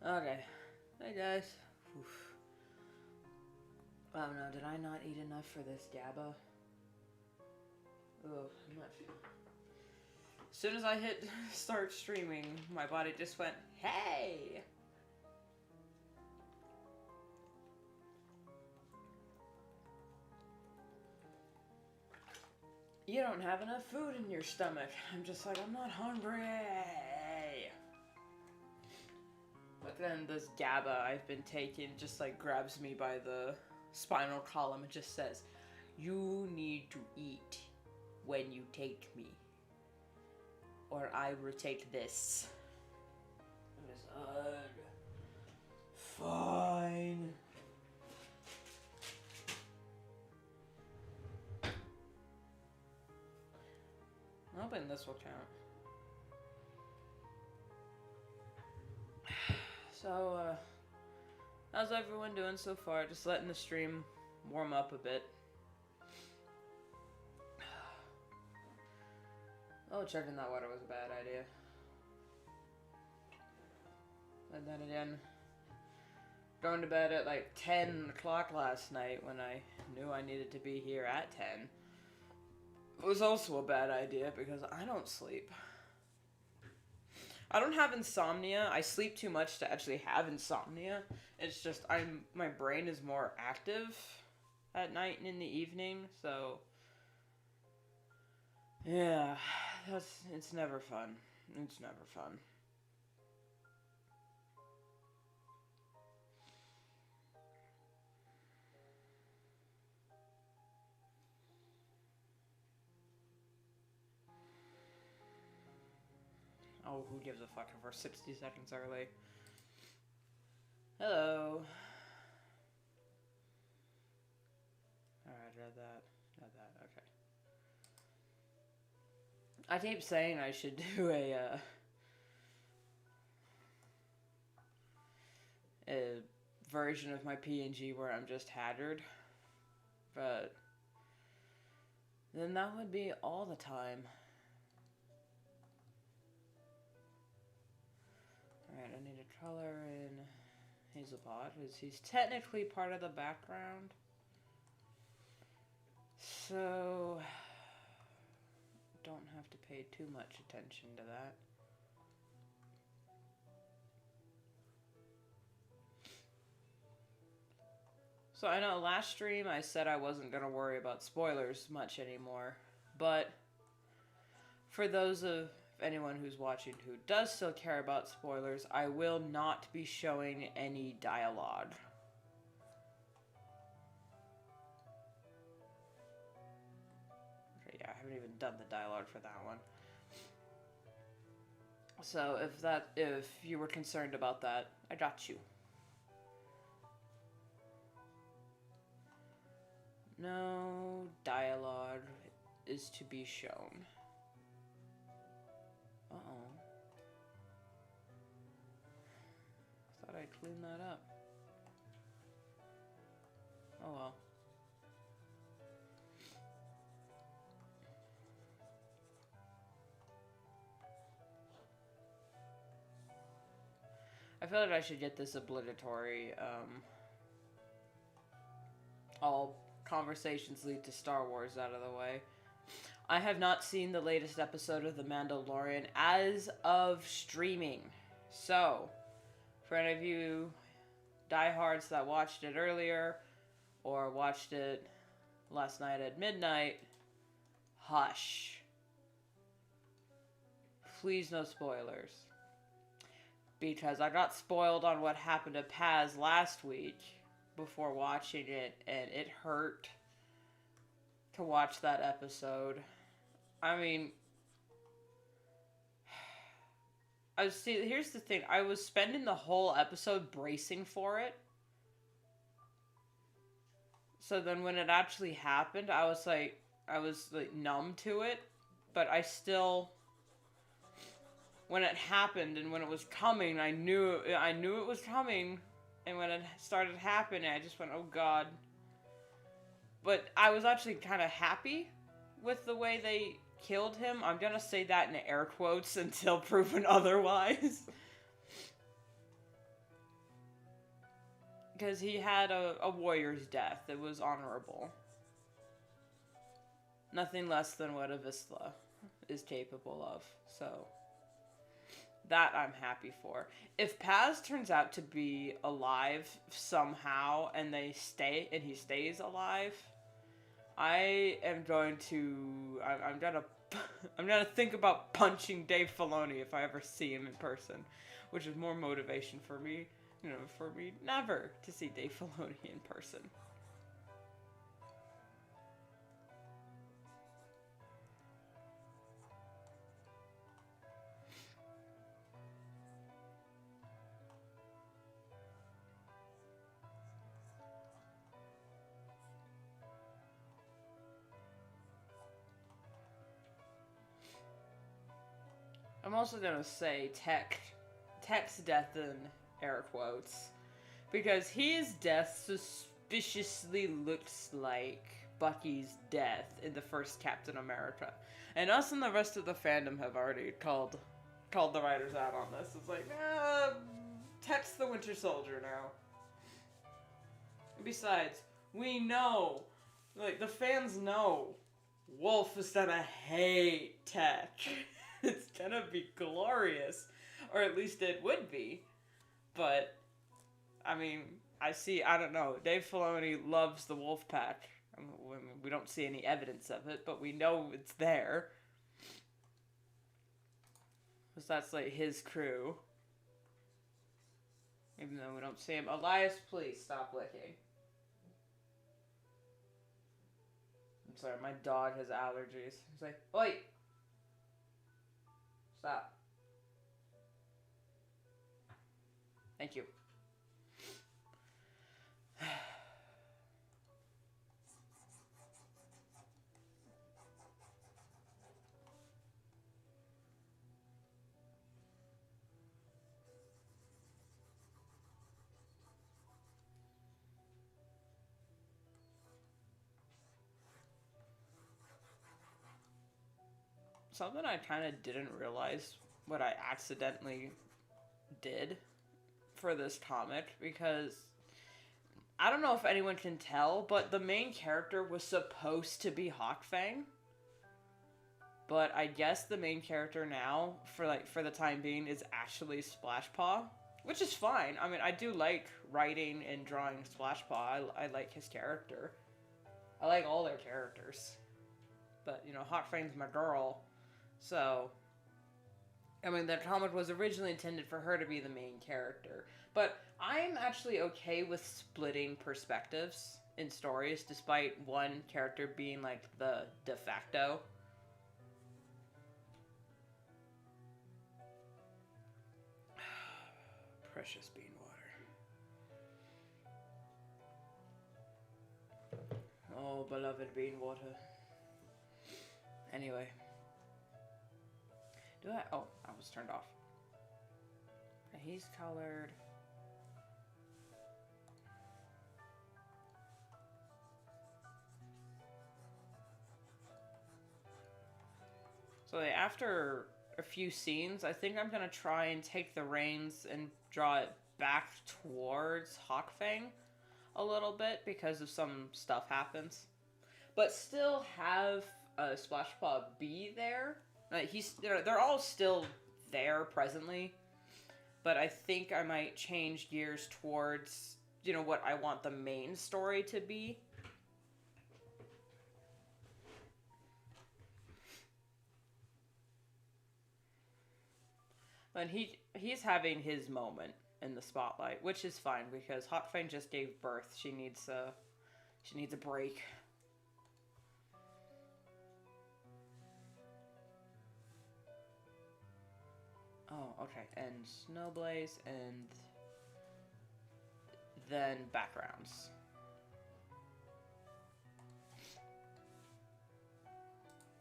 Okay. Hey guys. Oof. Oh no, did I not eat enough for this GABA? Oh, I'm not sure. As soon as I hit start streaming, my body just went, hey! You don't have enough food in your stomach. I'm just like, I'm not hungry. But then this GABA I've been taking just like grabs me by the spinal column and just says, you need to eat when you take me, or I will take this. Fine. I'm hoping this will count. So, how's everyone doing so far? Just letting the stream warm up a bit. Oh, checking that water was a bad idea. And then again, going to bed at like 10 o'clock last night when I knew I needed to be here at 10 was also a bad idea because I don't sleep. I don't have insomnia. I sleep too much to actually have insomnia. It's just my brain is more active at night and in the evening, so yeah, it's never fun. It's never fun. Oh, who gives a fuck if we're 60 seconds early? Hello. Alright, read that. Okay. I keep saying I should do a version of my PNG where I'm just Haggard, but then that would be all the time. Alright, I need a color in Hazelbot, because he's technically part of the background. So, don't have to pay too much attention to that. So I know last stream I said I wasn't going to worry about spoilers much anymore, but for those of anyone who's watching who does still care about spoilers, I will not be showing any dialogue. Okay, yeah, I haven't even done the dialogue for that one. So if you were concerned about that, I got you. No dialogue is to be shown. Uh-oh. I thought I'd clean that up. Oh well. I feel like I should get this obligatory, all conversations lead to Star Wars out of the way. I have not seen the latest episode of The Mandalorian as of streaming. So, for any of you diehards that watched it earlier or watched it last night at midnight, hush. Please, no spoilers. Because I got spoiled on what happened to Paz last week before watching it, and it hurt to watch that episode. I mean, here's the thing. I was spending the whole episode bracing for it. So then when it actually happened, I was like numb to it, but I still, when it happened and when it was coming, I knew it was coming, and when it started happening, I just went, oh god. But I was actually kind of happy with the way they killed him. I'm gonna say that in air quotes until proven otherwise. Because he had a warrior's death. It was honorable. Nothing less than what a Vizsla is capable of. So, that I'm happy for. If Paz turns out to be alive somehow and he stays alive, I am going to I'm gonna I'm gonna think about punching Dave Filoni if I ever see him in person, which is more motivation for me, for me never to see Dave Filoni in person. I'm also gonna say Tech's death in air quotes, because his death suspiciously looks like Bucky's death in the first Captain America, and us and the rest of the fandom have already called the writers out on this. It's like, Tech's the Winter Soldier now. Besides, we know, like, the fans know, Wolf is gonna hate Tech. It's gonna be glorious. Or at least it would be. But, I mean, I don't know. Dave Filoni loves the Wolf Pack. I mean, we don't see any evidence of it, but we know it's there. Because that's, like, his crew. Even though we don't see him. Elias, please stop licking. I'm sorry, my dog has allergies. He's like, oi! Stop. Thank you. Something I kind of didn't realize what I accidentally did for this comic, because I don't know if anyone can tell, but the main character was supposed to be Hawkfang. But I guess the main character now, for the time being, is actually Splashpaw, which is fine. I mean, I do like writing and drawing Splashpaw. I like his character. I like all their characters. But, Hawkfang's my girl. So, I mean, the comic was originally intended for her to be the main character. But I'm actually okay with splitting perspectives in stories, despite one character being, like, the de facto. Precious bean water. Oh, beloved bean water. Anyway. Oh, I was turned off. He's colored. So after a few scenes, I think I'm gonna try and take the reins and draw it back towards Hawkfang a little bit, because of some stuff happens. But still have Splashpaw be there. They're all still there presently, but I think I might change gears towards, what I want the main story to be. And he's having his moment in the spotlight, which is fine, because Hawkfang just gave birth. She needs a break. Oh, okay. And Snowblaze, and then backgrounds.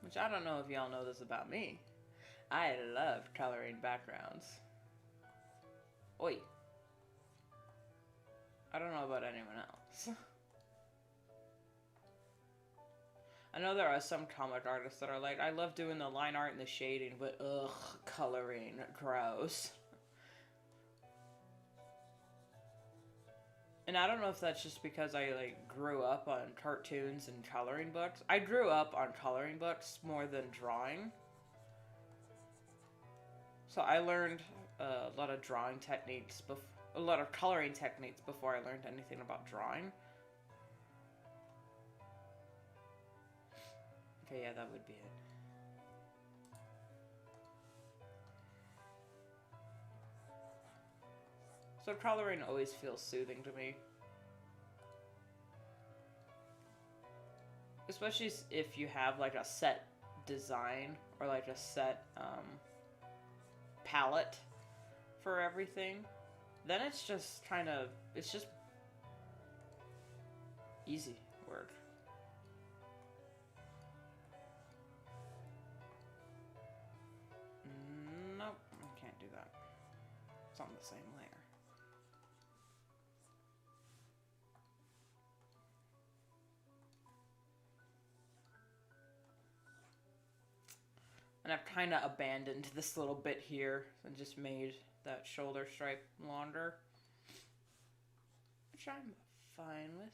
Which I don't know if y'all know this about me. I love coloring backgrounds. Oi. I don't know about anyone else. I know there are some comic artists that are like, I love doing the line art and the shading, but ugh, coloring, gross. And I don't know if that's just because I like grew up on cartoons and coloring books. I grew up on coloring books more than drawing. So I learned a lot of drawing techniques, a lot of coloring techniques before I learned anything about drawing. Okay, yeah, that would be it. So coloring always feels soothing to me. Especially if you have like a set design or like a set palette for everything. Then it's just kind of, it's just easy work. Nope, I can't do that. It's on the same layer. And I've kind of abandoned this little bit here and just made that shoulder stripe longer, which I'm fine with.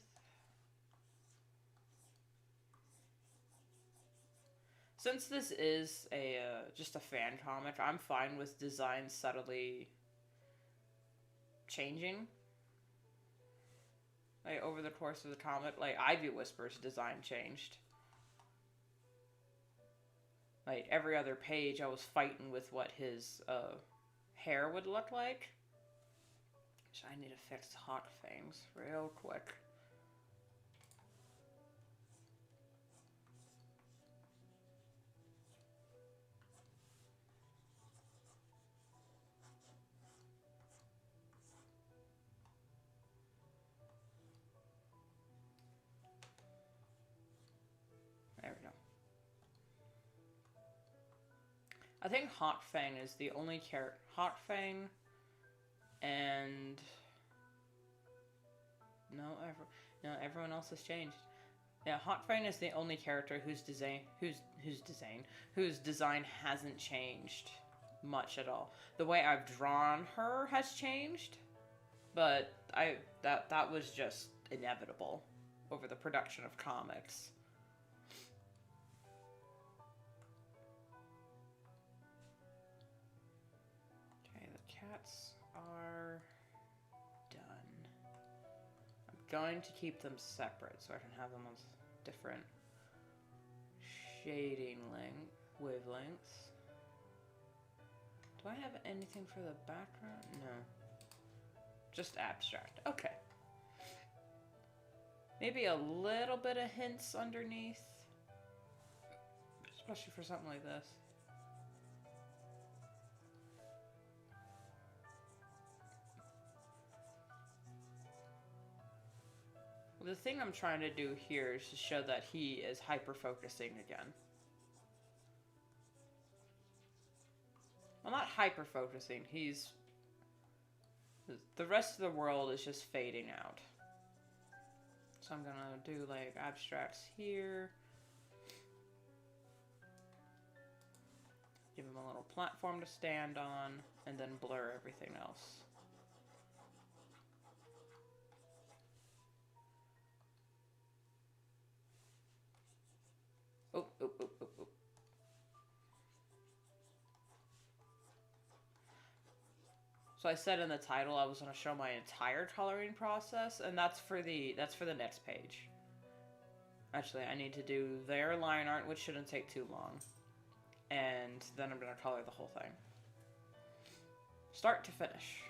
Since this is a just a fan comic, I'm fine with designs subtly changing. Like over the course of the comic, like Ivy Whisper's design changed. Like every other page, I was fighting with what his hair would look like. So I need to fix Hawk Fangs real quick. There we go. I think Hawk Fang is the only character. Hawk Fang and everyone else has changed. Yeah, Hawk Fang is the only character whose design hasn't changed much at all. The way I've drawn her has changed, but that was just inevitable over the production of comics. Okay, the cats are done. I'm going to keep them separate so I can have them on different shading wavelengths. Do I have anything for the background? No. Just abstract. Okay. Maybe a little bit of hints underneath. Especially for something like this. Well, the thing I'm trying to do here is to show that he is hyper-focusing again. Well, not hyper-focusing. The rest of the world is just fading out. So I'm gonna do like abstracts here. Give him a little platform to stand on, and then blur everything else. Oh. So I said in the title I was going to show my entire coloring process, and that's for the next page. Actually, I need to do their line art, which shouldn't take too long. And then I'm going to color the whole thing. Start to finish.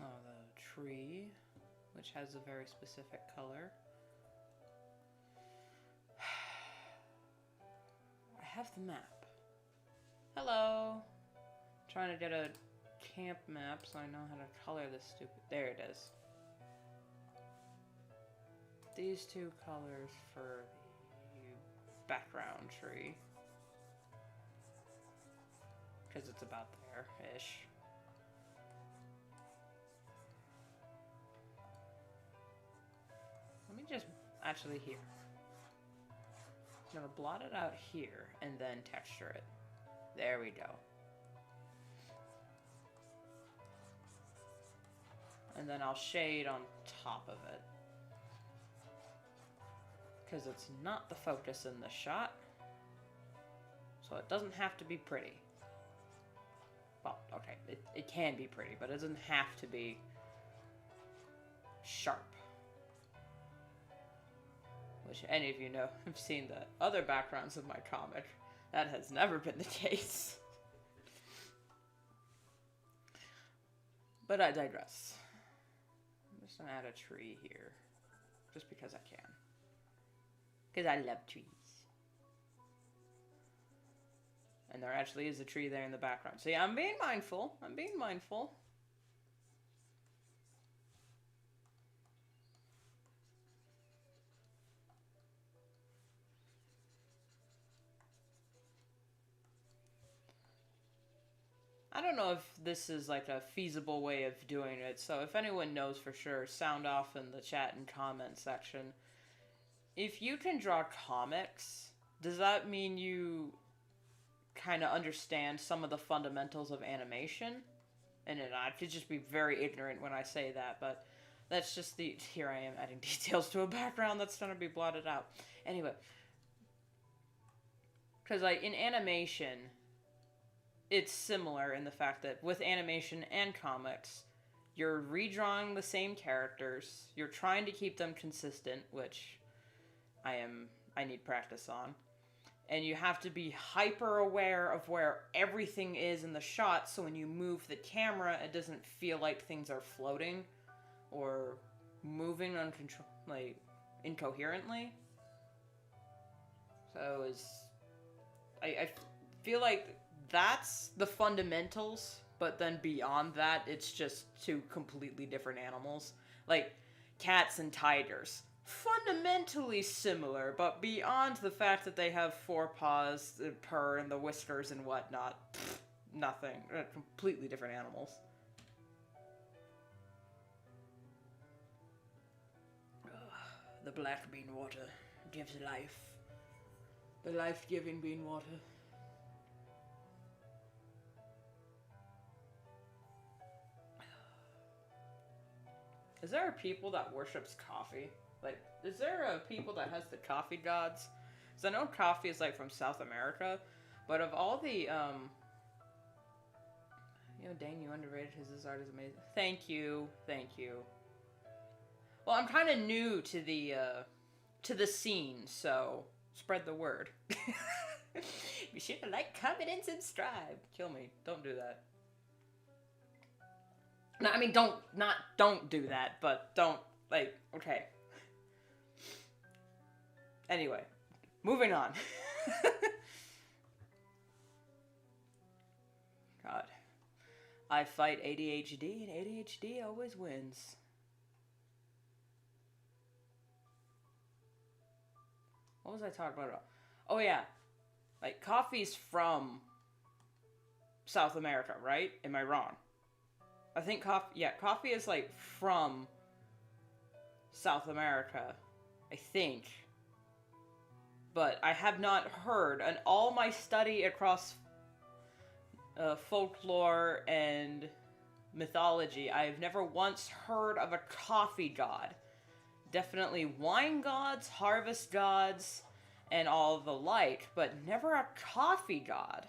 Oh, the tree, which has a very specific color. I have the map. Hello. Trying to get a camp map so I know how to color this stupid... There it is. These two colors for the background tree. Because it's about there-ish. actually here. I'm gonna blot it out here and then texture it. There we go. And then I'll shade on top of it. Because it's not the focus in the shot. So it doesn't have to be pretty. Well, okay, it can be pretty, but it doesn't have to be sharp. Which any of you know, have seen the other backgrounds of my comic. That has never been the case. But I digress. I'm just gonna add a tree here. Just because I can. Because I love trees. And there actually is a tree there in the background. So yeah, I'm being mindful. I'm being mindful. I don't know if this is like a feasible way of doing it, so if anyone knows for sure, sound off in the chat and comment section. If you can draw comics, does that mean you kind of understand some of the fundamentals of animation? And I could just be very ignorant when I say that, but that's just the... Here I am adding details to a background that's going to be blotted out. Anyway. Because, like, in animation, it's similar in the fact that with animation and comics, you're redrawing the same characters, you're trying to keep them consistent, which I need practice on. And you have to be hyper aware of where everything is in the shot, so when you move the camera, it doesn't feel like things are floating or moving incoherently. So I feel like that's the fundamentals, but then beyond that, it's just two completely different animals. Like cats and tigers. Fundamentally similar, but beyond the fact that they have four paws, the purr, and the whiskers and whatnot, nothing. They're completely different animals. The black bean water gives life. The life-giving bean water. Is there a people that worships coffee? Like, is there a people that has the coffee gods? Because I know coffee is, like, from South America, but of all the, you know, dang, you underrated his art is amazing. Thank you. Thank you. Well, I'm kind of new to the scene, so spread the word. Be sure to like, comment, and subscribe. Kill me. Don't do that. No, I mean, don't do that, but don't, like, okay. Anyway, moving on. God. I fight ADHD, and ADHD always wins. What was I talking about? Oh, yeah. Like, coffee's from South America, right? Am I wrong? I think coffee is, like, from South America. I think. But I have not heard, and all my study across folklore and mythology, I've never once heard of a coffee god. Definitely wine gods, harvest gods, and all the like, but never a coffee god.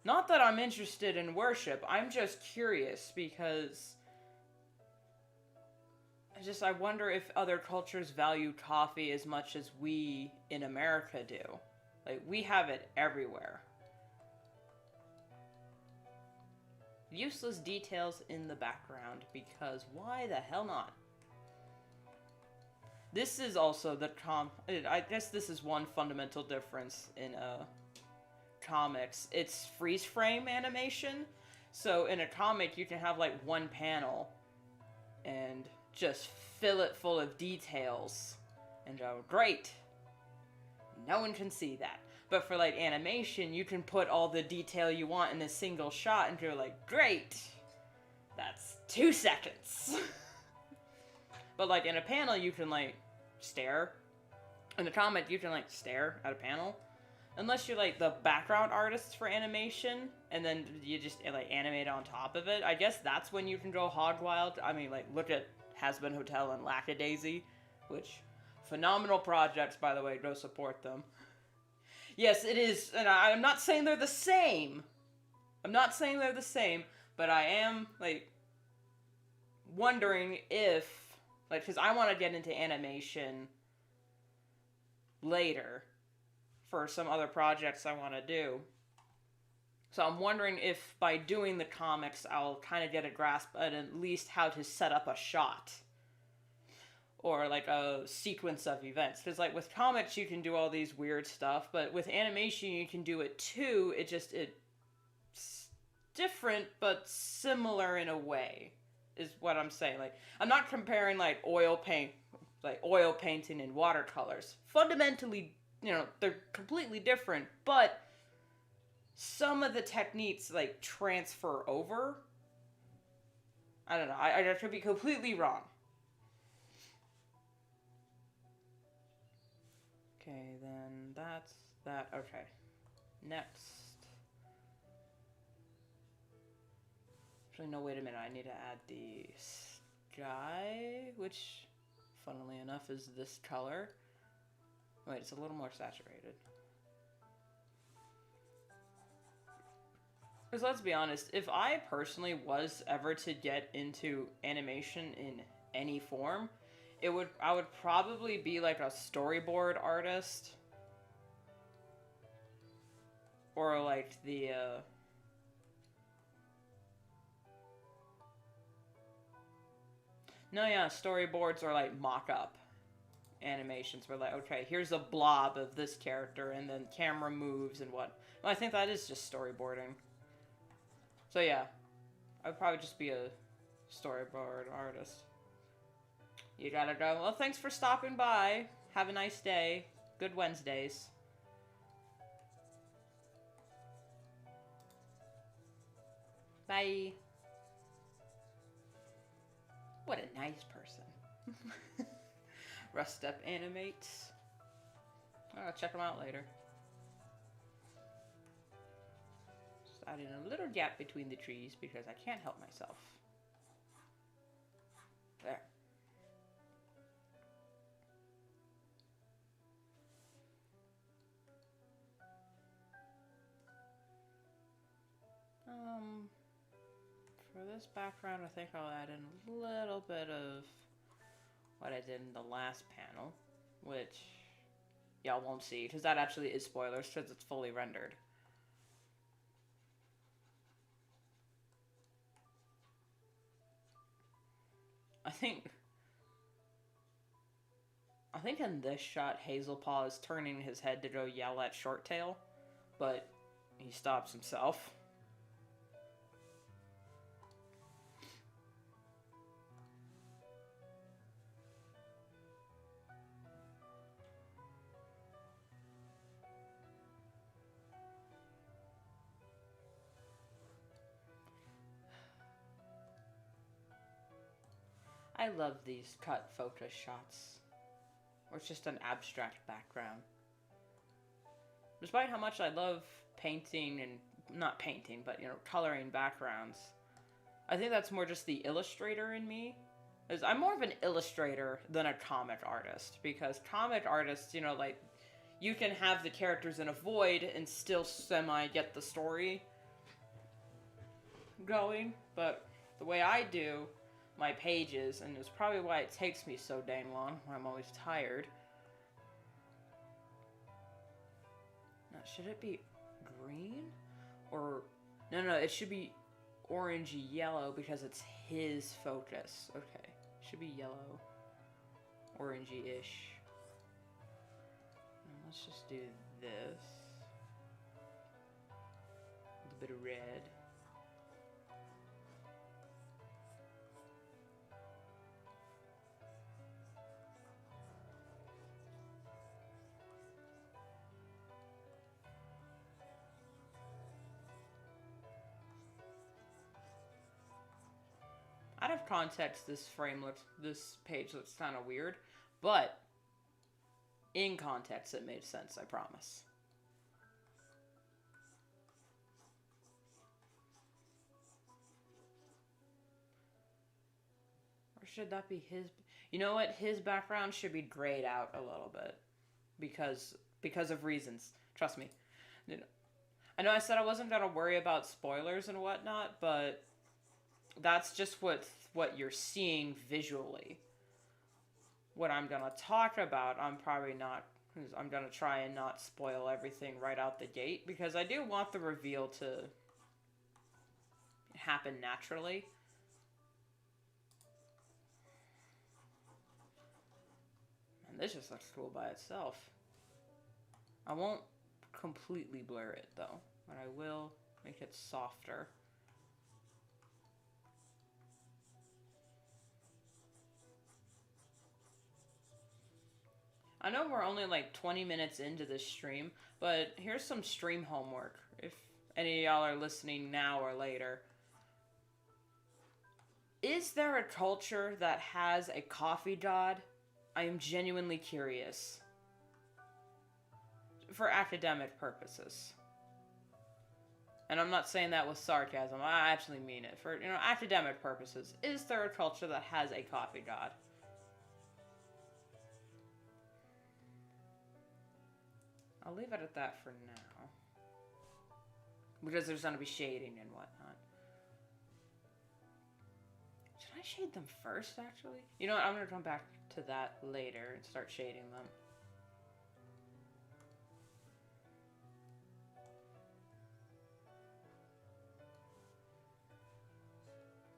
Not that I'm interested in worship, I'm just curious because I wonder if other cultures value coffee as much as we in America do. Like, we have it everywhere. Useless details in the background, because why the hell not? This is also the I guess this is one fundamental difference in comics. It's freeze frame animation. So in a comic, you can have like one panel and just fill it full of details and go, great. No one can see that. But for like animation, you can put all the detail you want in a single shot and you're like, great. That's 2 seconds. But like in a panel, you can like stare. In a comic, you can like stare at a panel. Unless you're like the background artist for animation, and then you just like animate on top of it. I guess that's when you can go hog wild. I mean, like look at Has Been Hotel and Lackadaisy, which phenomenal projects, by the way. Go support them. Yes, it is, and I'm not saying they're the same. I'm not saying they're the same, but I am like wondering if like because I want to get into animation later for some other projects I want to do. So I'm wondering if by doing the comics, I'll kind of get a grasp at least how to set up a shot. Or like a sequence of events. Because like with comics, you can do all these weird stuff, but with animation, you can do it too. It's different, but similar in a way, is what I'm saying. Like, I'm not comparing like oil painting and watercolors. Fundamentally, they're completely different, but some of the techniques like transfer over. I don't know. I could be completely wrong. Okay, then that's that. Okay. Next. Actually, no, wait a minute. I need to add the sky, which, funnily enough, is this color. Wait, it's a little more saturated. Because let's be honest, if I personally was ever to get into animation in any form, I would probably be like a storyboard artist. Or like the, No, yeah, storyboards or like mock-up animations where like, okay, here's a blob of this character and then camera moves and what. Well, I think that is just storyboarding. So yeah, I'd probably just be a storyboard artist. You gotta go. Well, thanks for stopping by. Have a nice day. Good Wednesdays. Bye. What a nice person. Rust Up Animates. I'll check them out later. Just adding a little gap between the trees because I can't help myself. There. For this background, I think I'll add in a little bit of what I did in the last panel, which y'all won't see, because that actually is spoilers, because it's fully rendered. I think in this shot, Hazelpaw is turning his head to go yell at Shorttail, but he stops himself. I love these cut focus shots, where it's just an abstract background. Despite how much I love painting and, not painting, but, coloring backgrounds, I think that's more just the illustrator in me. Because I'm more of an illustrator than a comic artist, because comic artists, like, you can have the characters in a void and still semi-get the story going, but the way I do my pages, and it's probably why it takes me so dang long, when I'm always tired. Now, should it be green? Or, no, it should be orangey yellow because it's his focus. Okay, should be yellow, orangey-ish. Let's just do this. A bit of red. Out of context, this page looks kind of weird, but in context, it made sense, I promise. Or should that be his? You know what? His background should be grayed out a little bit because of reasons. Trust me. I know I said I wasn't gonna worry about spoilers and whatnot, but that's just what you're seeing visually. What I'm gonna talk about, I'm probably not. I'm gonna try and not spoil everything right out the gate because I do want the reveal to happen naturally. And this just looks cool by itself. I won't completely blur it though, but I will make it softer. I know we're only like 20 minutes into this stream, but here's some stream homework if any of y'all are listening now or later. Is there a culture that has a coffee god? I am genuinely curious. For academic purposes. And I'm not saying that with sarcasm, I actually mean it. For, academic purposes, is there a culture that has a coffee god? I'll leave it at that for now. Because there's going to be shading and whatnot. Should I shade them first, actually? You know what, I'm going to come back to that later and start shading them.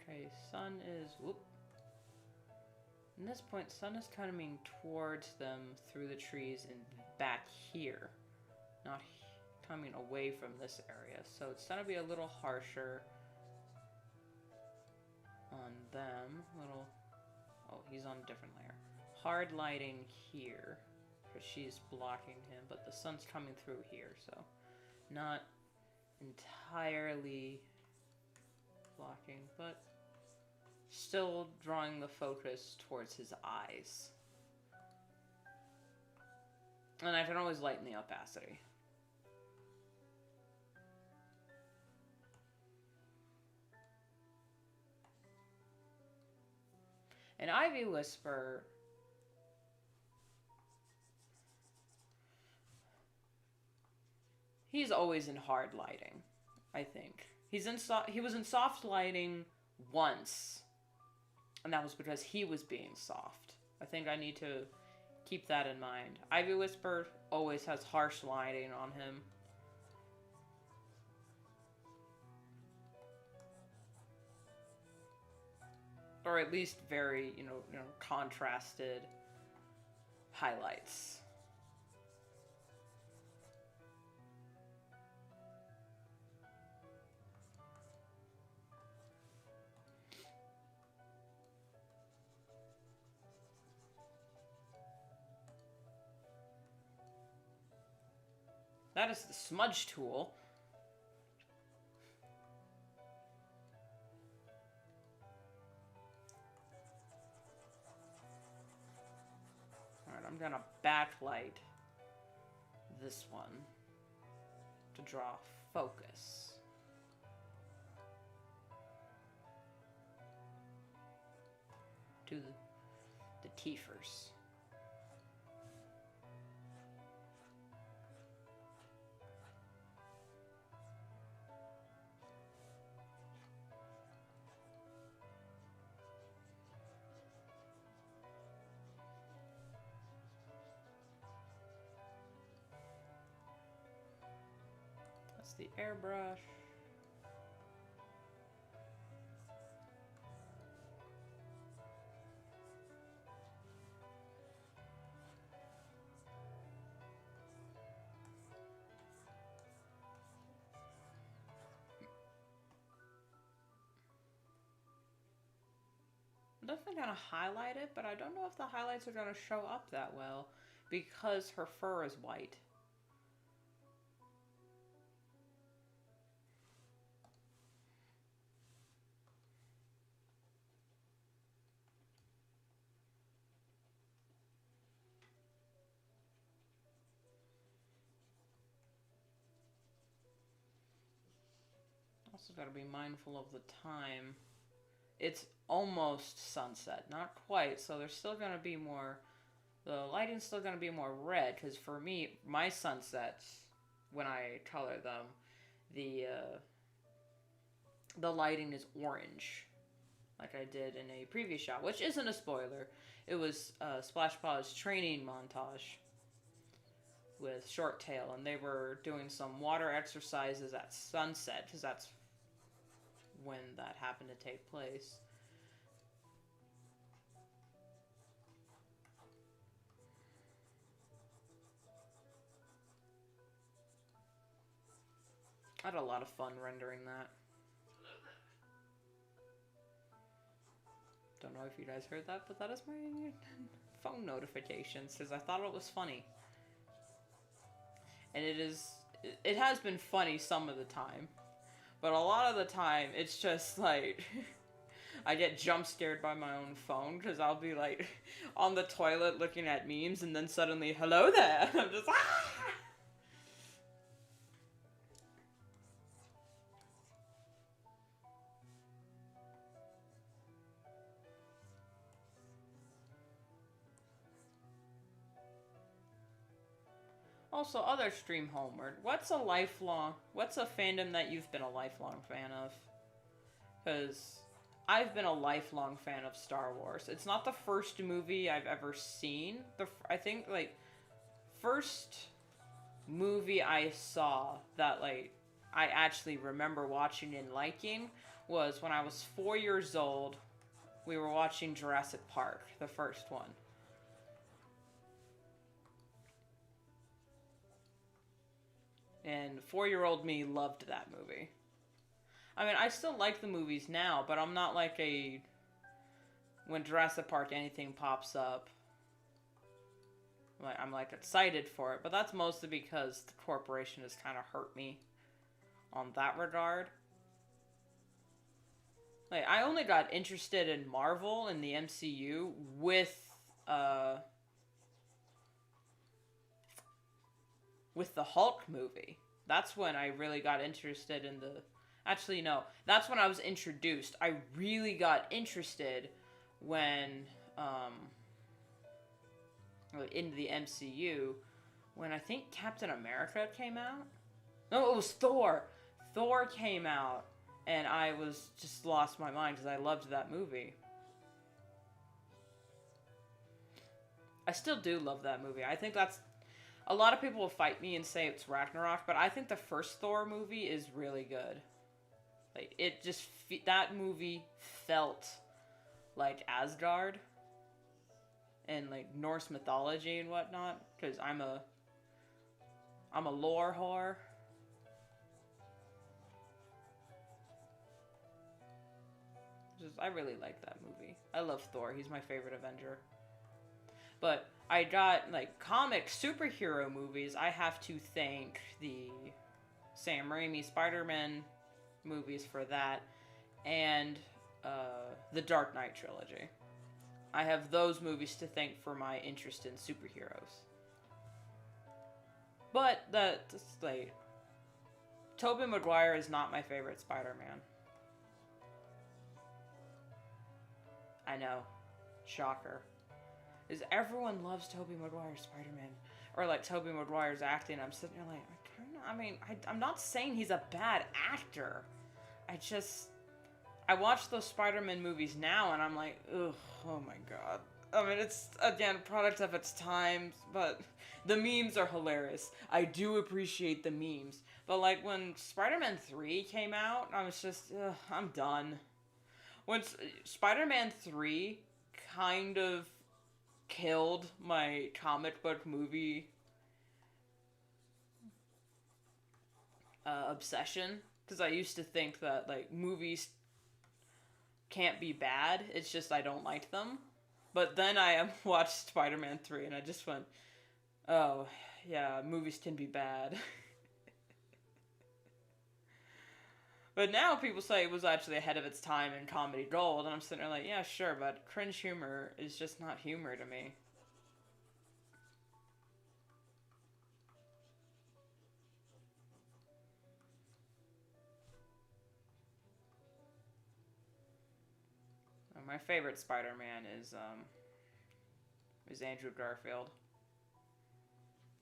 Okay, sun is, whoop. At this point, sun is coming towards them through the trees and back here. Not coming away from this area. So it's going to be a little harsher on them. Oh, he's on a different layer. Hard lighting here, because she's blocking him, but the sun's coming through here, so not entirely blocking, but still drawing the focus towards his eyes. And I can always lighten the opacity. And Ivy Whisper, he's always in hard lighting, I think. He was in soft lighting once, and that was because he was being soft. I think I need to keep that in mind. Ivy Whisper always has harsh lighting on him. Or at least very, contrasted highlights. That is the smudge tool. I'm gonna backlight this one to draw focus. To the teethers. The airbrush. I'm definitely gonna highlight it, but I don't know if the highlights are gonna show up that well because her fur is white. Also got to be mindful of the time. It's almost sunset, not quite, so there's still going to be more. The lighting's still going to be more red, because for me, my sunsets, when I color them, the the lighting is orange, like I did in a previous shot, which isn't a spoiler. It was Splashpaw's training montage with Short Tail, and they were doing some water exercises at sunset, because that's when that happened to take place. I had a lot of fun rendering that. Don't know if you guys heard that, but that is my phone notifications, because I thought it was funny. And it has been funny some of the time. But a lot of the time, it's just like, I get jump scared by my own phone, because I'll be like, on the toilet looking at memes, and then suddenly, hello there! I'm just, ah! Also, other stream homeward. What's a fandom that you've been a lifelong fan of? Because I've been a lifelong fan of Star Wars. It's not the first movie I've ever seen. I think, like, first movie I saw that, like, I actually remember watching and liking was when I was 4 years old. We were watching Jurassic Park, the first one. And 4-year-old me loved that movie. I mean, I still like the movies now, but I'm not like when Jurassic Park anything pops up, I'm like excited for it. But that's mostly because the corporation has kind of hurt me on that regard. Like, I only got interested in Marvel and the MCU with the Hulk movie. That's when I really got interested in the... Actually, no. That's when I was introduced. I really got interested when... into the MCU. When I think Captain America came out? No, it was Thor. Thor came out. And I was just lost my mind because I loved that movie. I still do love that movie. I think that's... A lot of people will fight me and say it's Ragnarok, but I think the first Thor movie is really good. Like, it just... That movie felt like Asgard. And, like, Norse mythology and whatnot. Because I'm a lore whore. I really like that movie. I love Thor. He's my favorite Avenger. But I got, like, comic superhero movies. I have to thank the Sam Raimi Spider-Man movies for that. And the Dark Knight trilogy. I have those movies to thank for my interest in superheroes. But that's, like... Tobey Maguire is not my favorite Spider-Man. I know. Shocker. Is everyone loves Tobey Maguire's Spider-Man. Or, like, Tobey Maguire's acting. I'm sitting there like, I'm not saying he's a bad actor. I watch those Spider-Man movies now, and I'm like, ugh, oh my god. I mean, it's, again, product of its time, but the memes are hilarious. I do appreciate the memes. But, like, when Spider-Man 3 came out, I was just, ugh, I'm done. When Spider-Man 3 kind of killed my comic book movie obsession, because I used to think that, like, movies can't be bad, it's just I don't like them. But then I watched Spider-Man 3 and I just went, oh, yeah, movies can be bad. But now people say it was actually ahead of its time in comedy gold, and I'm sitting there like, yeah, sure, but cringe humor is just not humor to me. My favorite Spider-Man is Andrew Garfield.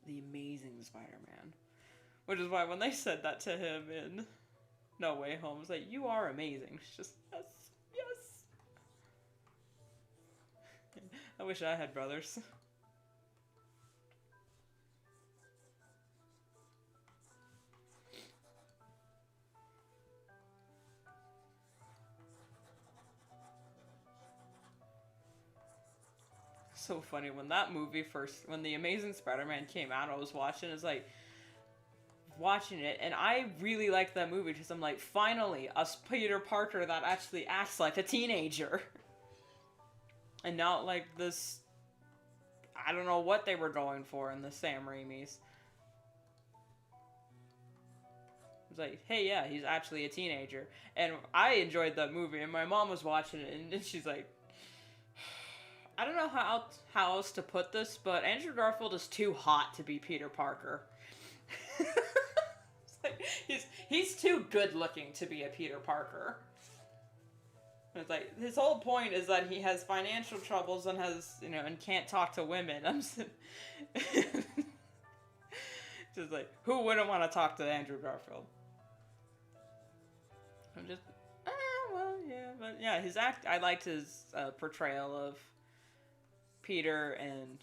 The Amazing Spider-Man. Which is why when they said that to him in No Way Home, it's like, you are amazing. It's just, yes, yes. I wish I had brothers. So funny when that movie when the Amazing Spider-Man came out, I was watching. It's like watching it, and I really liked that movie because I'm like, finally, a Peter Parker that actually acts like a teenager, and not like this. I don't know what they were going for in the Sam Raimi's. It's like, hey, yeah, he's actually a teenager, and I enjoyed that movie. And my mom was watching it, and she's like, I don't know how else to put this, but Andrew Garfield is too hot to be Peter Parker. It's like, he's too good looking to be a Peter Parker. It's like his whole point is that he has financial troubles and and can't talk to women. I'm just like, who wouldn't want to talk to Andrew Garfield? I'm just, well, yeah, but yeah, I liked his portrayal of Peter and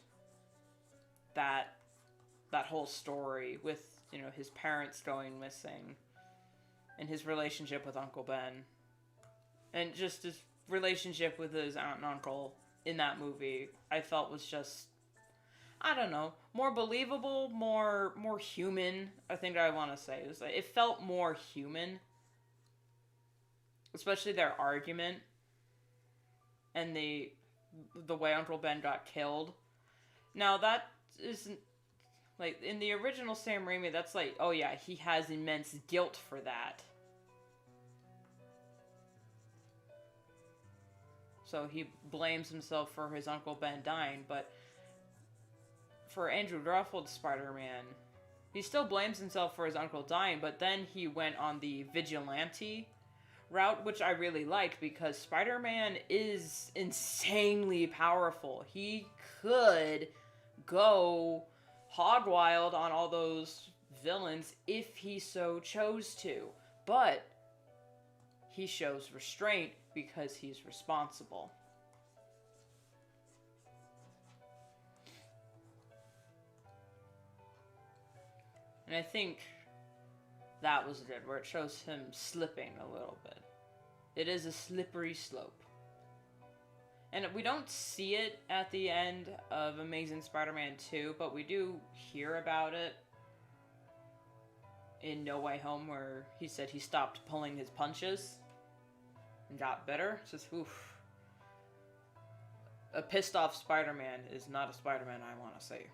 that whole story with, his parents going missing and his relationship with Uncle Ben and just his relationship with his aunt and uncle in that movie, I felt was just, I don't know, more believable, more human. I think I want to say it felt more human, especially their argument and the way Uncle Ben got killed. Now that isn't like in the original Sam Raimi. That's like, oh yeah, he has immense guilt for that. So he blames himself for his Uncle Ben dying, but for Andrew Garfield's Spider-Man, he still blames himself for his uncle dying, but then he went on the vigilante route, which I really like because Spider-Man is insanely powerful. He could go hog wild on all those villains if he so chose to, but he shows restraint because he's responsible. And I think that was good, where it shows him slipping a little bit. It is a slippery slope. And we don't see it at the end of Amazing Spider-Man 2, but we do hear about it in No Way Home, where he said he stopped pulling his punches and got better. It's just, oof. A pissed off Spider-Man is not a Spider-Man I want to see.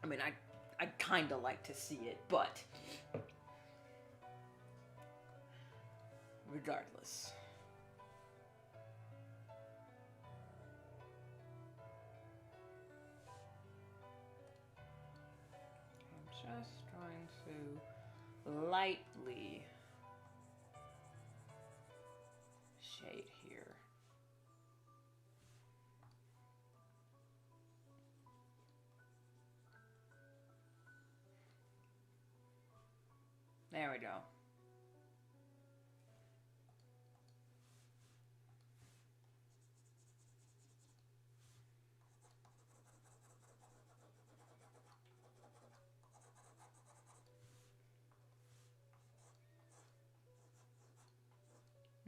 I mean, I'd kind of like to see it, but regardless. I'm just trying to lightly shade here. There we go.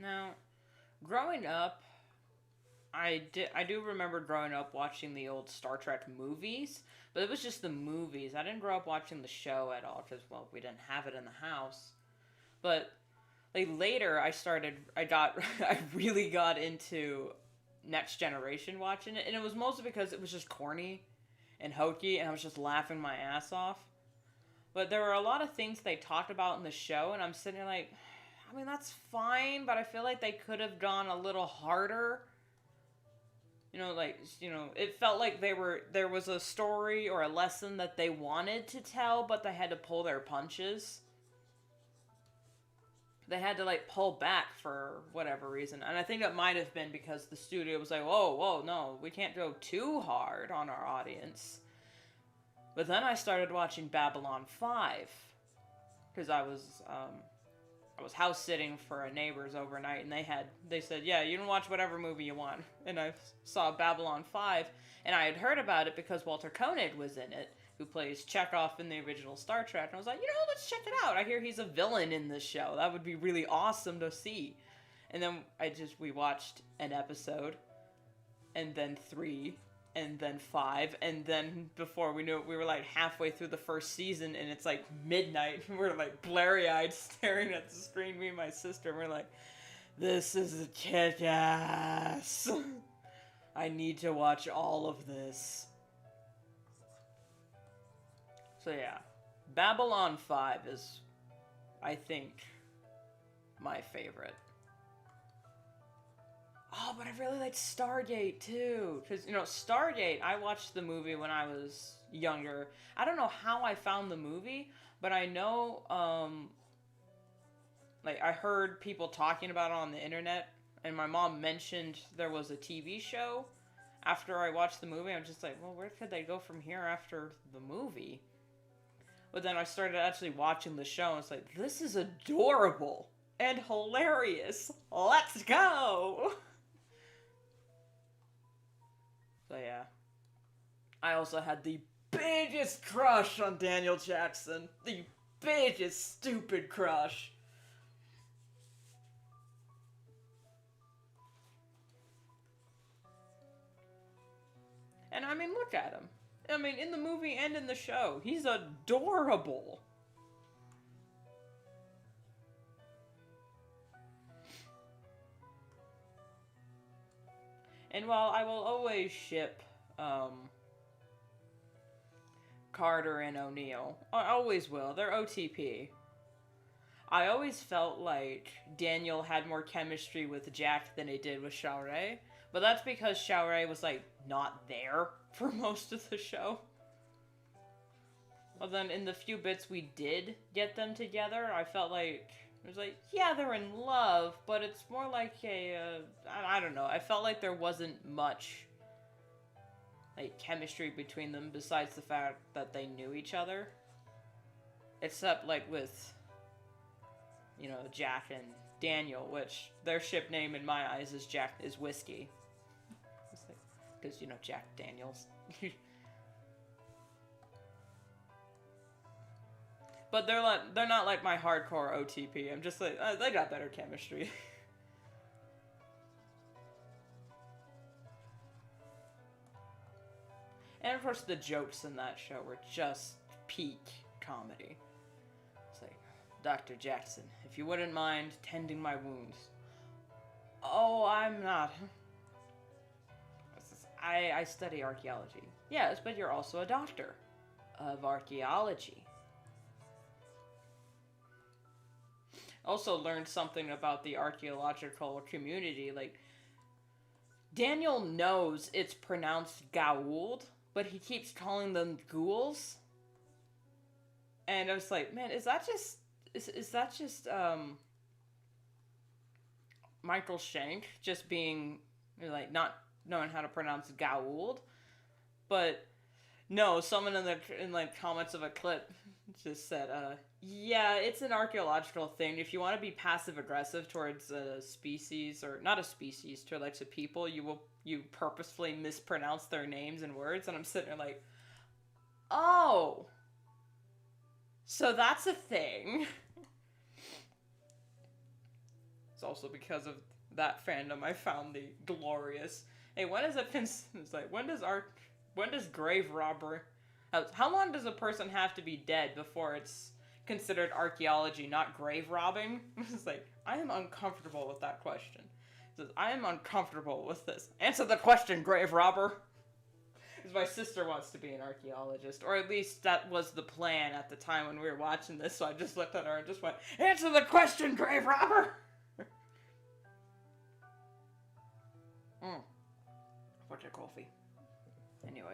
Now, growing up, I do remember growing up watching the old Star Trek movies, but it was just the movies. I didn't grow up watching the show at all because, well, we didn't have it in the house. But like later, I really got into Next Generation watching it, and it was mostly because it was just corny and hokey, and I was just laughing my ass off. But there were a lot of things they talked about in the show, and I'm sitting there like, I mean, that's fine, but I feel like they could have gone a little harder. It felt like there was a story or a lesson that they wanted to tell, but they had to pull their punches. they had to like pull back for whatever reason. And I think it might have been because the studio was like, whoa, whoa, no, we can't go too hard on our audience. But then I started watching Babylon 5 because I was house sitting for a neighbor's overnight, and they said, yeah, you can watch whatever movie you want. And I saw Babylon 5, and I had heard about it because Walter Koenig was in it, who plays Chekhov in the original Star Trek. And I was like, let's check it out. I hear he's a villain in this show. That would be really awesome to see. And then we watched an episode, and then 3, and then 5, and then before we knew it, we were like halfway through the first season, and it's like midnight, and we're like blurry-eyed staring at the screen, me and my sister, and we're like, this is a kick-ass. I need to watch all of this. So yeah, Babylon 5 is, I think, my favorite. Oh, but I really liked Stargate, too. Because, Stargate, I watched the movie when I was younger. I don't know how I found the movie, but I know, I heard people talking about it on the internet, and my mom mentioned there was a TV show after I watched the movie. I'm just like, well, where could they go from here after the movie? But then I started actually watching the show, and it's like, this is adorable and hilarious. Let's go! So yeah. I also had the biggest crush on Daniel Jackson. The biggest stupid crush. And I mean, look at him. I mean, in the movie and in the show, he's adorable. And while I will always ship Carter and O'Neill, I always will, they're OTP. I always felt like Daniel had more chemistry with Jack than he did with Shaoray. But that's because Shaoray was, not there for most of the show. Well, then in the few bits we did get them together, I felt like it was like, yeah, they're in love, but it's more like I don't know. I felt like there wasn't much, chemistry between them besides the fact that they knew each other. Except, with, Jack and Daniel, which their ship name in my eyes is Whiskey. Because, Jack Daniels. But they're not like my hardcore OTP. I'm just like, they got better chemistry. And of course the jokes in that show were just peak comedy. It's like, Dr. Jackson, if you wouldn't mind tending my wounds. Oh, I'm not. I study archaeology. Yes, but you're also a doctor of archaeology. Also learned something about the archaeological community. Daniel knows it's pronounced Goa'uld, but he keeps calling them ghouls. And I was like, man, is that just Michael Shank just being not knowing how to pronounce Goa'uld? But no, someone in comments of a clip just said, yeah, it's an archaeological thing. If you want to be passive-aggressive towards a species, or not a species, towards a people, you purposefully mispronounce their names and words. And I'm sitting there like, oh, so that's a thing. It's also because of that fandom I found the glorious. Hey, when does grave robber? How long does a person have to be dead before it's considered archaeology, not grave robbing? It's like, I am uncomfortable with that question. It says, I am uncomfortable with this. Answer the question, grave robber. Because my sister wants to be an archaeologist, or at least that was the plan at the time when we were watching this, so I just looked at her and just went, answer the question, grave robber! What's your coffee? Anyway.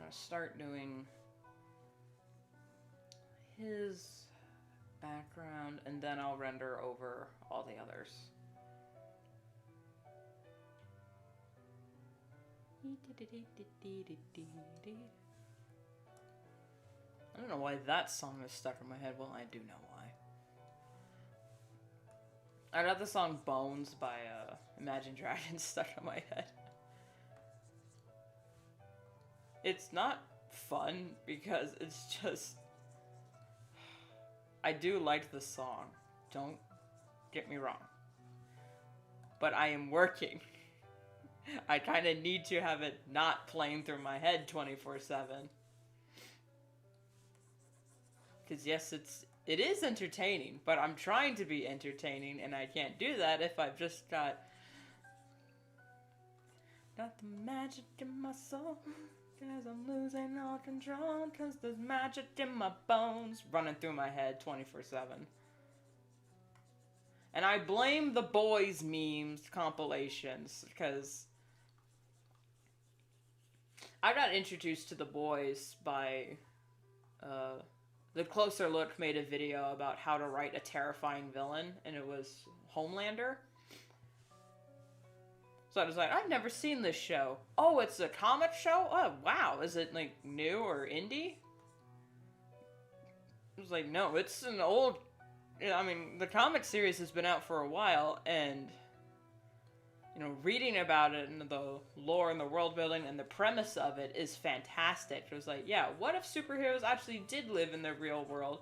gonna start doing his background, and then I'll render over all the others. I don't know why that song is stuck in my head. Well, I do know why. I got the song Bones by Imagine Dragons stuck in my head. It's not fun because it's just... I do like the song. Don't get me wrong. But I am working. I kind of need to have it not playing through my head 24/7. Because yes, it is entertaining, but I'm trying to be entertaining, and I can't do that if I've just got the magic in my soul, cause I'm losing all control, cause there's magic in my bones, running through my head 24/7. And I blame the boys memes compilations, because I got introduced to the boys by The Closer Look made a video about how to write a terrifying villain, and it was Homelander. So I was like, I've never seen this show. Oh, it's a comic show? Oh, wow. Is it, like, new or indie? I was like, no, it's an old... I mean, the comic series has been out for a while, and... you know, reading about it and the lore and the world building and the premise of it is fantastic. It was like, yeah, what if superheroes actually did live in the real world?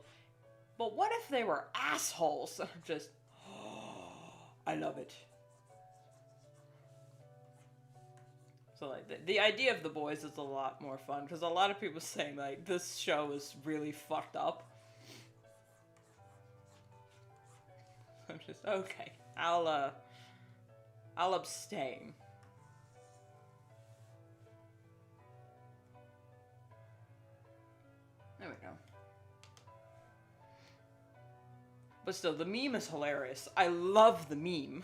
But what if they were assholes? I'm just, oh, I love it. So, like, the idea of The Boys is a lot more fun, because a lot of people saying, like, this show is really fucked up. I'm just, okay, I'll abstain. There we go. But still, the meme is hilarious. I love the meme.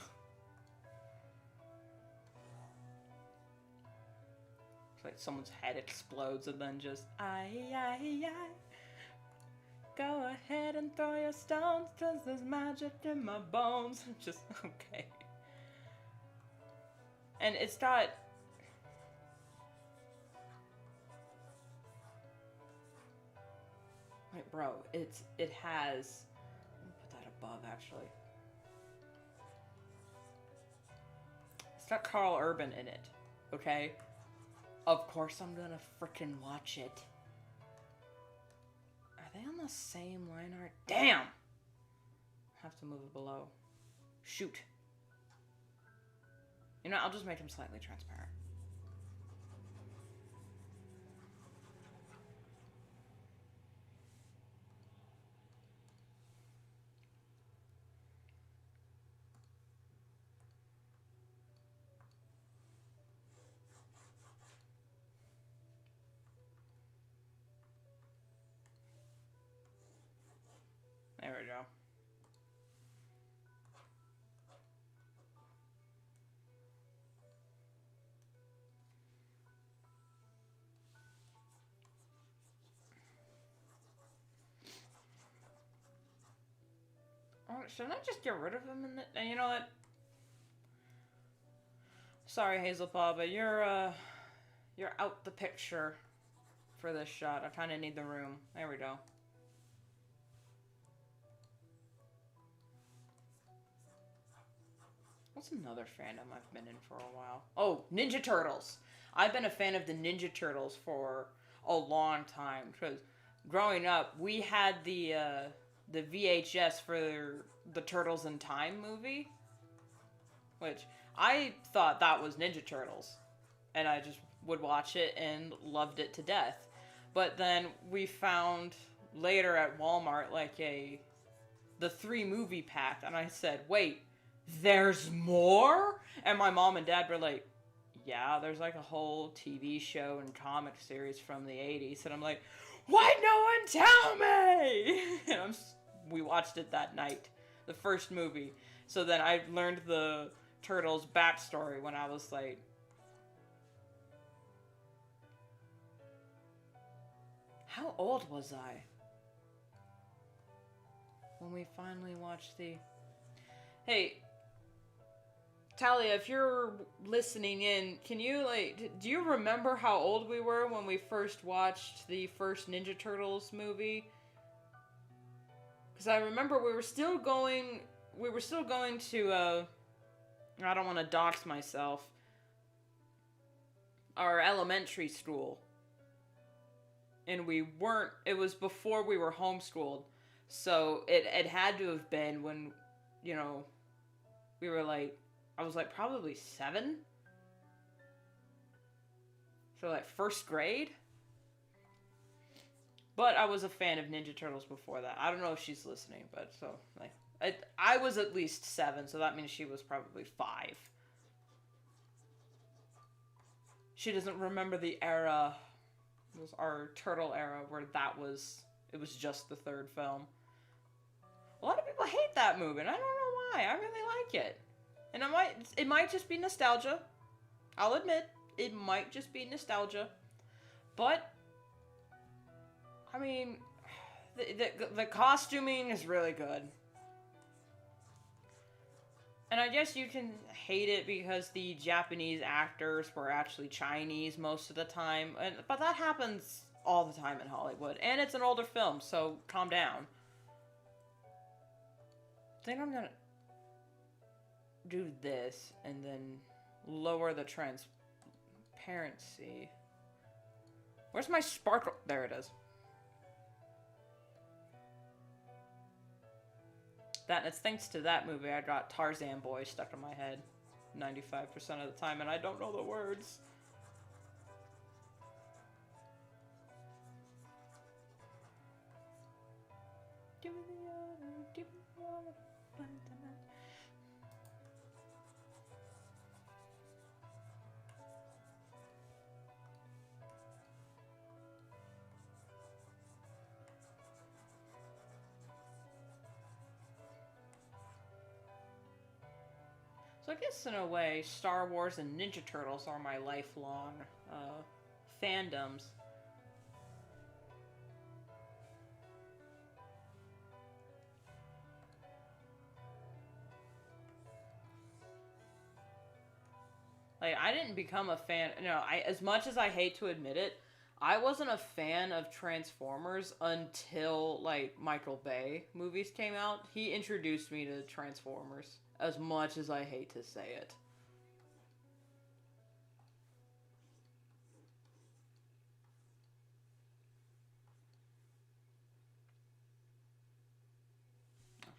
It's like someone's head explodes and then just, aye. Go ahead and throw your stones, cause there's magic in my bones. Just, okay. And it's got... Wait, bro, it has... Let me put that above, actually. It's got Carl Urban in it, okay? Of course I'm gonna frickin' watch it. Are they on the same line art? Damn! Have to move it below. Shoot. You know, I'll just make them slightly transparent. There we go. Shouldn't I just get rid of him? And you know what? Sorry, Hazelpaw, but you're out the picture for this shot. I kind of need the room. There we go. What's another fandom I've been in for a while? Oh, Ninja Turtles. I've been a fan of the Ninja Turtles for a long time. Because growing up, we had the VHS for the Turtles in Time movie, which I thought that was Ninja Turtles, and I just would watch it and loved it to death. But then we found later at Walmart like the 3-movie pack, and I said, wait, there's more? And my mom and dad were like, yeah, there's like a whole TV show and comic series from the 80s. And I'm like, why'd no one tell me? And we watched it that night, the first movie. So then I learned the Turtles backstory when I was like How old was I when we finally watched the... Hey, Talia, if you're listening in, can you, like, do you remember how old we were when we first watched the first Ninja Turtles movie? Because I remember we were still going to, I don't want to dox myself, our elementary school. And we weren't, it was before we were homeschooled. So it had to have been when, you know, we were like, I was like probably 7. So like first grade. But I was a fan of Ninja Turtles before that. I don't know if she's listening, but so like I was at least 7, so that means she was probably 5. She doesn't remember the era. It was our turtle era where it was just the 3rd film. A lot of people hate that movie, and I don't know why. I really like it. And it might just be nostalgia. I'll admit, it might just be nostalgia. But, I mean, the costuming is really good. And I guess you can hate it because the Japanese actors were actually Chinese most of the time. But that happens all the time in Hollywood. And it's an older film, so calm down. I think I'm gonna do this and then lower the transparency. Where's my sparkle? There it is. It's thanks to that movie I got Tarzan Boy stuck in my head 95% of the time, and I don't know the words. So I guess in a way, Star Wars and Ninja Turtles are my lifelong fandoms. Like, I didn't become a fan, as much as I hate to admit it, I wasn't a fan of Transformers until, like, Michael Bay movies came out. He introduced me to Transformers, as much as I hate to say it.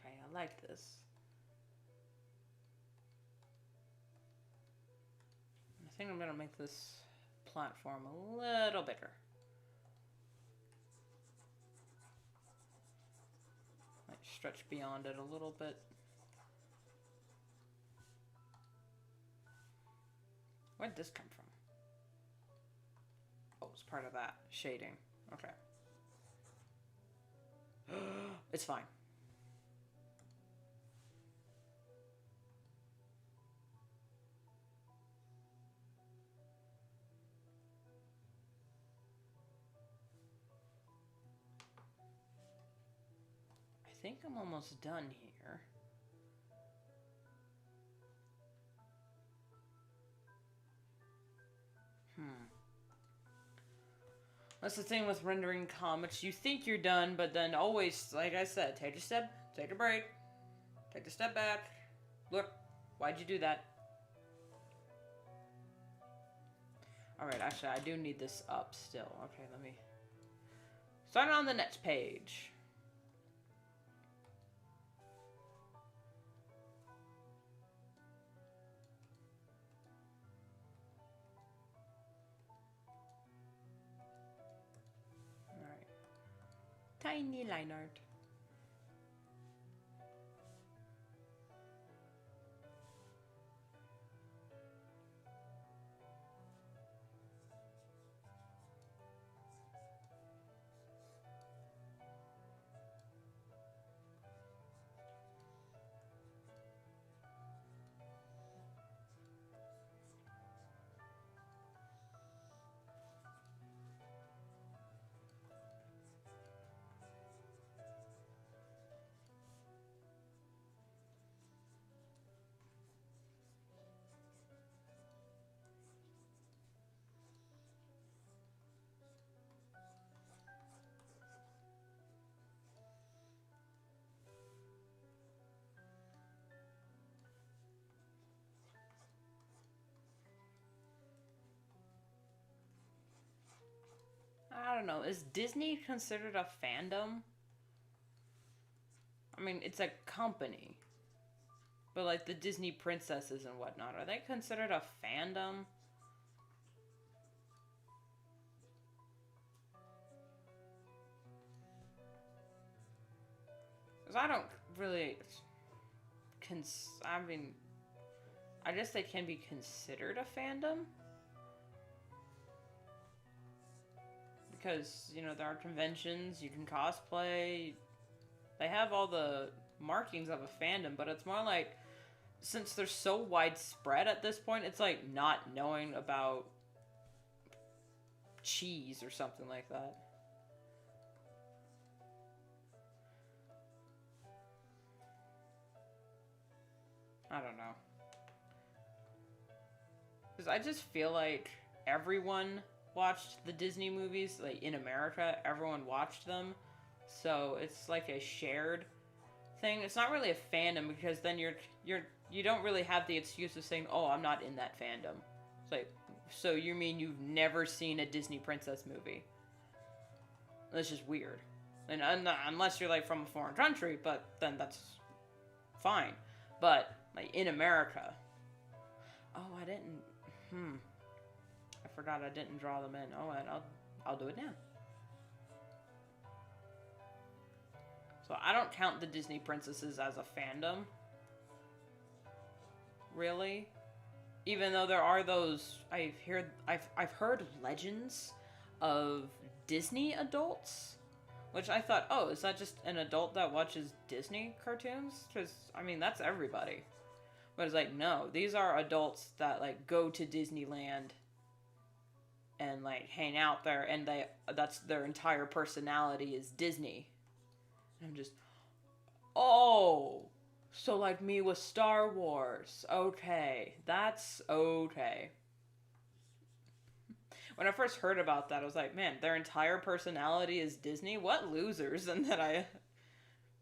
Okay, I like this. I think I'm gonna make this platform a little bigger. Like, stretch beyond it a little bit. Where'd this come from? Oh, it's part of that shading. Okay. It's fine. I think I'm almost done here. That's the thing with rendering comics. You think you're done, but then always, like I said, take a step, take a break, take a step back. Look, why'd you do that? Alright, actually, I do need this up still. Okay, let me start on the next page. Tiny line art. don't know. Is Disney considered a fandom? I mean, it's a company. But like the Disney princesses and whatnot, are they considered a fandom? Because I don't really... I mean... I guess they can be considered a fandom? Because, you know, there are conventions, you can cosplay... They have all the markings of a fandom, but it's more like... Since they're so widespread at this point, it's like not knowing about cheese or something like that. I don't know. Because I just feel like everyone watched the Disney movies, like in America, everyone watched them. So it's like a shared thing. It's not really a fandom because then you don't really have the excuse of saying, "Oh, I'm not in that fandom." It's like, so you mean you've never seen a Disney princess movie? That's just weird. And unless you're like from a foreign country, but then that's fine. But like in America, oh, I didn't. I forgot I didn't draw them in. Oh, and I'll do it now. So I don't count the Disney princesses as a fandom. Really? Even though there are those, I've heard legends of Disney adults, which I thought, oh, is that just an adult that watches Disney cartoons? Because, I mean, that's everybody. But it's like, no, these are adults that, like, go to Disneyland and, like, hang out there, and that's their entire personality is Disney. And I'm just, oh, so like me with Star Wars. Okay, that's okay. When I first heard about that, I was like, man, their entire personality is Disney? What losers? And then I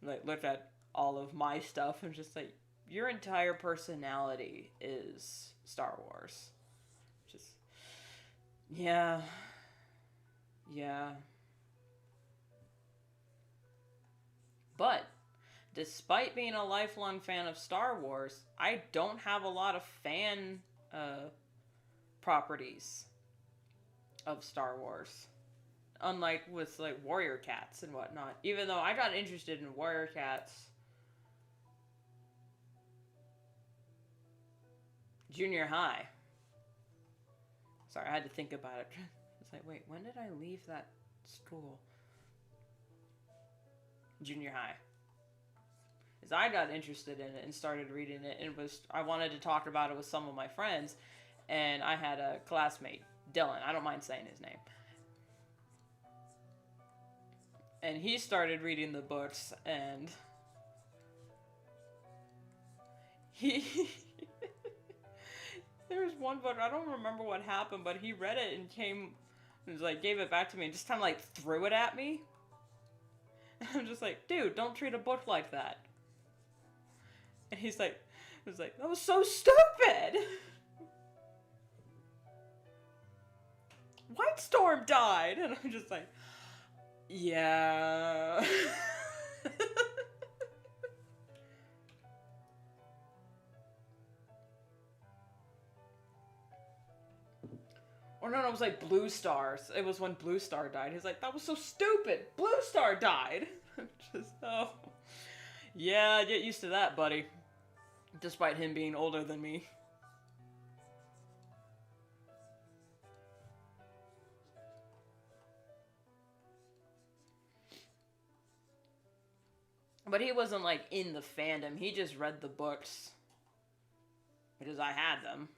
like looked at all of my stuff and just like, your entire personality is Star Wars. Just, yeah. Yeah. But despite being a lifelong fan of Star Wars, I don't have a lot of fan properties of Star Wars. Unlike with like Warrior Cats and whatnot. Even though I got interested in Warrior Cats junior high. Sorry, I had to think about it. It's like, wait, when did I leave that school? Junior high. Because I got interested in it and started reading it, and I wanted to talk about it with some of my friends, and I had a classmate, Dylan, I don't mind saying his name, and he started reading the books, and he there was one book, I don't remember what happened, but he read it and was like, gave it back to me and just kind of like threw it at me. I'm just like, dude, don't treat a book like that. And he was like, that was so stupid! White Storm died! And I'm just like, yeah. Or no, it was like Blue Stars. It was when Blue Star died. He's like, that was so stupid! Blue Star died! I'm just, oh. Yeah, get used to that, buddy. Despite him being older than me. But he wasn't like in the fandom. He just read the books. Because I had them.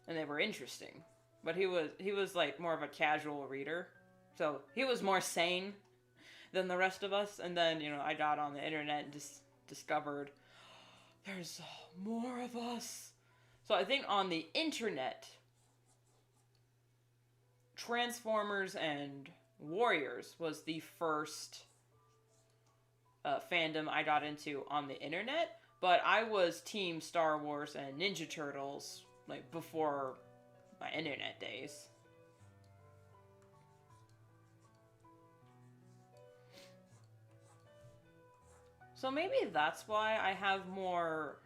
And they were interesting. But he was like more of a casual reader. So he was more sane than the rest of us. And then, you know, I got on the internet and just discovered there's more of us. So I think on the internet, Transformers and Warriors was the first fandom I got into on the internet. But I was Team Star Wars and Ninja Turtles, like, before my internet days. So maybe that's why I have more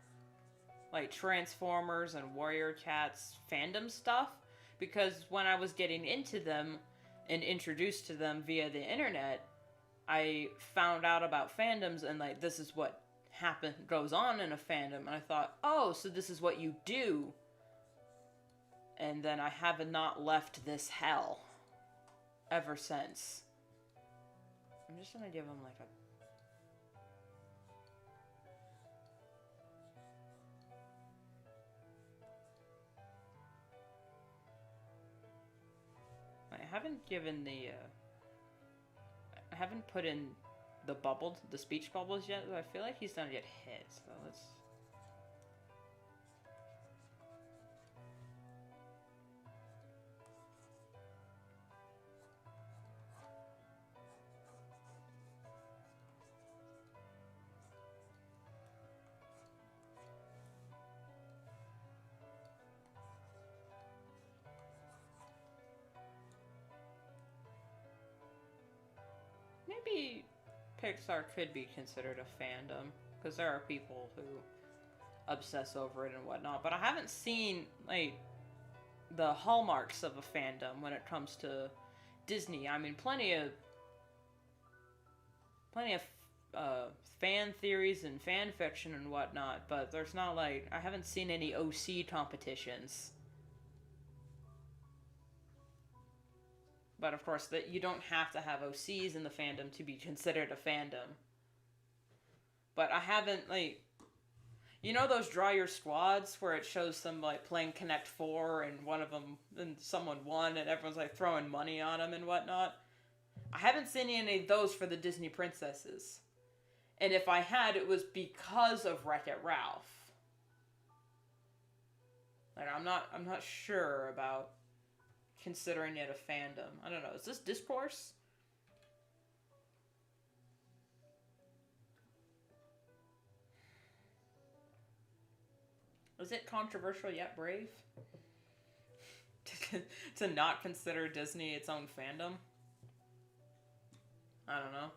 like Transformers and Warrior Cats fandom stuff, because when I was getting into them and introduced to them via the internet, I found out about fandoms and like this is what goes on in a fandom, and I thought, "Oh, so this is what you do." And then I have not left this hell ever since. I'm just gonna give him like a... I haven't given the, I haven't put in the speech bubbles yet, but I feel like he's gonna get hit, so let's... Maybe Pixar could be considered a fandom, because there are people who obsess over it and whatnot, but I haven't seen, like, the hallmarks of a fandom when it comes to Disney. I mean, plenty of fan theories and fan fiction and whatnot, but there's not, like, I haven't seen any OC competitions. But of course, that you don't have to have OCs in the fandom to be considered a fandom. But I haven't, like, you know those Draw Your Squads where it shows them like playing Connect Four and one of them, and someone won and everyone's like throwing money on them and whatnot? I haven't seen any of those for the Disney princesses. And if I had, it was because of Wreck-It Ralph. Like, I'm not sure about considering it a fandom. I don't know. Is this discourse? Is it controversial yet brave? To not consider Disney its own fandom? I don't know.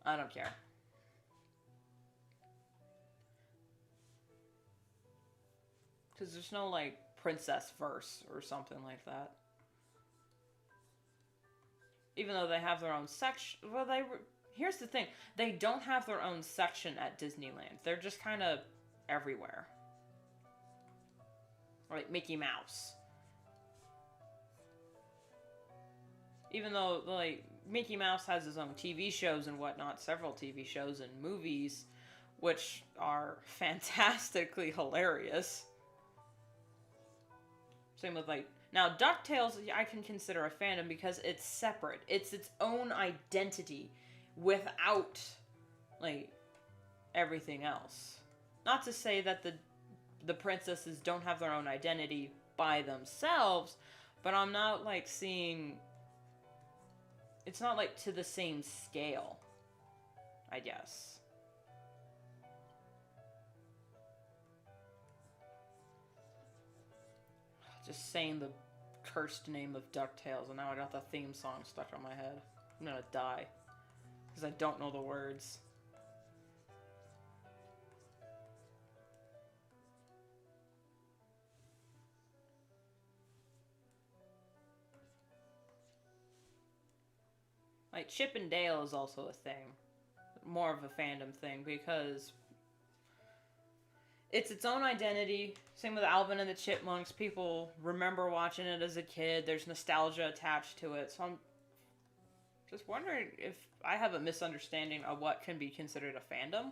I don't care. Because there's no, like, princess verse or something like that. Even though they have their own section. Well, here's the thing. They don't have their own section at Disneyland. They're just kind of everywhere. Like Mickey Mouse. Even though, like, Mickey Mouse has his own TV shows and whatnot, several TV shows and movies, which are fantastically hilarious. Same with, like, now DuckTales I can consider a fandom because it's separate. It's its own identity without, like, everything else. Not to say that the princesses don't have their own identity by themselves, but I'm not, like, seeing... It's not, like, to the same scale, I guess. Just saying the cursed name of DuckTales, and now I got the theme song stuck on my head. I'm gonna die. Because I don't know the words. Like, Chip and Dale is also a thing. More of a fandom thing, because it's its own identity. Same with Alvin and the Chipmunks. People remember watching it as a kid. There's nostalgia attached to it. So I'm just wondering if I have a misunderstanding of what can be considered a fandom.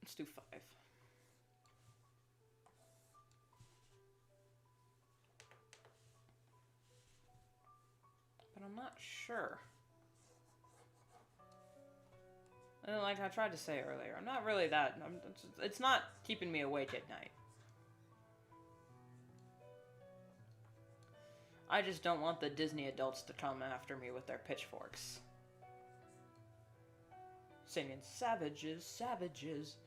Let's do 5. But I'm not sure. And like I tried to say earlier, I'm not really that... it's not keeping me awake at night. I just don't want the Disney adults to come after me with their pitchforks. Singing, "Savages, savages."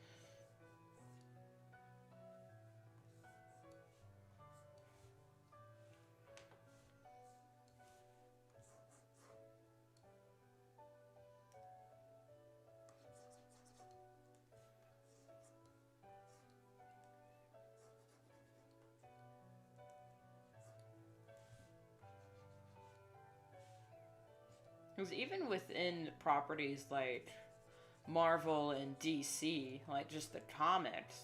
Because even within properties like Marvel and DC, like just the comics,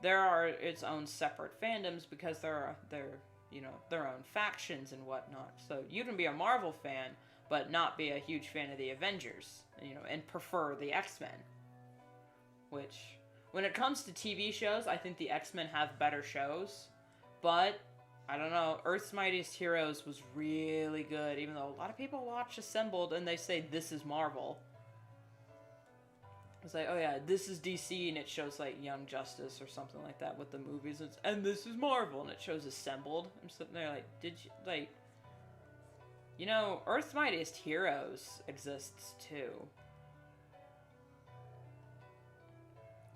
there are its own separate fandoms because they're their own factions and whatnot. So you can be a Marvel fan but not be a huge fan of the Avengers, and prefer the X-Men. Which, when it comes to TV shows, I think the X-Men have better shows, but I don't know. Earth's Mightiest Heroes was really good, even though a lot of people watch Assembled and they say this is Marvel. It's like, oh yeah, this is DC, and it shows like Young Justice or something like that with the movies. And this is Marvel, and it shows Assembled. I'm sitting there like, did you like? Earth's Mightiest Heroes exists too.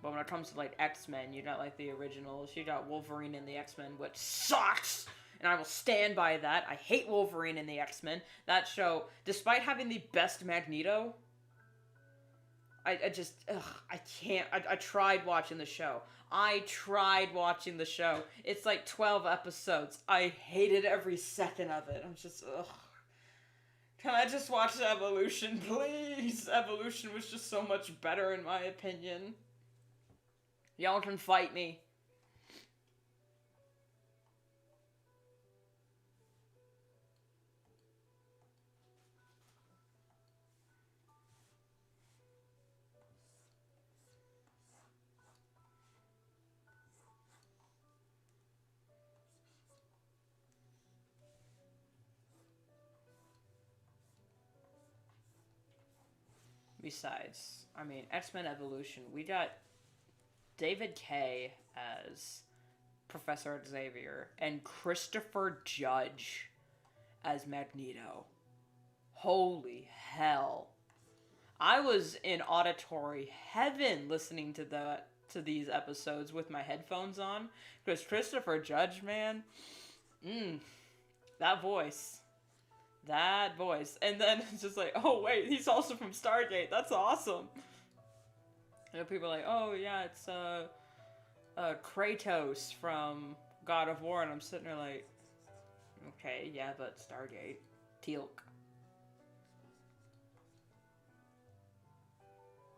But when it comes to like X-Men, you got like the originals. You got Wolverine and the X-Men, which sucks, and I will stand by that. I hate Wolverine and the X-Men. That show, despite having the best Magneto. I can't. I tried watching the show. It's like 12 episodes. I hated every second of it. I'm just, ugh. Can I just watch Evolution, please? Evolution was just so much better in my opinion. Y'all can fight me. Besides, X-Men Evolution, we got David Kaye as Professor Xavier and Christopher Judge as Magneto. Holy hell. I was in auditory heaven listening to these episodes with my headphones on, because Christopher Judge, man, that voice. And then it's just like, oh wait, he's also from Stargate. That's awesome. People are like, oh yeah, it's Kratos from God of War, and I'm sitting there like, okay, yeah, but Stargate, Teal'c.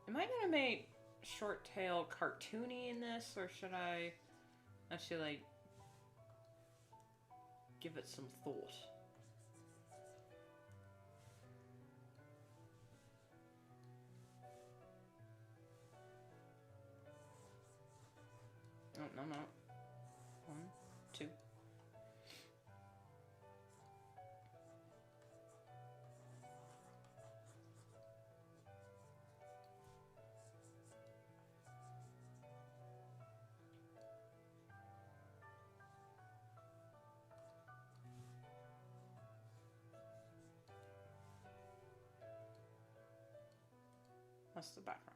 Am I gonna make Short Tail cartoony in this, or should I actually like give it some thought? No. 1, 2. That's the background.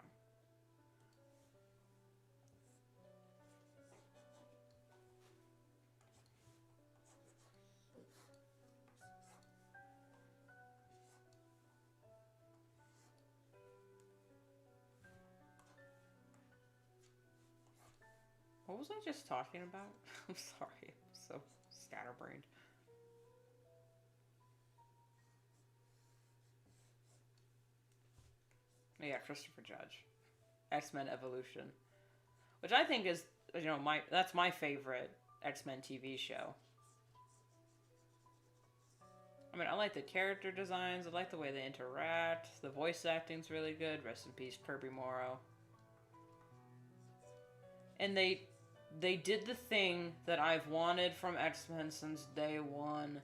What was I just talking about? I'm sorry, I'm so scatterbrained. Yeah, Christopher Judge. X-Men Evolution. Which I think is, that's my favorite X-Men TV show. I like the character designs, I like the way they interact, the voice acting's really good, rest in peace Kirby Morrow. And they did the thing that I've wanted from X-Men since day one.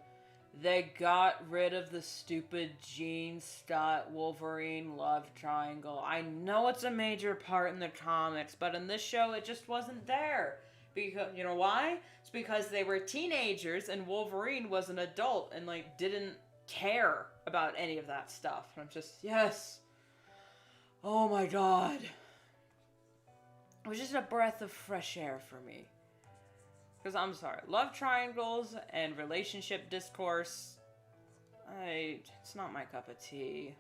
They got rid of the stupid Jean Scott Wolverine love triangle. I know it's a major part in the comics, but in this show it just wasn't there. Because, you know why? It's because they were teenagers and Wolverine was an adult and didn't care about any of that stuff. And I'm just, yes. Oh my god. It was just a breath of fresh air for me. Because I'm sorry, love triangles and relationship discourse, it's not my cup of tea.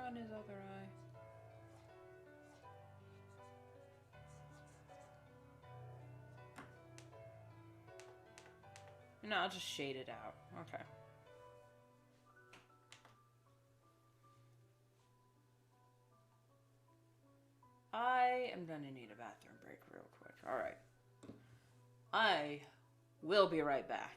on his other eye. No, I'll just shade it out. Okay. I am gonna need a bathroom break real quick. Alright. I will be right back.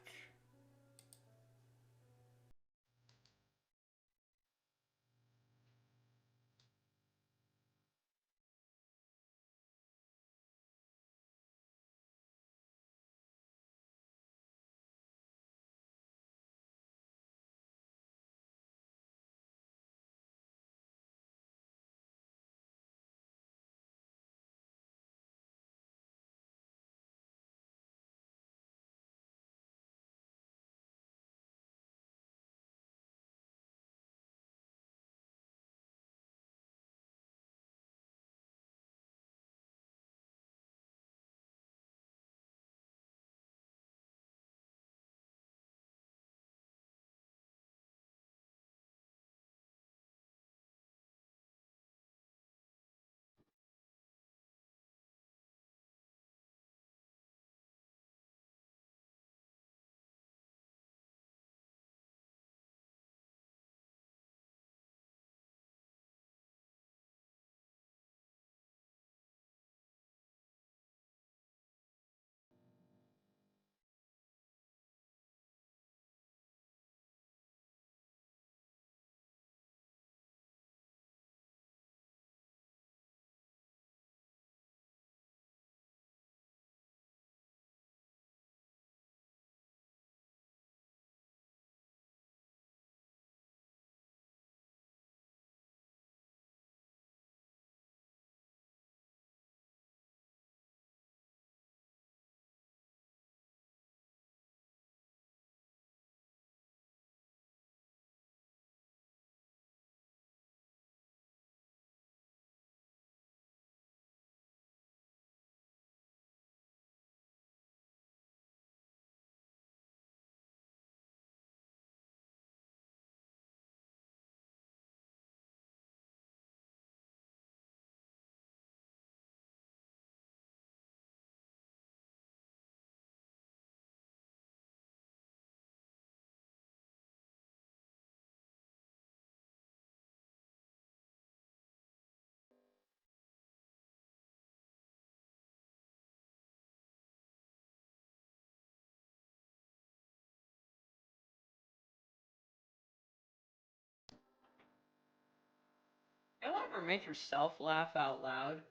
You ever make yourself laugh out loud?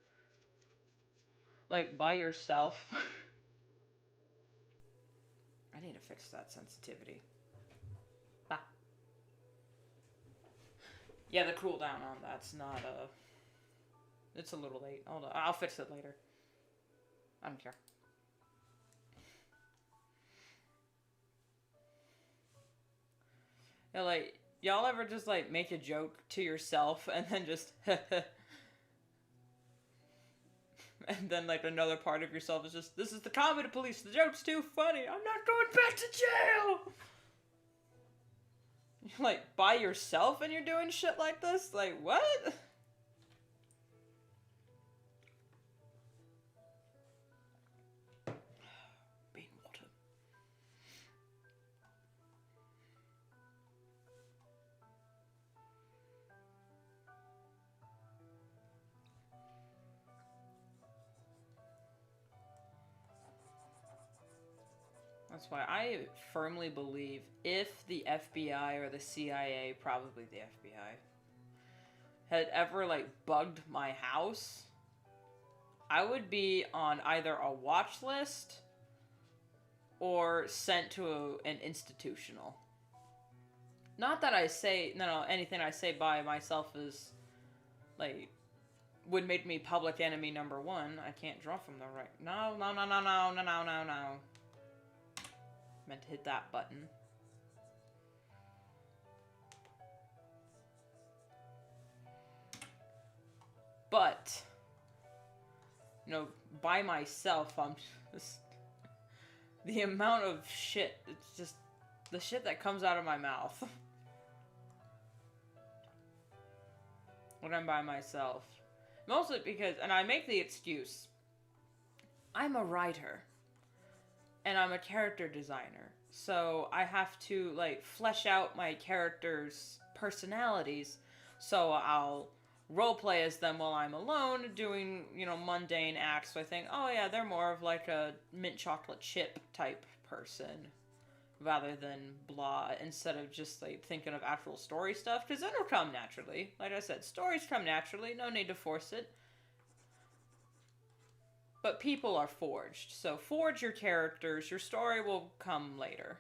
Like, by yourself? I need to fix that sensitivity. Ah. Yeah, the cooldown on that's not, it's a little late. Hold on, I'll fix it later. I don't care. Yeah, like, y'all ever just, like, make a joke to yourself and then just, and then, like, another part of yourself is just, this is the comedy police, the joke's too funny, I'm not going back to jail! You're, like, by yourself and you're doing shit like this? Like, what? Bean water. That's why I firmly believe if the FBI or the CIA, probably the FBI, had ever, like, bugged my house, I would be on either a watch list or sent to an institutional. Not that I say, no, anything I say by myself is, like, would make me public enemy number one. I can't draw from the right. No. Meant to hit that button. But, you know, by myself, I'm just... The amount of shit, it's just... The shit that comes out of my mouth. when I'm by myself. Mostly because, and I make the excuse, I'm a writer and I'm a character designer. So I have to like flesh out my characters' personalities. So I'll roleplay as them while I'm alone doing, mundane acts. So I think, oh yeah, they're more of like a mint chocolate chip type person rather than blah, instead of just like thinking of actual story stuff, because it'll come naturally. Like I said, stories come naturally, no need to force it. But people are forged, so forge your characters, your story will come later.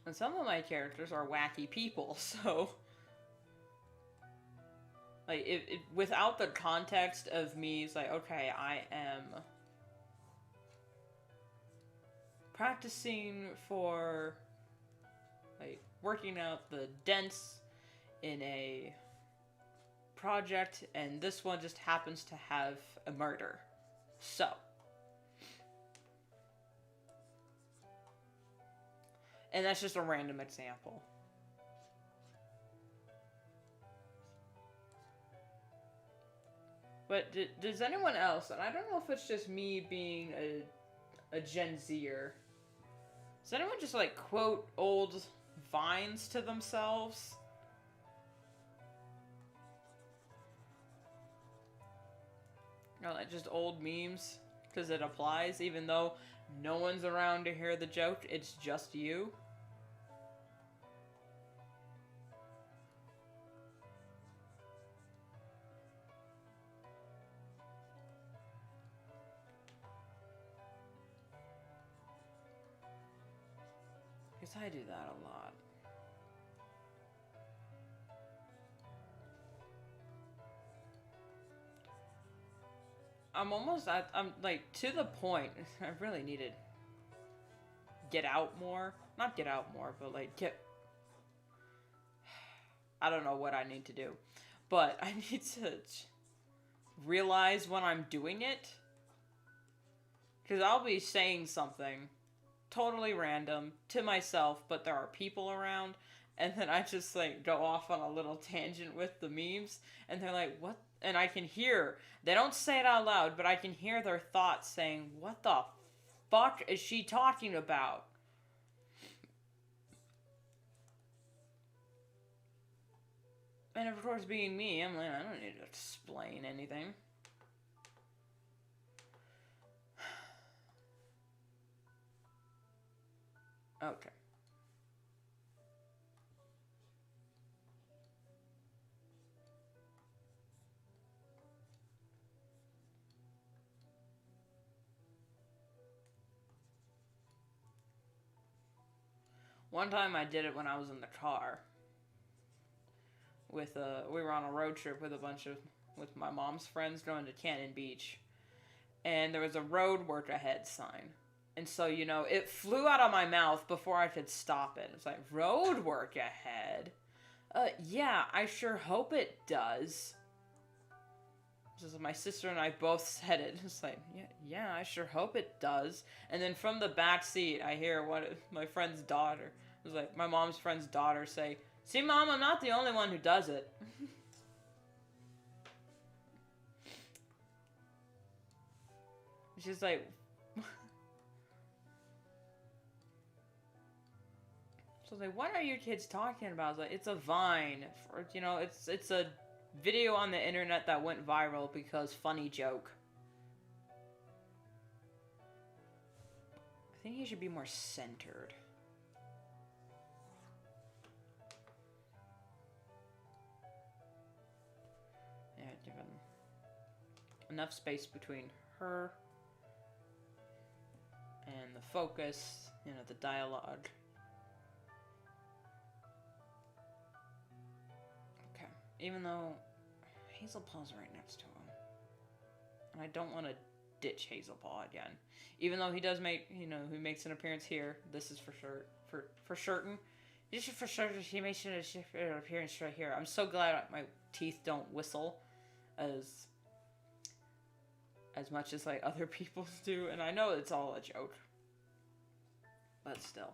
And some of my characters are wacky people, so like without the context of me, it's like, okay, I am practicing for like working out the dents in a project, and this one just happens to have a murder. So and that's just a random example. But does anyone else, and I don't know if it's just me being a Gen Zer, does anyone just like quote old vines to themselves? Like just old memes? Because it applies, even though no one's around to hear the joke, it's just you. Because I do that a lot. I'm like to the point. I really need to get out more. Not get out more, but like get. I don't know what I need to do, but I need to realize when I'm doing it. Because I'll be saying something totally random to myself, but there are people around, and then I just like go off on a little tangent with the memes, and they're like, what? And I can hear, they don't say it out loud, but I can hear their thoughts saying, what the fuck is she talking about? And of course, being me, I'm like, I don't need to explain anything. Okay. One time I did it when I was in the car. We were on a road trip with my mom's friends going to Cannon Beach, and there was a road work ahead sign, and so it flew out of my mouth before I could stop it. It's like, road work ahead. Yeah, I sure hope it does. Just my sister and I both said it. It's like, yeah, I sure hope it does. And then from the back seat, I hear my friend's daughter. It was like my mom's friend's daughter say, "See, Mom, I'm not the only one who does it." She's like, so I was like, what are you kids talking about? I was like, it's a Vine. It's a video on the internet that went viral because funny joke. I think he should be more centered. Yeah, given enough space between her and the focus, the dialogue. Okay, even though Hazelpaw's right next to him, and I don't want to ditch Hazelpaw again, even though he does make, he makes an appearance here. This is for sure, for certain. This is for certain. He makes an appearance right here. I'm so glad my teeth don't whistle, as as much as like other people's do, and I know it's all a joke, but still.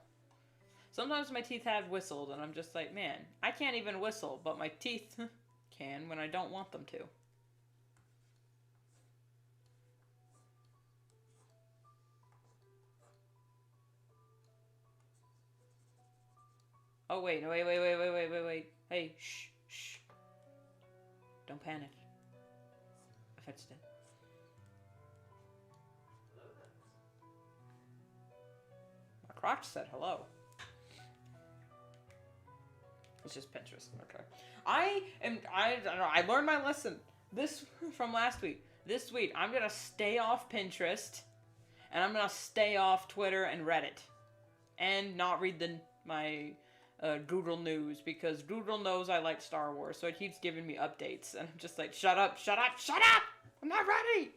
Sometimes my teeth have whistled, and I'm just like, man, I can't even whistle, but my teeth can when I don't want them to. Oh, wait, wait. Hey, shh. Don't panic. I fixed it. My crotch said hello. It's just Pinterest. Okay. I don't know. I learned my lesson this from last week. This week, I'm gonna stay off Pinterest, and I'm gonna stay off Twitter and Reddit, and not read my Google News, because Google knows I like Star Wars, so it keeps giving me updates, and I'm just like, shut up! I'm not ready!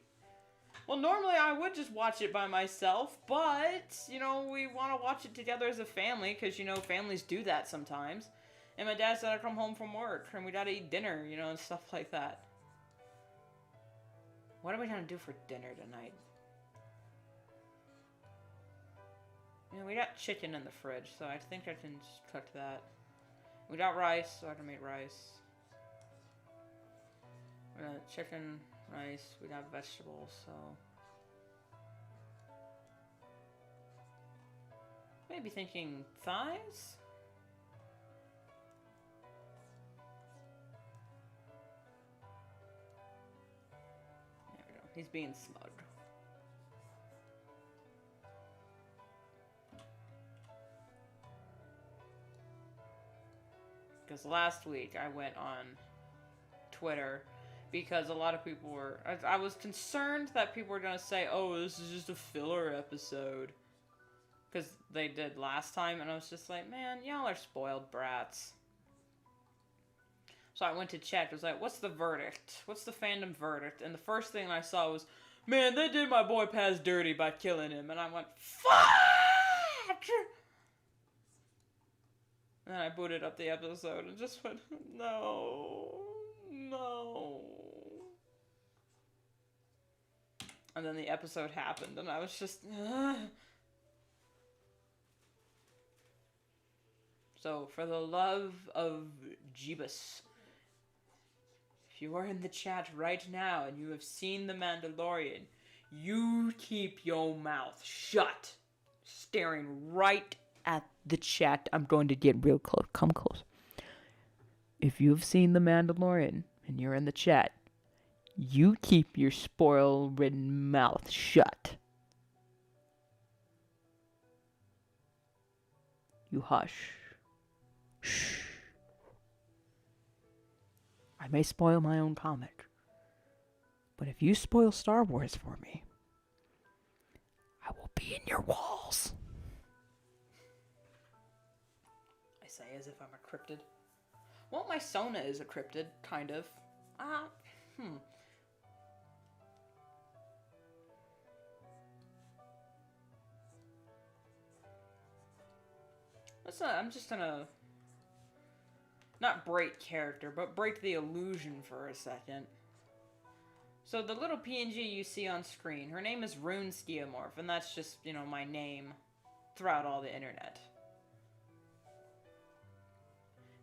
Well, normally I would just watch it by myself, but, you know, we want to watch it together as a family, because, you know, families do that sometimes. And my dad said I'd come home from work, and we gotta eat dinner, you know, and stuff like that. What are we gonna do for dinner tonight? You know, we got chicken in the fridge, so I think I can just cook that. We got rice, so I can make rice. We got chicken, rice, we got vegetables, so... Maybe thinking thighs? There we go. He's being smug. Because last week I went on Twitter because a lot of people were... I was concerned that people were going to say, oh, this is just a filler episode. Because they did last time, and I was just like, man, y'all are spoiled brats. So I went to check. I was like, what's the verdict? What's the fandom verdict? And the first thing I saw was, man, they did my boy Paz dirty by killing him. And I went, fuck! And I booted up the episode and just went, no. And then the episode happened, and I was just, ugh. So, for the love of Jeebus, if you are in the chat right now and you have seen The Mandalorian, you keep your mouth shut. Staring right at the chat. I'm going to get real close. Come close. If you have seen The Mandalorian and you're in the chat, you keep your spoil-ridden mouth shut. You hush. Shh. I may spoil my own comic, but if you spoil Star Wars for me, I will be in your walls. I say as if I'm a cryptid. Well, my Sona is a cryptid, kind of. I'm just gonna not break character, but break the illusion for a second. So the little PNG you see on screen, her name is Rune Skiamorph, and that's just, you know, my name throughout all the internet.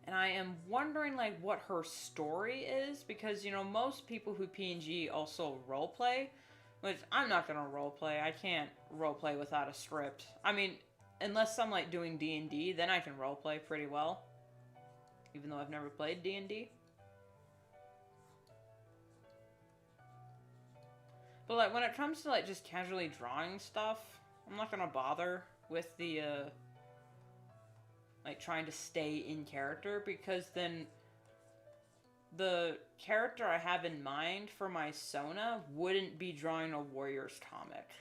And I am wondering, like, what her story is, because, you know, most people who PNG also roleplay, which I'm not gonna roleplay. I can't roleplay without a script. I mean, unless I'm, like, doing D&D, then I can roleplay pretty well. Even though I've never played D&D. But, like, when it comes to, like, just casually drawing stuff, I'm not gonna bother with the, like, trying to stay in character, because then the character I have in mind for my Sona wouldn't be drawing a Warriors comic.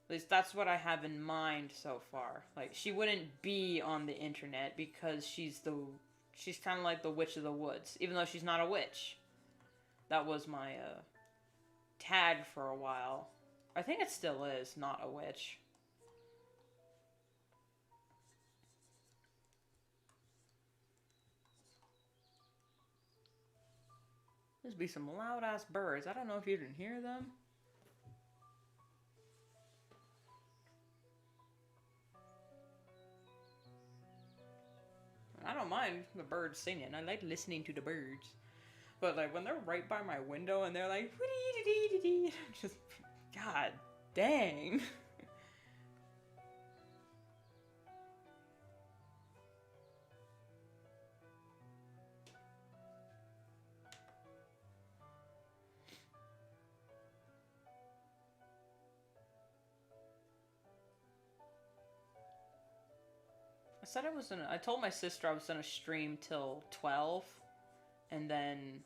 At least that's what I have in mind so far. Like, she wouldn't be on the internet because she's kind of like the Witch of the Woods, even though she's not a witch. That was my tag for a while. I think it still is, not a witch. There's be some loud ass birds. I don't know if you can hear them. I don't mind the birds singing. I like listening to the birds. But like when they're right by my window and they're like, just, god dang. I told my sister I was gonna stream till 12 and then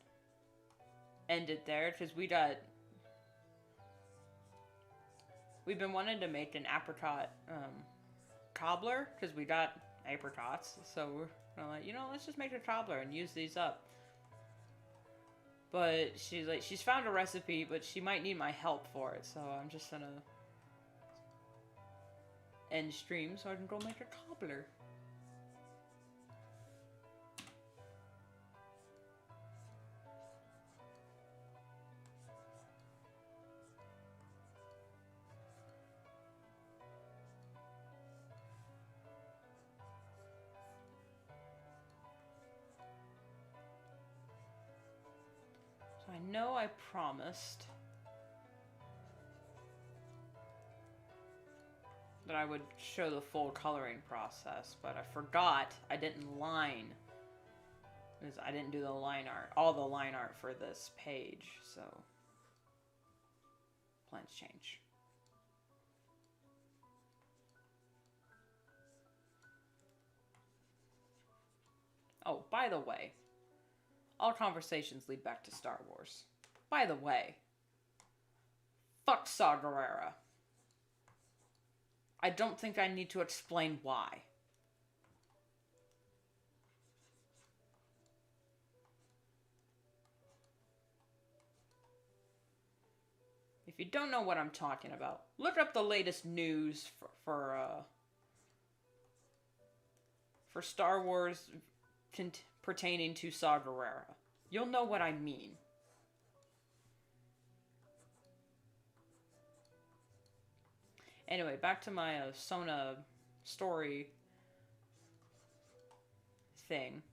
end it there because we've been wanting to make an apricot cobbler because we got apricots, so we're like, let's just make a cobbler and use these up. But she's found a recipe, but she might need my help for it, so I'm just gonna end stream so I can go make a cobbler. I know I promised that I would show the full coloring process, but I forgot I didn't line. Because I didn't do the line art, all the line art for this page, so plans change. Oh, by the way, all conversations lead back to Star Wars. By the way, fuck Saw Gerrera. I don't think I need to explain why. If you don't know what I'm talking about, look up the latest news for Star Wars pertaining to Saw Gerrera. You'll know what I mean. Anyway, back to my Sona story thing.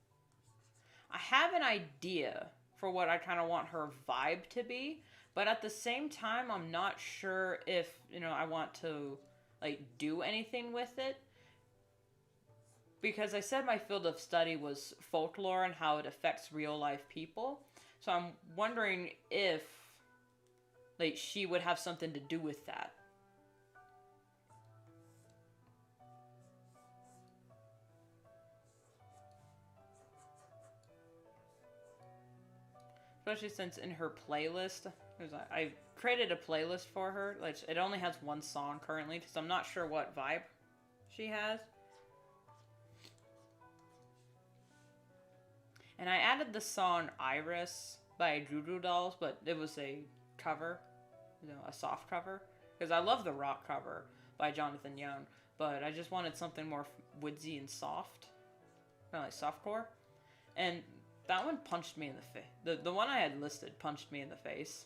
I have an idea for what I kind of want her vibe to be, but at the same time, I'm not sure if, I want to, do anything with it. Because I said my field of study was folklore and how it affects real life people. So I'm wondering if, she would have something to do with that. Especially since in her playlist, I created a playlist for her. It only has one song currently, because I'm not sure what vibe she has. And I added the song Iris by Juju Dolls, but it was a cover, a soft cover. Because I love the rock cover by Jonathan Young, but I just wanted something more woodsy and soft. Kind of like softcore. And that one punched me in the face. The one I had listed punched me in the face.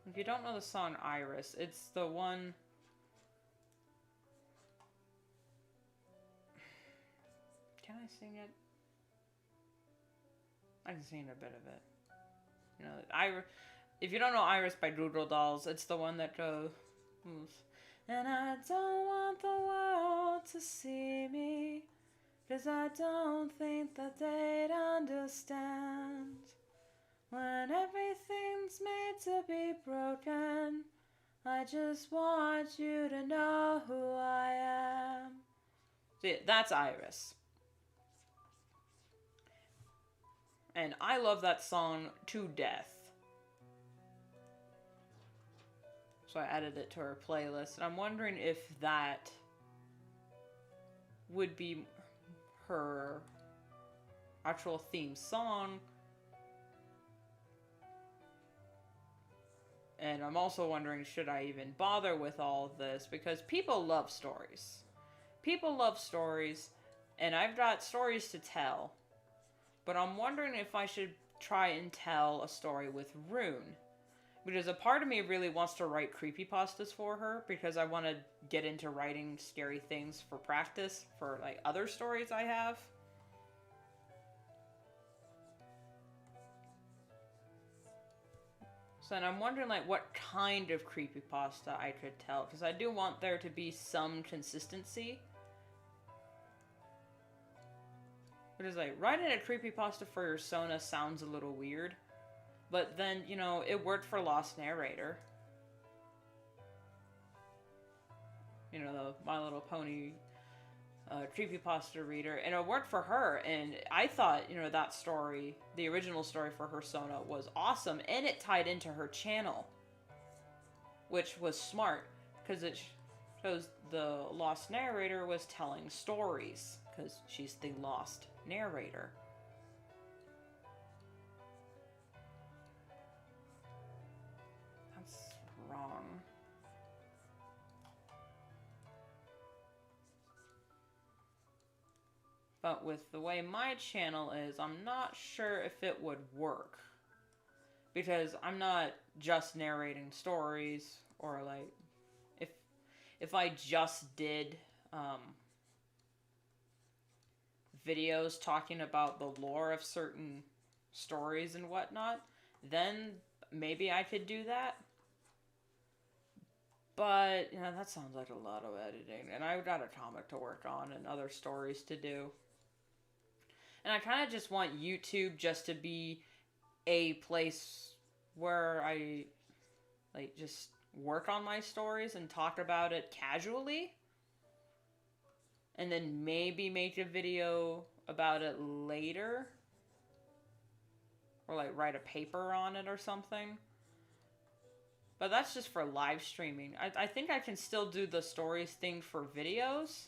If you don't know the song Iris, it's the one... Can I sing it? I can sing a bit of it. If you don't know Iris by Doodle Dolls, it's the one that goes... And I don't want the world to see me, 'cause I don't think that they'd understand. When everything's made to be broken, I just want you to know who I am. See, that's Iris. And I love that song to death. So I added it to her playlist. And I'm wondering if that would be her actual theme song. And I'm also wondering, should I even bother with all of this? Because people love stories. People love stories, and I've got stories to tell. But I'm wondering if I should try and tell a story with Rune. Because a part of me really wants to write creepypastas for her, because I want to get into writing scary things for practice for like other stories I have. So then I'm wondering like what kind of creepypasta I could tell, because I do want there to be some consistency. Because like writing a creepypasta for your Sona sounds a little weird. But then, you know, it worked for Lost Narrator. You know, the My Little Pony creepypasta reader. And it worked for her. And I thought, you know, that story, the original story for her Sona, was awesome. And it tied into her channel. Which was smart. Because it shows the Lost Narrator was telling stories. Because she's the Lost Narrator. Wrong. But with the way my channel is, I'm not sure if it would work. Because I'm not just narrating stories, or like, if I just did videos talking about the lore of certain stories and whatnot, then maybe I could do that. But, you know, that sounds like a lot of editing. And I've got a comic to work on and other stories to do. And I kind of just want YouTube just to be a place where I, like, just work on my stories and talk about it casually. And then maybe make a video about it later. Or, like, write a paper on it or something. But that's just for live streaming. I think I can still do the stories thing for videos.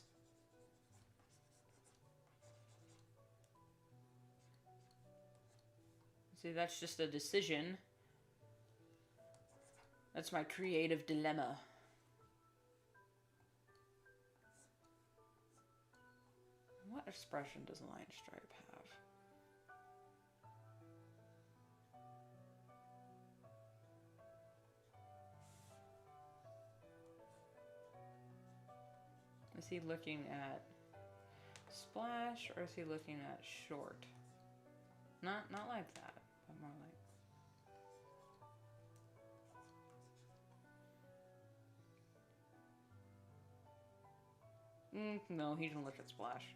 See, that's just a decision. That's my creative dilemma. What expression does Lion Stripe have? Is he looking at Splash, or is he looking at Short? Not like that, but more like... no, he didn't look at Splash.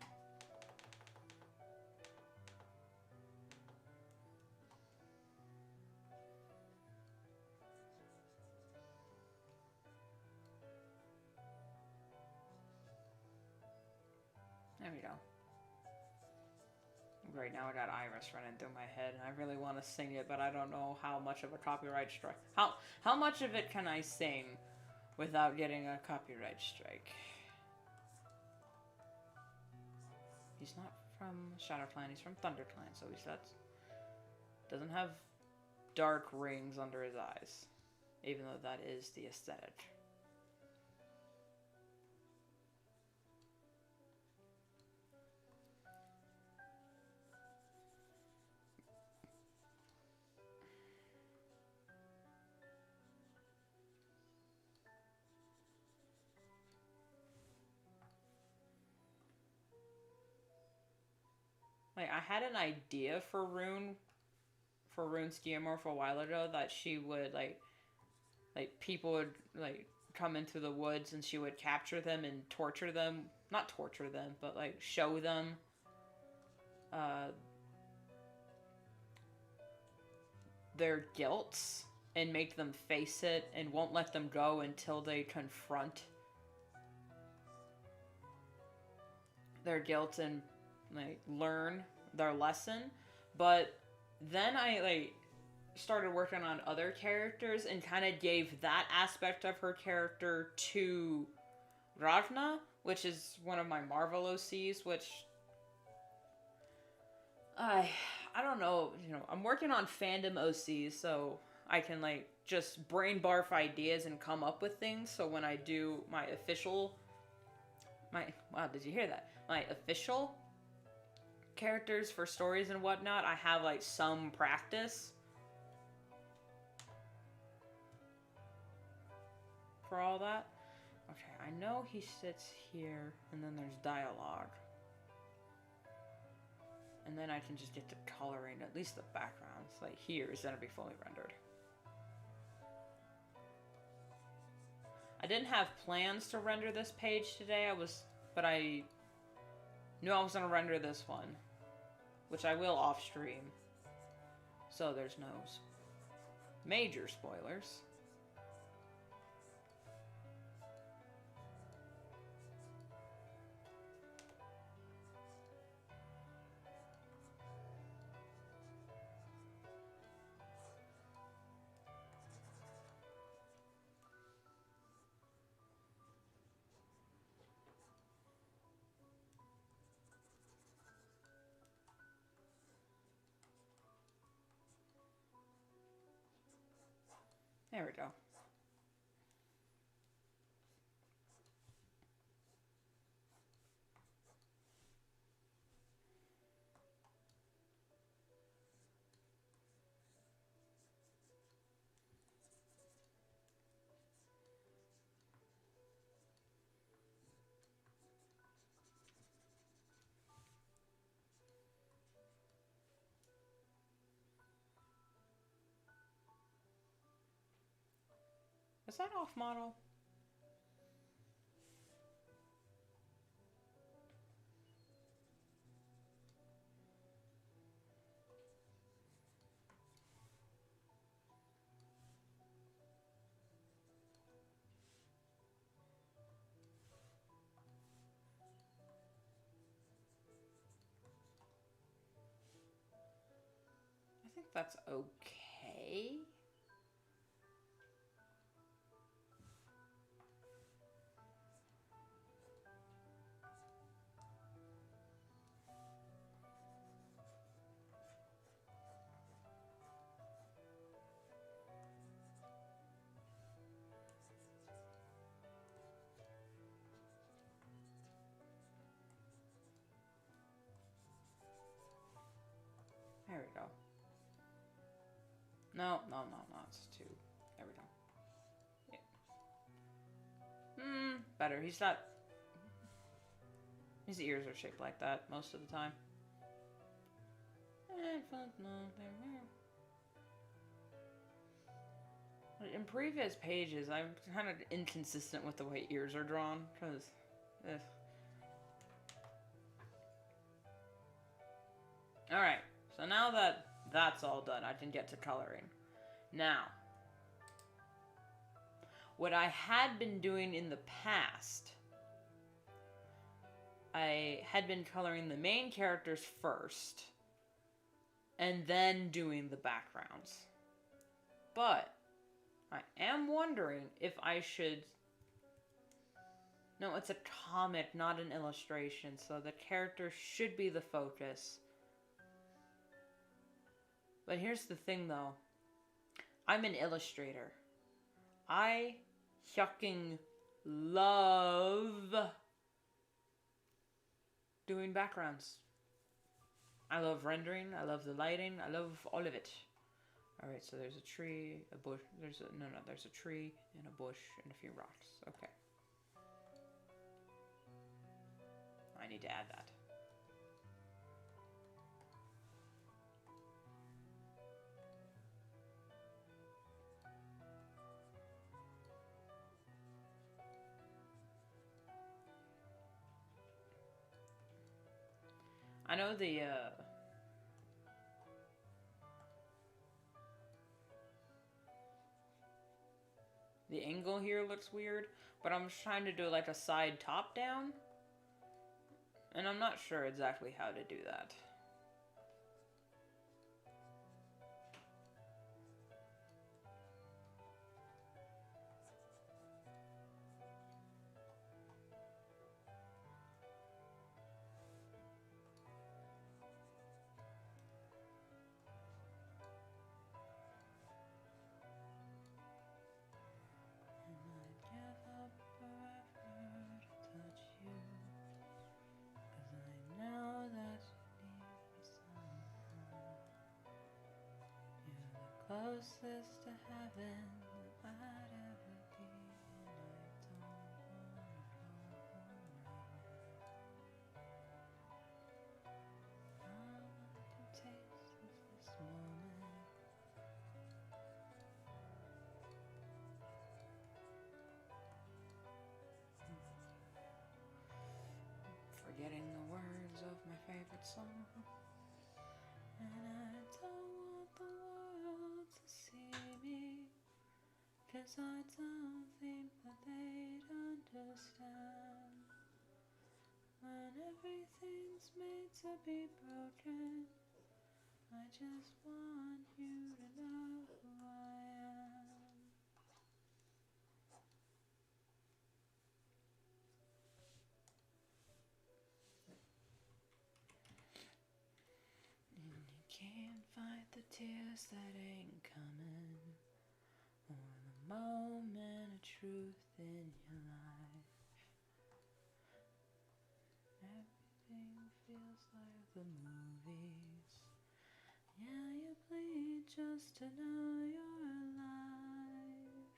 There we go. Right now I got Iris running through my head, and I really want to sing it, but I don't know how much of a copyright strike... How much of it can I sing without getting a copyright strike? He's not from ShadowClan, he's from ThunderClan, so he's doesn't have dark rings under his eyes, even though that is the aesthetic. Like, I had an idea for Rune's Geomorph a while ago, that she would, like people would, like, come into the woods and she would capture them and torture them. Not torture them, but, like, show them their guilt and make them face it and won't let them go until they confront their guilt and, like, learn their lesson. But then I, like, started working on other characters and kind of gave that aspect of her character to Ragna, which is one of my Marvel OCs, which I I don't know, I'm working on fandom OC, so I can like just brain barf ideas and come up with things. So when I do my wow, did you hear that? My official characters for stories and whatnot, I have like some practice for all that. Okay, I know he sits here, and then there's dialogue. And then I can just get to coloring at least the backgrounds. Like here is gonna be fully rendered. I didn't have plans to render this page today. But I knew I was gonna render this one, which I will off stream. So there's no major spoilers. There we go. Is that off model? I think that's okay. There we go. No, it's two. There we go. Yeah. Better. He's not... His ears are shaped like that most of the time. In previous pages, I'm kind of inconsistent with the way ears are drawn, because... Alright, so now that that's all done, I can get to coloring. Now, what I had been doing in the past, I had been coloring the main characters first, and then doing the backgrounds. But I am wondering if I should... No, it's a comic, not an illustration, so the character should be the focus. But here's the thing, though. I'm an illustrator. I fucking love doing backgrounds. I love rendering, I love the lighting, I love all of it. Alright, so there's a tree, a bush, there's a tree and a bush and a few rocks. Okay. I need to add that. I know the angle here looks weird, but I'm just trying to do like a side top down, and I'm not sure exactly how to do that. closest to heaven that I'd ever be, and I don't wanna go home right now. All I can taste is this moment. Forgetting the words of my favorite song. And I don't want the world to see me, 'cause I don't think that they'd understand. When everything's made to be broken, I just want you to know who I am. And you can't fight the tears that ain't coming, or the moment of truth in your life. Everything feels like the movies. Yeah, you bleed just to know you're alive.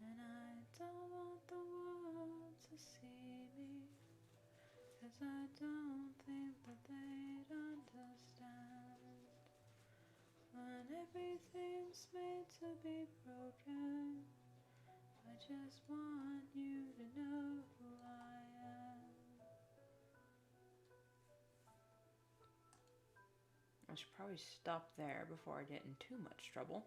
And I don't want the world to see me, 'cause I don't think that they'd understand. When everything's made to be broken, I just want you to know who I am. I should probably stop there before I get in too much trouble.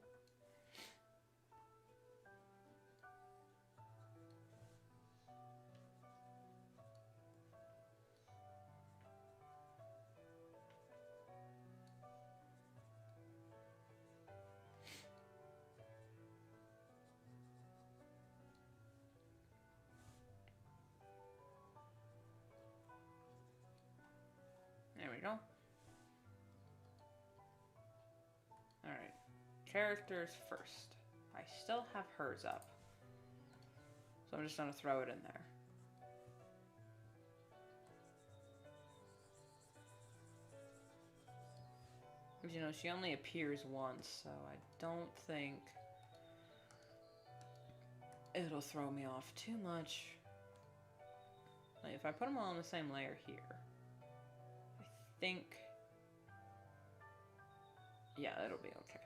There we go. Alright. Characters first. I still have hers up, so I'm just going to throw it in there. You know, she only appears once, so I don't think it'll throw me off too much. Like, if I put them all on the same layer here, I think, yeah, it'll be okay.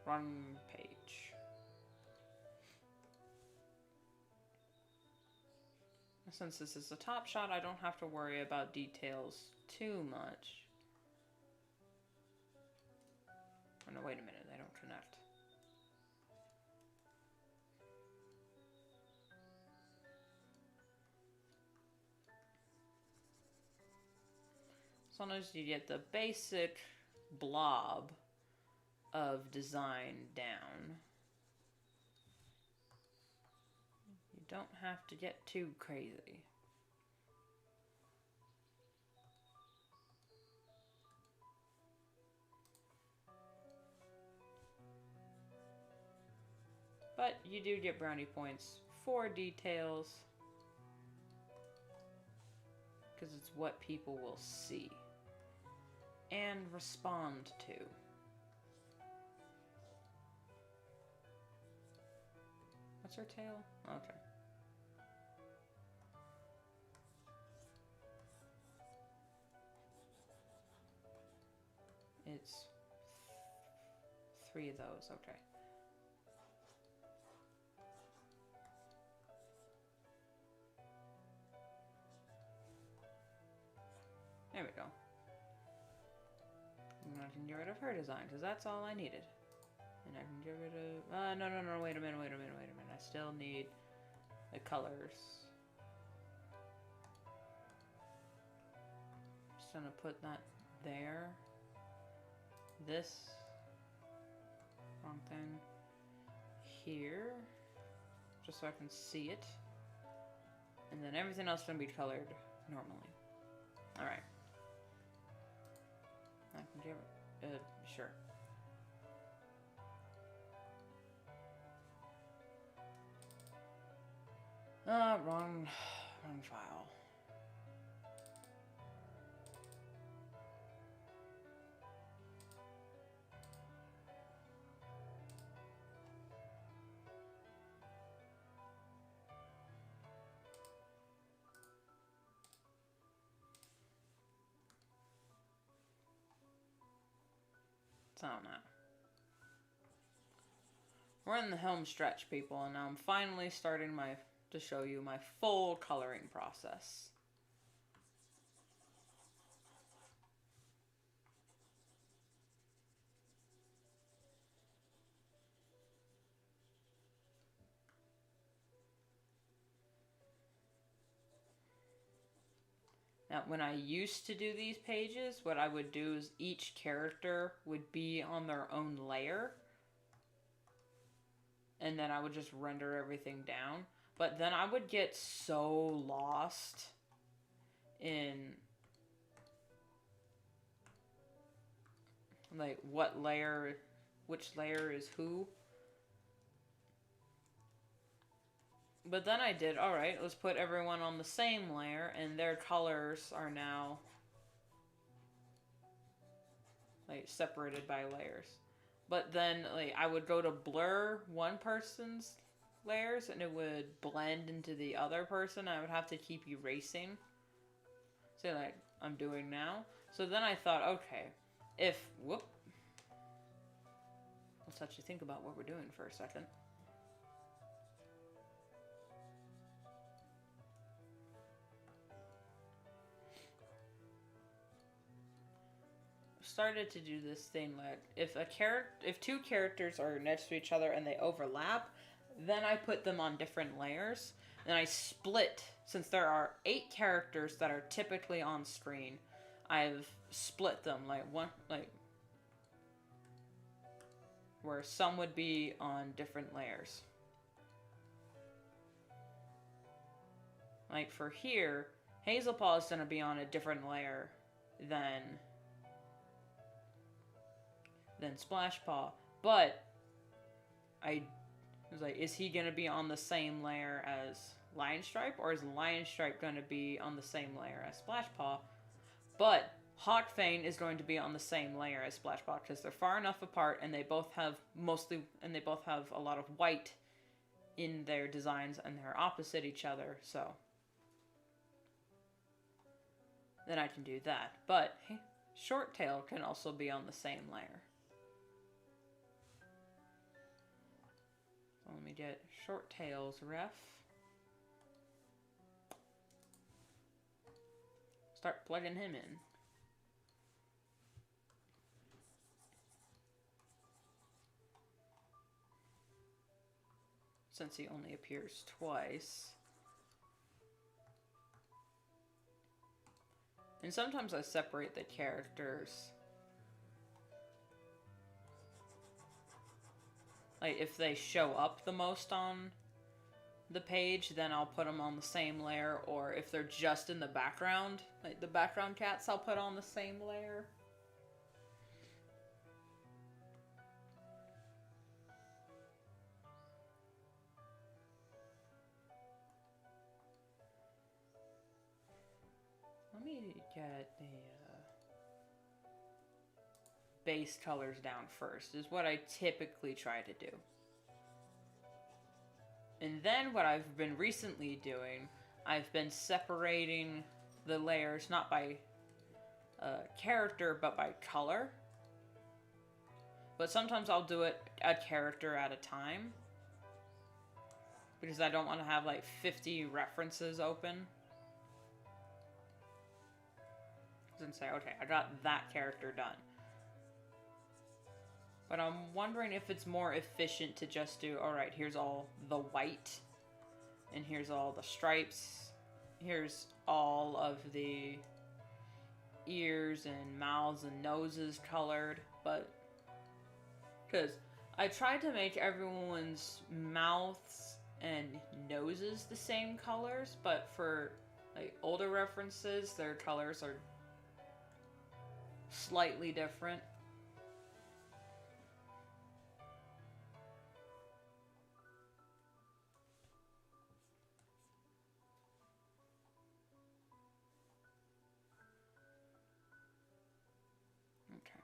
Run page. Since this is the top shot, I don't have to worry about details too much. Oh no, wait a minute, they don't connect. So notice you get the basic blob of design down. You don't have to get too crazy. But you do get brownie points for details, because it's what people will see and respond to. What's her tail? Okay. It's 3 of those, okay. There we go. And I can get rid of her design, because that's all I needed. And I can get rid of... no, wait a minute. I still need the colors. Just gonna put that there. This. Wrong thing. Here. Just so I can see it. And then everything else is gonna be colored normally. Alright. I can give it, sure. Wrong file. So now we're in the home stretch, people, and now I'm finally starting to show you my full coloring process. Now, when I used to do these pages, what I would do is each character would be on their own layer. And then I would just render everything down. But then I would get so lost in, like, which layer is who. But then I did, alright, let's put everyone on the same layer, and their colors are now, like, separated by layers. But then, like, I would go to blur one person's layers, and it would blend into the other person. I would have to keep erasing. So, like, I'm doing now. So then I thought, okay, let's actually think about what we're doing for a second. Started to do this thing like if two characters are next to each other and they overlap, then I put them on different layers. Then I split, since there are 8 characters that are typically on screen, I've split them where some would be on different layers. Like for here, Hazelpaw is going to be on a different layer than Splashpaw, but I was like, is he going to be on the same layer as Lionstripe, or is Lionstripe going to be on the same layer as Splashpaw? But Hawkfang is going to be on the same layer as Splashpaw because they're far enough apart, and they both have a lot of white in their designs, and they're opposite each other, so then I can do that. But Shorttail can also be on the same layer. So let me get Shorttail's ref. Start plugging him in. Since he only appears twice. And sometimes I separate the characters. Like, if they show up the most on the page, then I'll put them on the same layer. Or if they're just in the background, like the background cats, I'll put on the same layer. Let me get the base colors down first, is what I typically try to do. And then what I've been recently doing, I've been separating the layers not by character, but by color. But sometimes I'll do it a character at a time, because I don't want to have like 50 references open. And say, okay, I got that character done. But I'm wondering if it's more efficient to just do, alright, here's all the white, and here's all the stripes, here's all of the ears and mouths and noses colored, but because I tried to make everyone's mouths and noses the same colors, but for like older references, their colors are slightly different. Okay.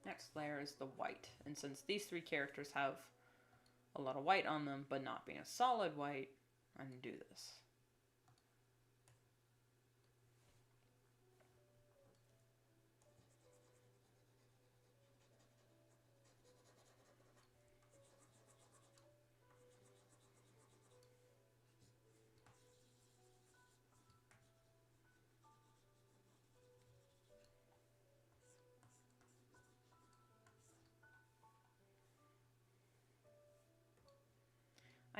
Next layer is the white. And since these 3 characters have a lot of white on them, but not being a solid white, I can do this.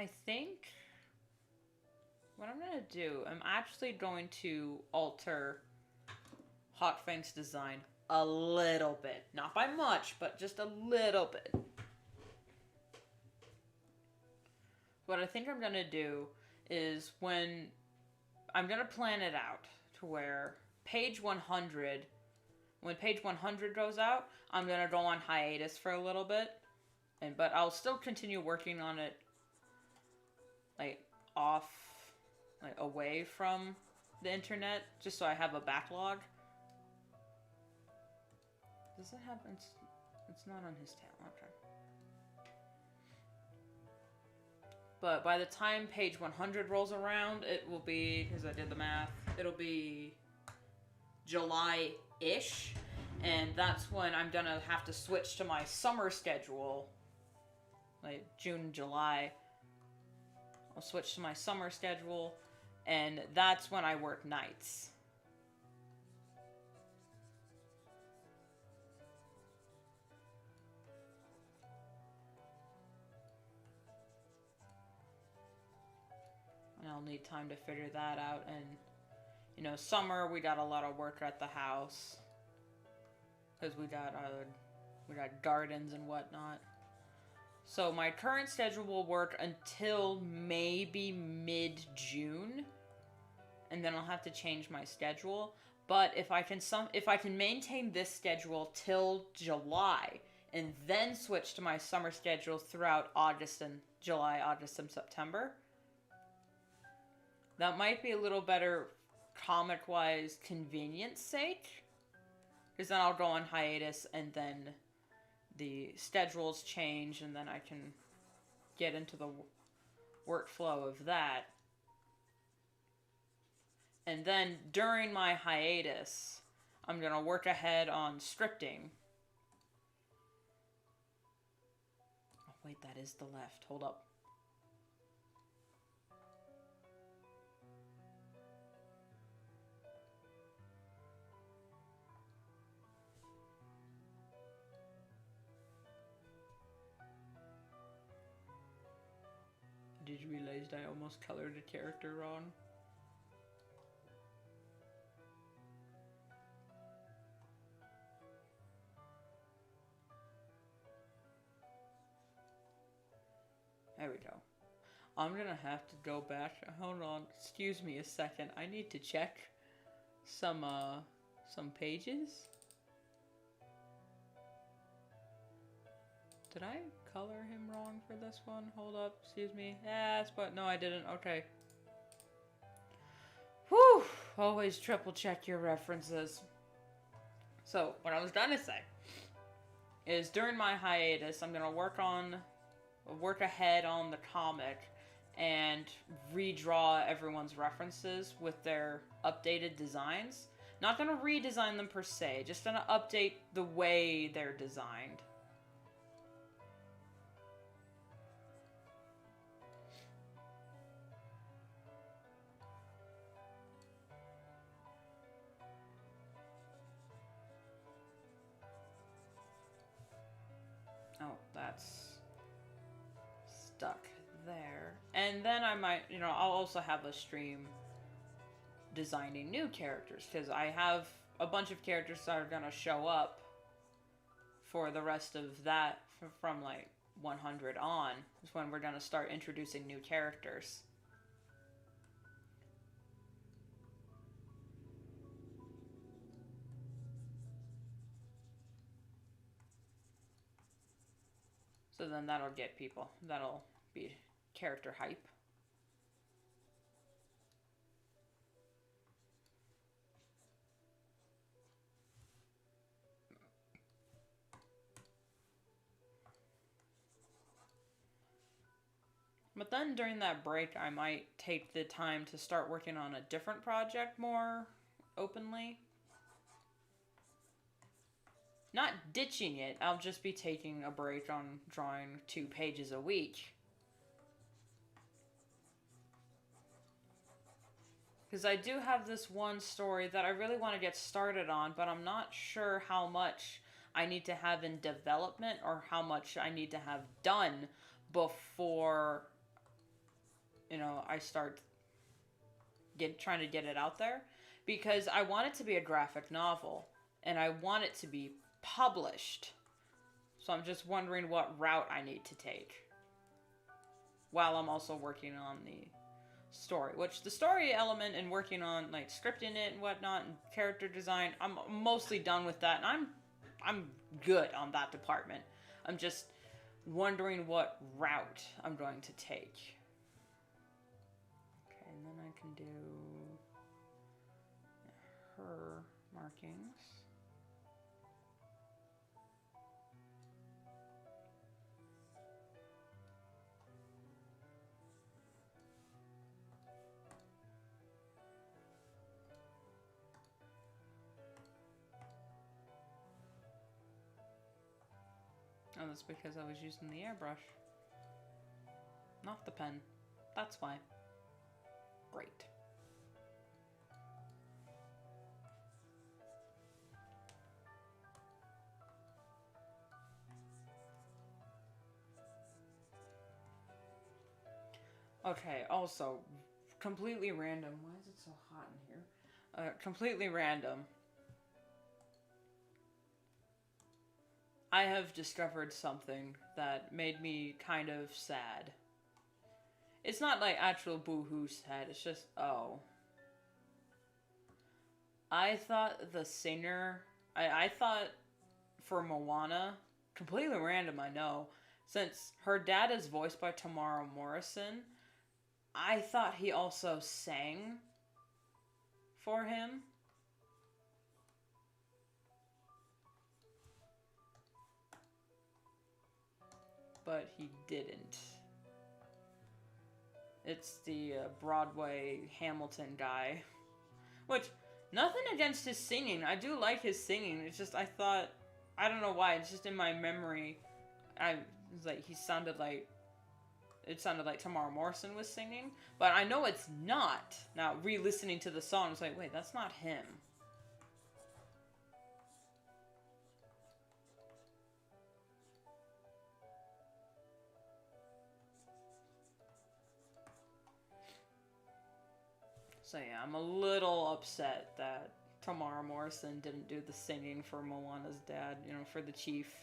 I think what I'm going to do, I'm actually going to alter Hot Fang's design a little bit. Not by much, but just a little bit. What I think I'm going to do is when I'm going to plan it out to where page 100, when page 100 goes out, I'm going to go on hiatus for a little bit. But I'll still continue working on it like off, like away from the internet, just so I have a backlog. Does it have, it's not on his tail, okay. But by the time page 100 rolls around, it will be, because I did the math, it'll be July-ish. And that's when I'm gonna have to switch to my summer schedule. Like June, July. I'll switch to my summer schedule. And that's when I work nights. And I'll need time to figure that out. And, you know, summer, we got a lot of work at the house. Because we got gardens and whatnot. So my current schedule will work until maybe mid-June. And then I'll have to change my schedule. But if I can maintain this schedule till July, and then switch to my summer schedule throughout July, August, and September, that might be a little better comic-wise convenience sake. Because then I'll go on hiatus and then the schedules change and then I can get into the workflow of that. And then during my hiatus, I'm going to work ahead on scripting. Oh, wait, that is the left. Hold up. Did you realize I almost colored a character wrong? There we go. I'm gonna have to go back. Hold on, excuse me a second. I need to check some pages. Did I color him wrong for this one? Hold up, excuse me. Yes, but no, I didn't. Okay. Whew! Always triple check your references. So, what I was trying to say is during my hiatus, I'm gonna work ahead on the comic and redraw everyone's references with their updated designs. Not gonna redesign them per se, just gonna update the way they're designed. Oh, that's stuck there. And then I might, you know, I'll also have a stream designing new characters, because I have a bunch of characters that are gonna show up for the rest of that from like 100 on is when we're gonna start introducing new characters. So then that'll get people. That'll be character hype. But then during that break, I might take the time to start working on a different project more openly. Not ditching it, I'll just be taking a break on drawing 2 pages a week. Because I do have this one story that I really want to get started on, but I'm not sure how much I need to have in development or how much I need to have done before I start trying to get it out there, because I want it to be a graphic novel and I want it to be published. So I'm just wondering what route I need to take while I'm also working on the story, which the story element and working on like scripting it and whatnot and character design, I'm mostly done with that, and I'm good on that department. I'm just wondering what route I'm going to take. Okay, and then I can do her markings. Oh, that's because I was using the airbrush, not the pen. That's why. Great. Okay, also, completely random. Why is it so hot in here? Completely random. I have discovered something that made me kind of sad. It's not like actual boohoo sad, it's just, oh. I thought the singer, I thought for Moana, completely random, I know, since her dad is voiced by Tamara Morrison, I thought he also sang for him. But he didn't. It's the Broadway Hamilton guy. Which, nothing against his singing. I do like his singing. It's just, I thought, I don't know why, it's just in my memory. It's like, it sounded like Tamara Morrison was singing. But I know it's not. Now, re-listening to the song, it's like, wait, that's not him. So yeah, I'm a little upset that Tamara Morrison didn't do the singing for Moana's dad, for the chief.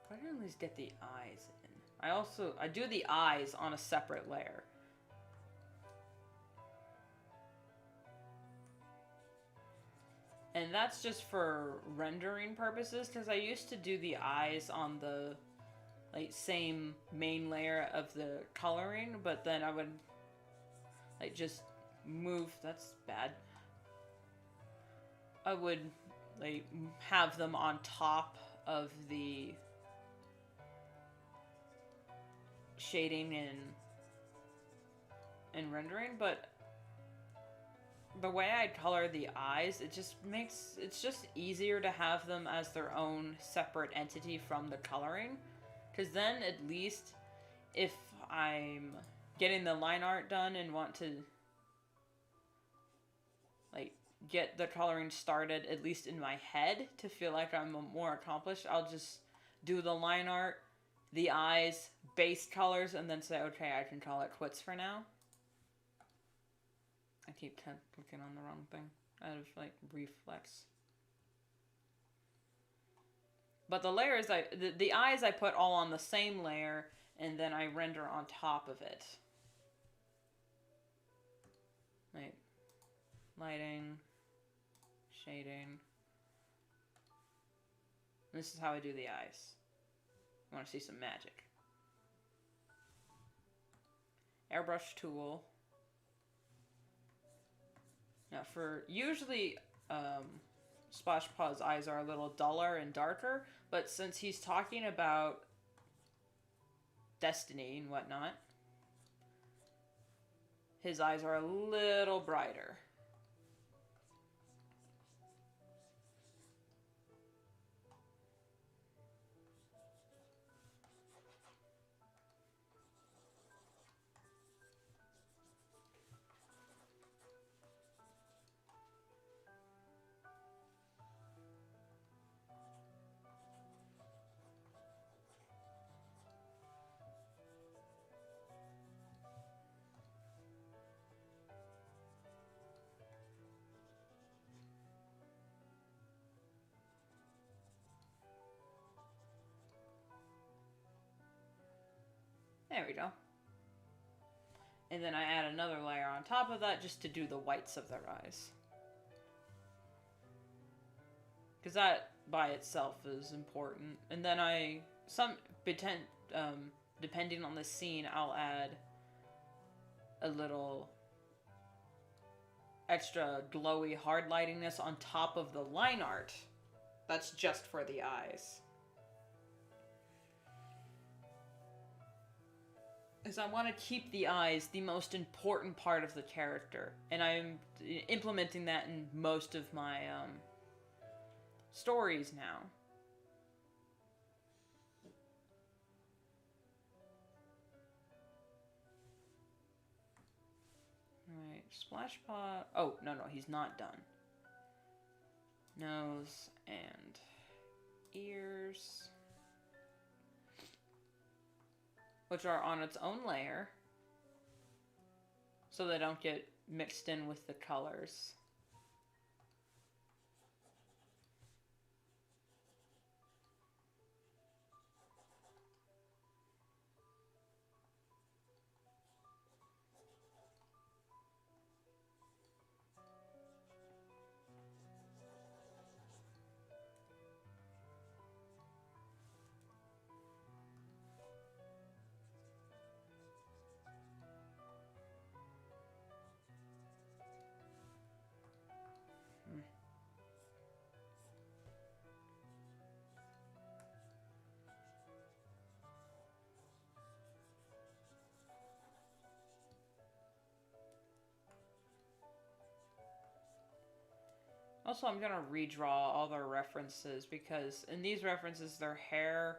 Why didn't I at least get the eyes in? I do the eyes on a separate layer. And that's just for rendering purposes, because I used to do the eyes on the same main layer of the coloring, but then I would just move, that's bad. I would have them on top of the shading and rendering, but the way I color the eyes, it's just easier to have them as their own separate entity from the coloring. Because then, at least, if I'm getting the line art done and want to, get the coloring started, at least in my head, to feel like I'm more accomplished, I'll just do the line art, the eyes, base colors, and then say, okay, I can call it quits for now. I keep clicking on the wrong thing out of, reflex. But the layers, the eyes I put all on the same layer, and then I render on top of it. Lighting, shading. This is how I do the eyes. I want to see some magic. Airbrush tool. Now for, usually, Splashpaw's eyes are a little duller and darker, but since he's talking about destiny and whatnot, his eyes are a little brighter. There we go. And then I add another layer on top of that just to do the whites of their eyes. Because that by itself is important. And then depending on the scene, I'll add a little extra glowy hard lightingness on top of the line art. That's just for the eyes. Because I want to keep the eyes the most important part of the character. And I'm implementing that in most of my stories now. Alright, Splashpot. Oh, no, he's not done. Nose and ears, which are on its own layer, so they don't get mixed in with the colors. Also, I'm gonna redraw all their references because in these references, their hair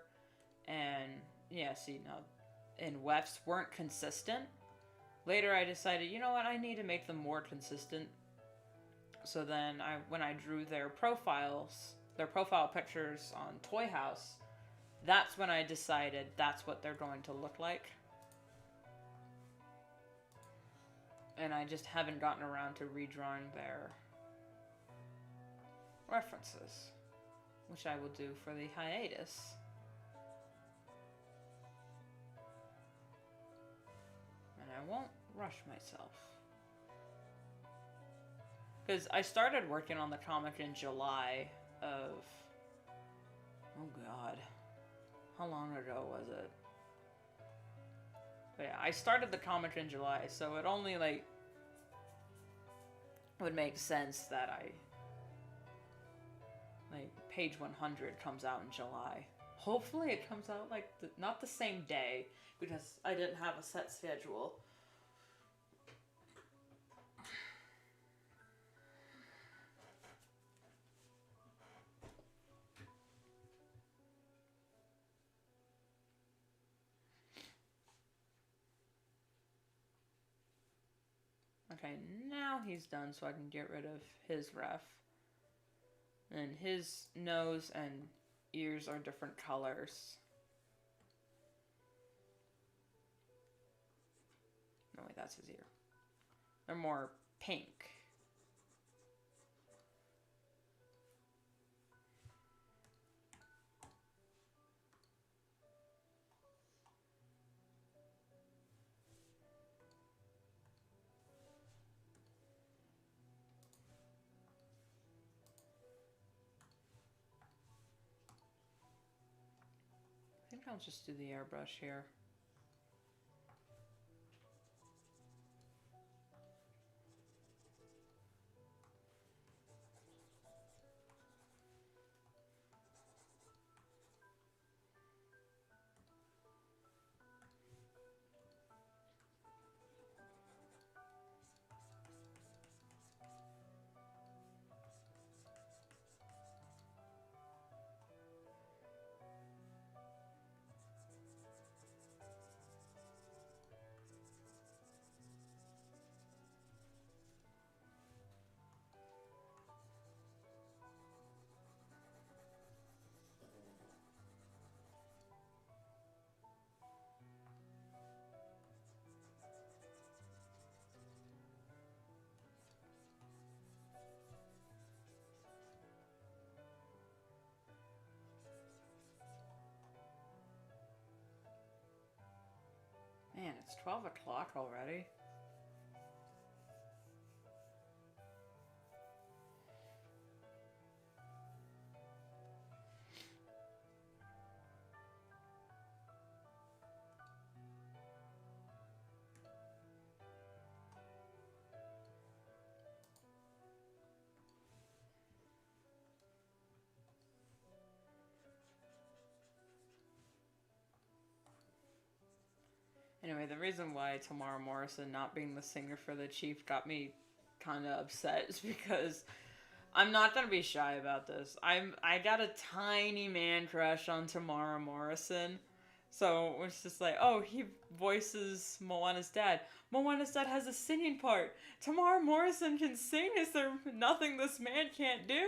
and, yeah, see, now, and wefts weren't consistent. Later, I decided, you know what, I need to make them more consistent. So then, when I drew their profile pictures on Toy House, that's when I decided that's what they're going to look like. And I just haven't gotten around to redrawing their references, which I will do for the hiatus. And I won't rush myself. Because I started working on the comic in July of... Oh god. How long ago was it? But yeah, I started the comic in July, so it only, like, would make sense that page 100 comes out in July. Hopefully it comes out, like, not the same day, because I didn't have a set schedule. Okay, now he's done, so I can get rid of his ref. And his nose and ears are different colors. No, wait, that's his ear. They're more pink. I think I'll just do the airbrush here. 12 o'clock already. Anyway, the reason why Tamara Morrison not being the singer for the Chief got me kind of upset is because I'm not gonna be shy about this. I got a tiny man crush on Tamara Morrison. So it's just like, oh, he voices Moana's dad. Moana's dad has a singing part. Tamara Morrison can sing. Is there nothing this man can't do?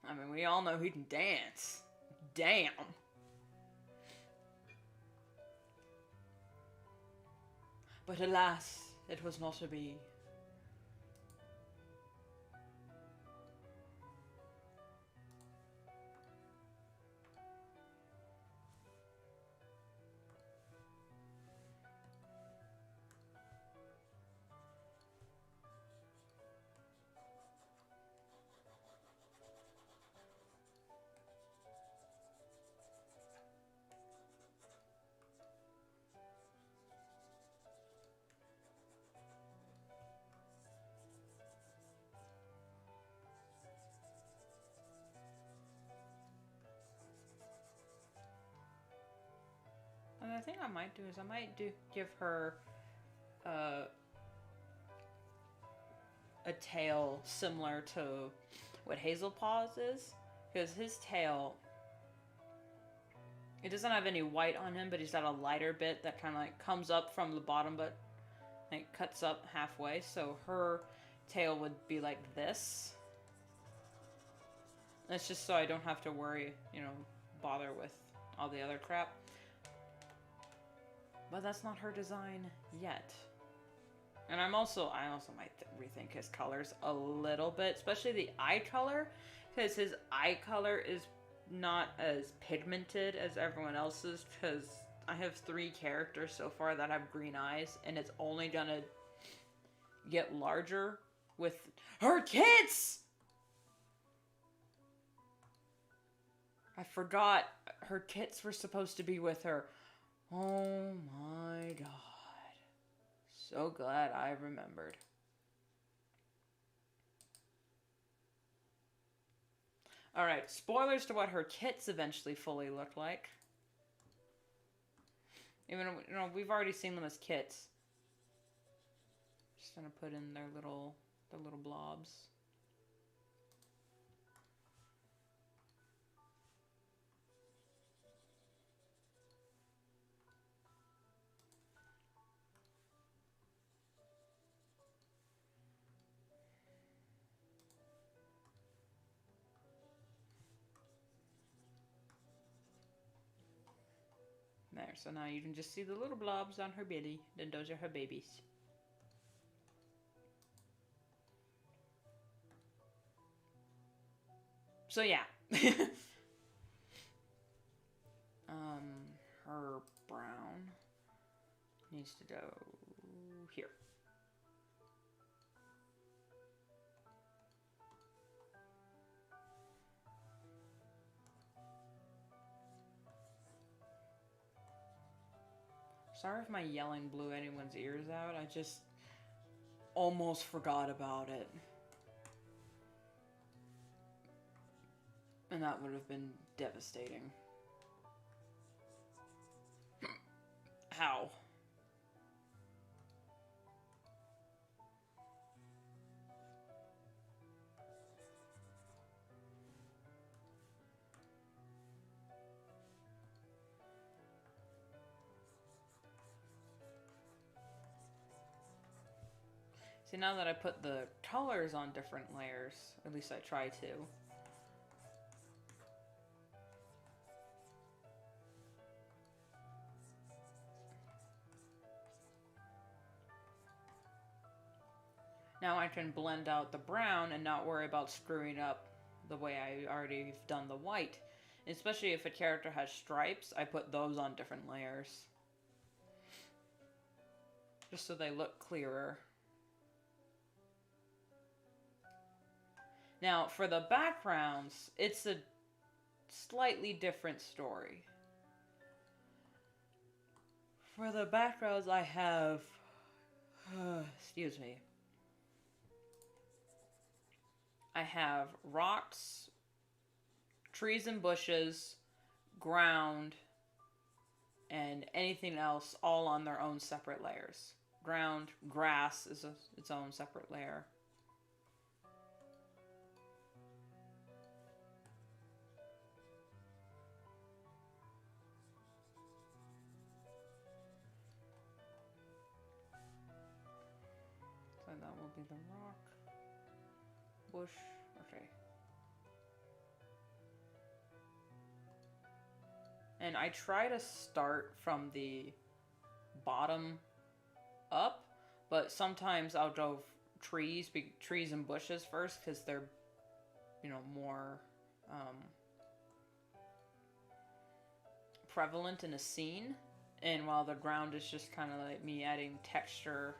I mean, we all know he can dance. Damn. But alas, it was not to be. And the thing I might do is I might give her a tail similar to what Hazelpaw's is, because his tail, it doesn't have any white on him, but he's got a lighter bit that kind of like comes up from the bottom, but like cuts up halfway. So her tail would be like this. That's just so I don't have to worry, bother with all the other crap. But that's not her design yet. And I also might rethink his colors a little bit, especially the eye color, because his eye color is not as pigmented as everyone else's, because I have 3 characters so far that have green eyes, and it's only gonna get larger with her kits! I forgot her kits were supposed to be with her. Oh my god. So glad I remembered. Alright, spoilers to what her kits eventually fully look like. Even, we've already seen them as kits. Just gonna put in their little blobs. There, so now you can just see the little blobs on her belly. Then those are her babies. So yeah. Her brown needs to go here. Sorry if my yelling blew anyone's ears out. I just almost forgot about it. And that would have been devastating. How? See, now that I put the colors on different layers, at least I try to. Now I can blend out the brown and not worry about screwing up the way I already have done the white. Especially if a character has stripes, I put those on different layers. Just so they look clearer. Now, for the backgrounds, it's a slightly different story. For the backgrounds, I have... excuse me. I have rocks, trees and bushes, ground, and anything else all on their own separate layers. Ground, grass is its own separate layer. So that will be the rock, bush, okay. And I try to start from the bottom up, but sometimes I'll go trees and bushes first because they're, you know, more prevalent in a scene. And while the ground is just kind of like me adding texture,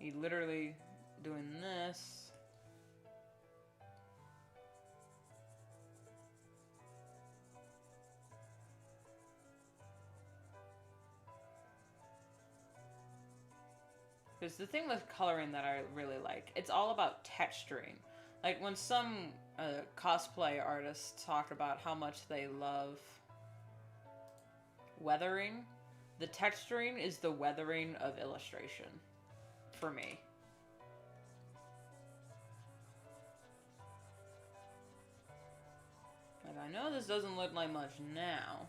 me literally doing this. Because the thing with coloring that I really like, it's all about texturing. Like when some cosplay artists talk about how much they love weathering, the texturing is the weathering of illustration for me. Like I know this doesn't look like much now,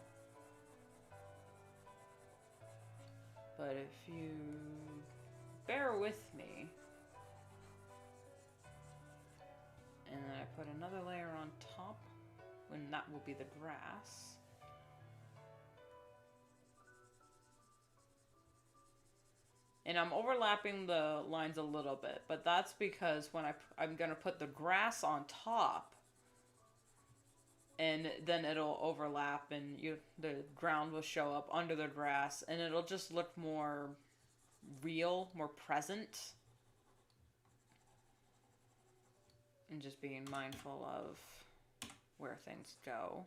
but if you bear with me, and then I put another layer on top, when that will be the grass. And I'm overlapping the lines a little bit, but that's because when I'm gonna put the grass on top, and then it'll overlap, and the ground will show up under the grass, and it'll just look more real, more present, and just being mindful of where things go.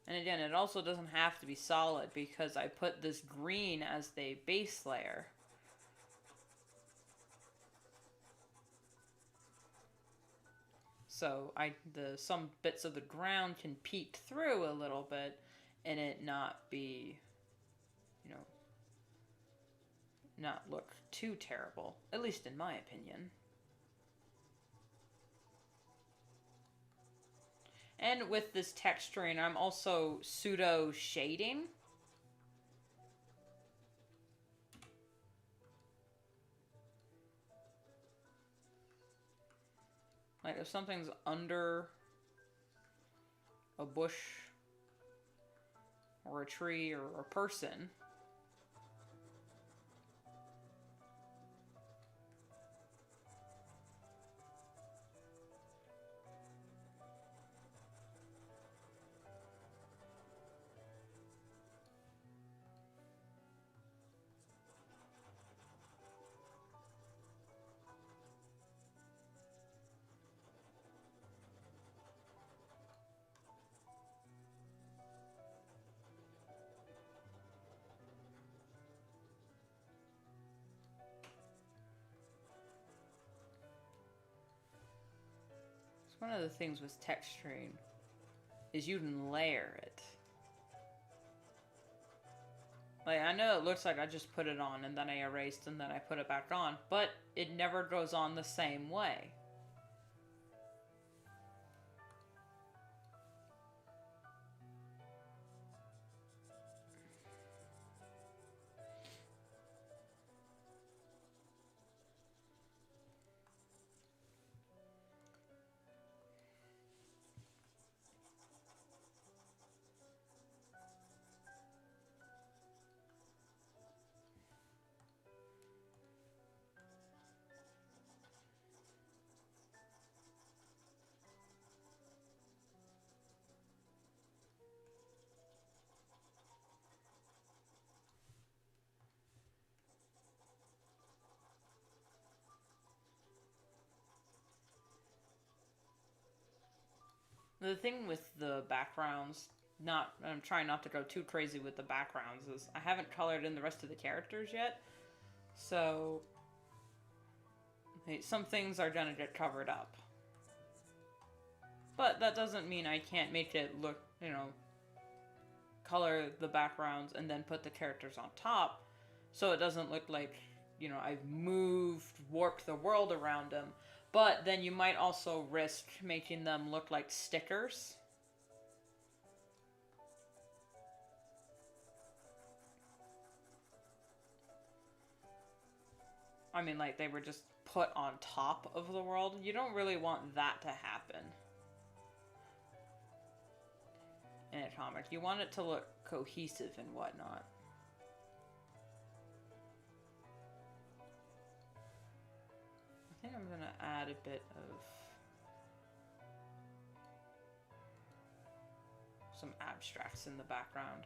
And again, it also doesn't have to be solid because I put this green as the base layer. So some bits of the ground can peek through a little bit and it not be, you know, not look too terrible, at least in my opinion. And with this texturing, I'm also pseudo shading. Like if something's under a bush or a tree or a person, one of the things with texturing is you can layer it. Like, I know it looks like I just put it on and then I erased and then I put it back on, but it never goes on the same way. The thing with the backgrounds, I'm trying not to go too crazy with the backgrounds, is I haven't colored in the rest of the characters yet. So, some things are gonna get covered up. But that doesn't mean I can't make it look, color the backgrounds and then put the characters on top, so it doesn't look like, I've warped the world around them. But then you might also risk making them look like stickers. I mean, like they were just put on top of the world. You don't really want that to happen in a comic. You want it to look cohesive and whatnot. I think I'm gonna add a bit of some abstracts in the background.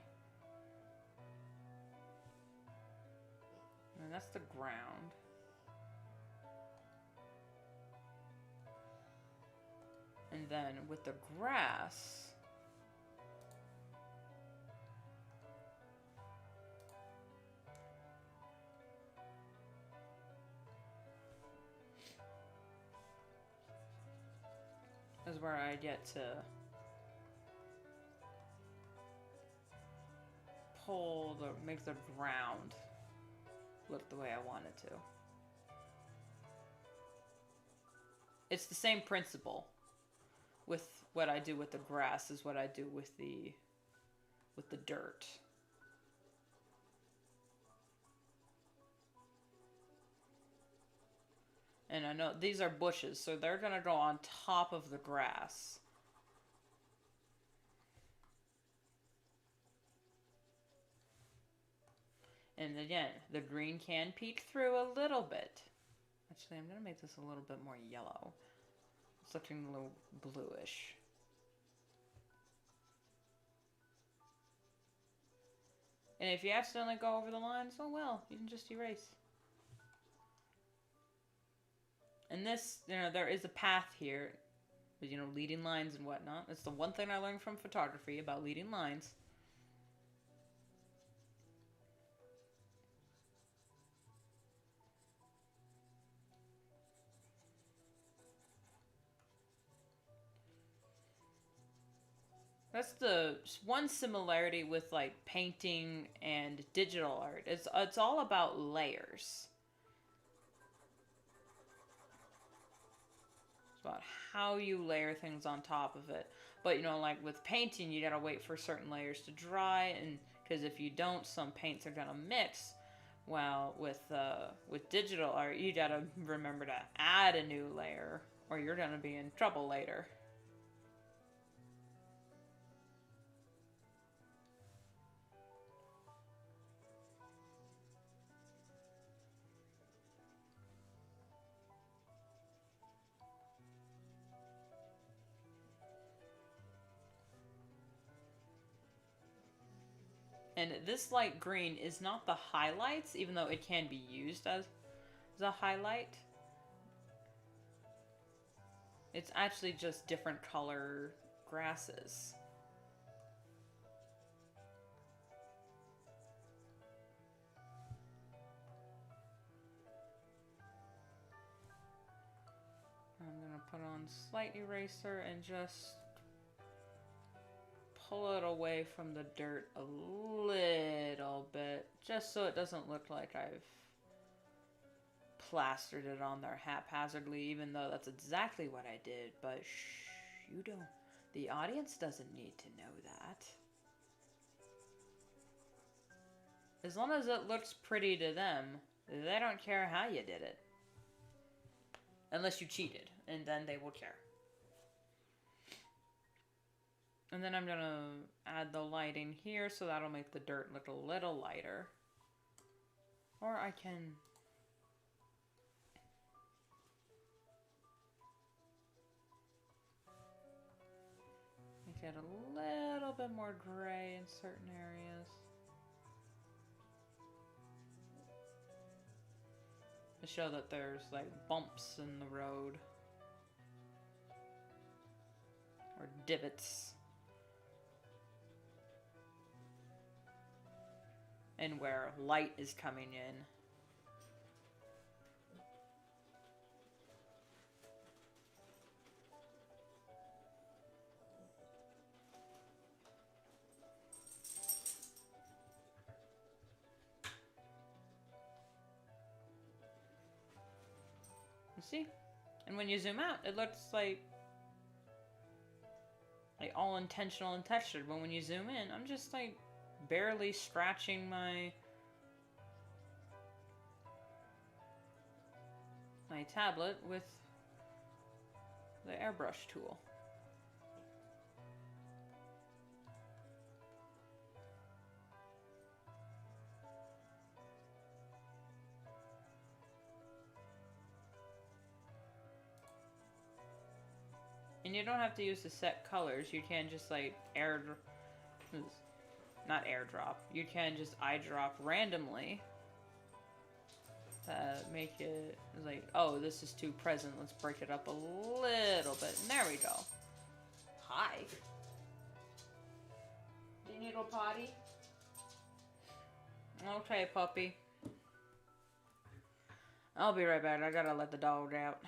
And that's the ground. And then with the grass, is where I get to make the ground look the way I want it to. It's the same principle with what I do with the grass as what I do with the dirt. And I know these are bushes, so they're gonna go on top of the grass. And again, the green can peek through a little bit. Actually, I'm gonna make this a little bit more yellow. It's looking a little bluish. And if you accidentally go over the lines, oh well, you can just erase. And this, there is a path here, with, leading lines and whatnot. That's the one thing I learned from photography about leading lines. That's the one similarity with like painting and digital art. It's all about layers. It's about how you layer things on top of it. But like with painting, you gotta wait for certain layers to dry, and because if you don't, some paints are gonna mix. Well, with digital art, you gotta remember to add a new layer, or you're gonna be in trouble later. And this light green is not the highlights, even though it can be used as a highlight. It's actually just different color grasses. I'm gonna put on slight eraser and just pull it away from the dirt a little bit, just so it doesn't look like I've plastered it on there haphazardly, even though that's exactly what I did. But shh, you don't. The audience doesn't need to know that. As long as it looks pretty to them, they don't care how you did it. Unless you cheated, and then they will care. And then I'm gonna add the lighting here, so that'll make the dirt look a little lighter. Or I can make it a little bit more gray in certain areas. To show that there's like bumps in the road. Or divots. And where light is coming in. You see? And when you zoom out, it looks like all intentional and textured. But when you zoom in, I'm just like barely scratching my tablet with the airbrush tool. And you don't have to use the set colors. You can just like not airdrop. You can just eyedrop randomly. Make it like, oh, this is too present. Let's break it up a little bit. And there we go. Hi. Do you need a potty? Okay, puppy. I'll be right back. I gotta let the dog out.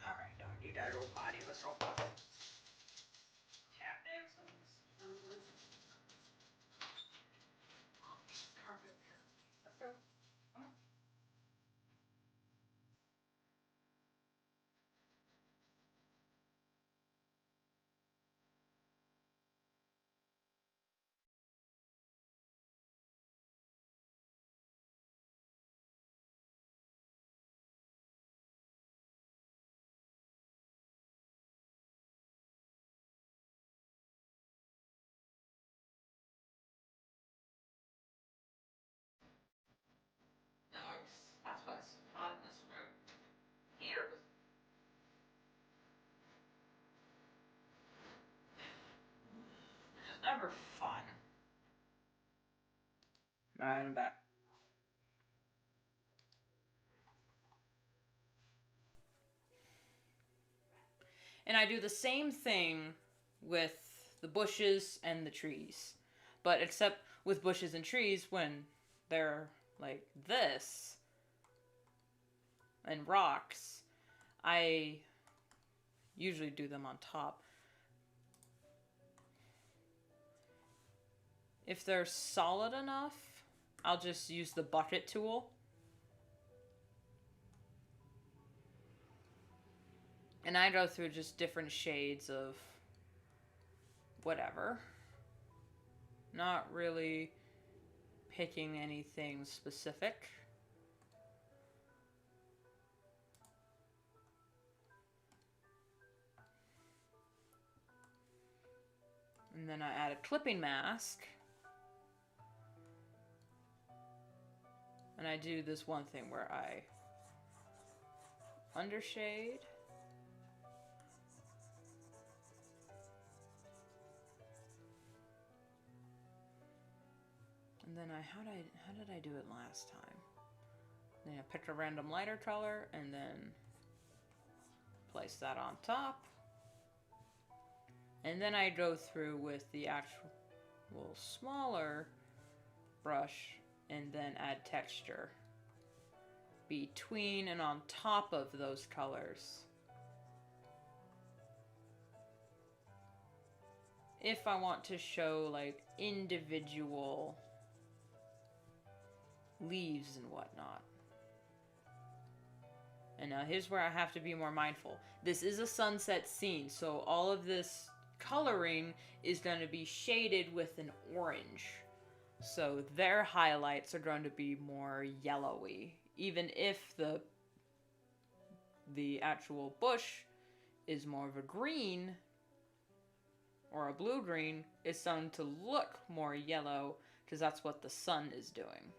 Alright, dog, you gotta go potty. Let's go potty. That's what's fun in this room. Here. It's never fun. Alright, I'm back. And I do the same thing with the bushes and the trees. But except with bushes and trees, when they're like this, and rocks, I usually do them on top. If they're solid enough, I'll just use the bucket tool. And I go through just different shades of whatever. Not really picking anything specific. And then I add a clipping mask. And I do this one thing where I undershade. And then how did I do it last time? Then I pick a random lighter color and then place that on top. And then I go through with the actual smaller brush and then add texture between and on top of those colors. If I want to show like individual leaves and whatnot. And now here's where I have to be more mindful. This is a sunset scene, so all of this coloring is going to be shaded with an orange. So their highlights are going to be more yellowy. Even if the actual bush is more of a green or a blue-green, it's starting to look more yellow because that's what the sun is doing.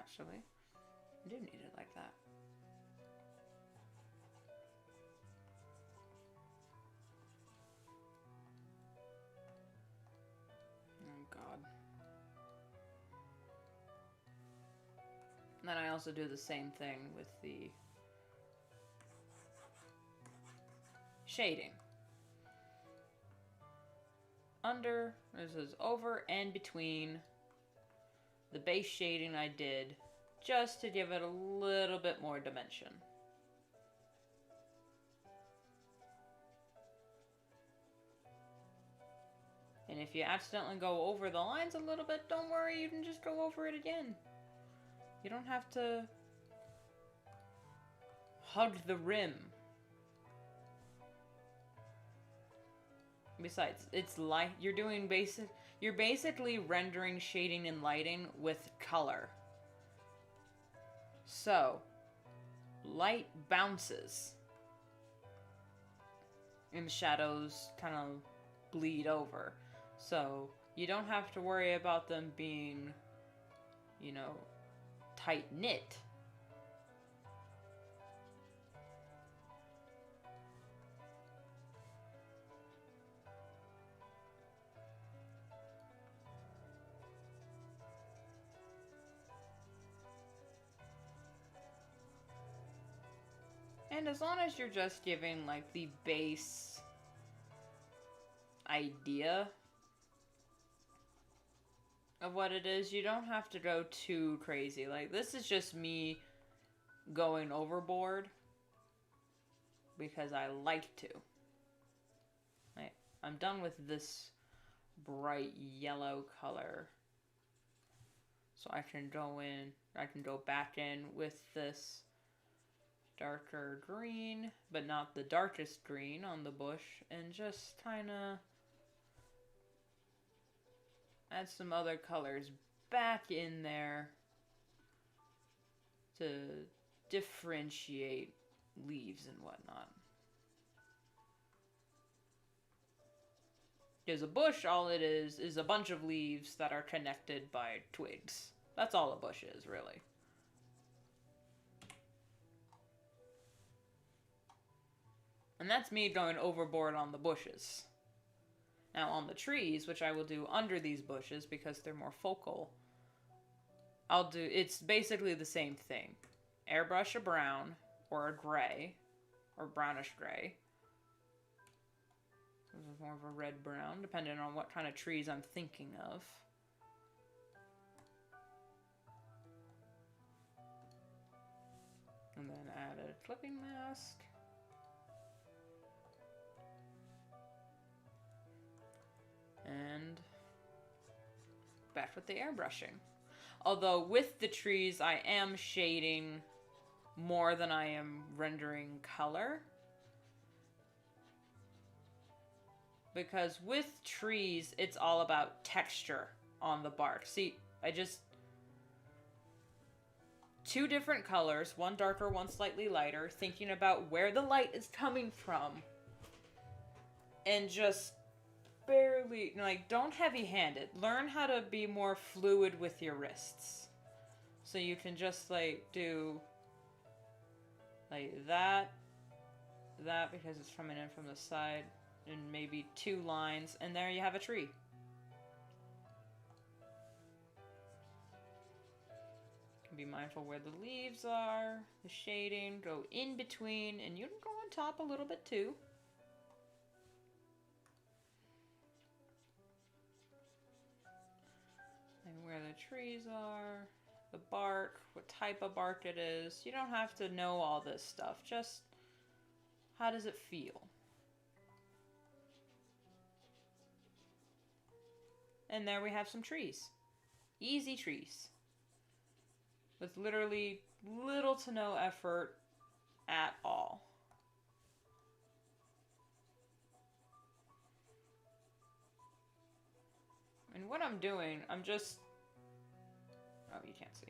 actually. I do need it like that. Oh god. And then I also do the same thing with the shading. Under, this is over and between the base shading I did, just to give it a little bit more dimension. And if you accidentally go over the lines a little bit, don't worry, you can just go over it again. You don't have to hug the rim. Besides, it's light. You're basically rendering shading and lighting with color. So, light bounces, and shadows kind of bleed over. So, you don't have to worry about them being, you know, tight knit. And as long as you're just giving, like, the base idea of what it is, you don't have to go too crazy. Like, this is just me going overboard because I like to. I'm done with this bright yellow color. So I can go back in with this darker green, but not the darkest green on the bush, and just kind of add some other colors back in there to differentiate leaves and whatnot. Because a bush, all it is a bunch of leaves that are connected by twigs. That's all a bush is, really. And that's me going overboard on the bushes. Now on the trees, which I will do under these bushes because they're more focal, it's basically the same thing. Airbrush a brown, or a gray, or brownish gray. This is more of a red-brown, depending on what kind of trees I'm thinking of. And then add a clipping mask. And back with the airbrushing. Although with the trees, I am shading more than I am rendering color. Because with trees, it's all about texture on the bark. See, two different colors, one darker, one slightly lighter, thinking about where the light is coming from. And just barely, like, don't heavy-hand it. Learn how to be more fluid with your wrists. So you can just, like, do, like, that because it's coming in from the side, and maybe 2 lines, and there you have a tree. Be mindful where the leaves are, the shading, go in between, and you can go on top a little bit too. And where the trees are, the bark, what type of bark it is. You don't have to know all this stuff, just how does it feel? And there we have some trees. Easy trees. With literally little to no effort at all. And what I'm doing, I'm just... Oh, you can't see.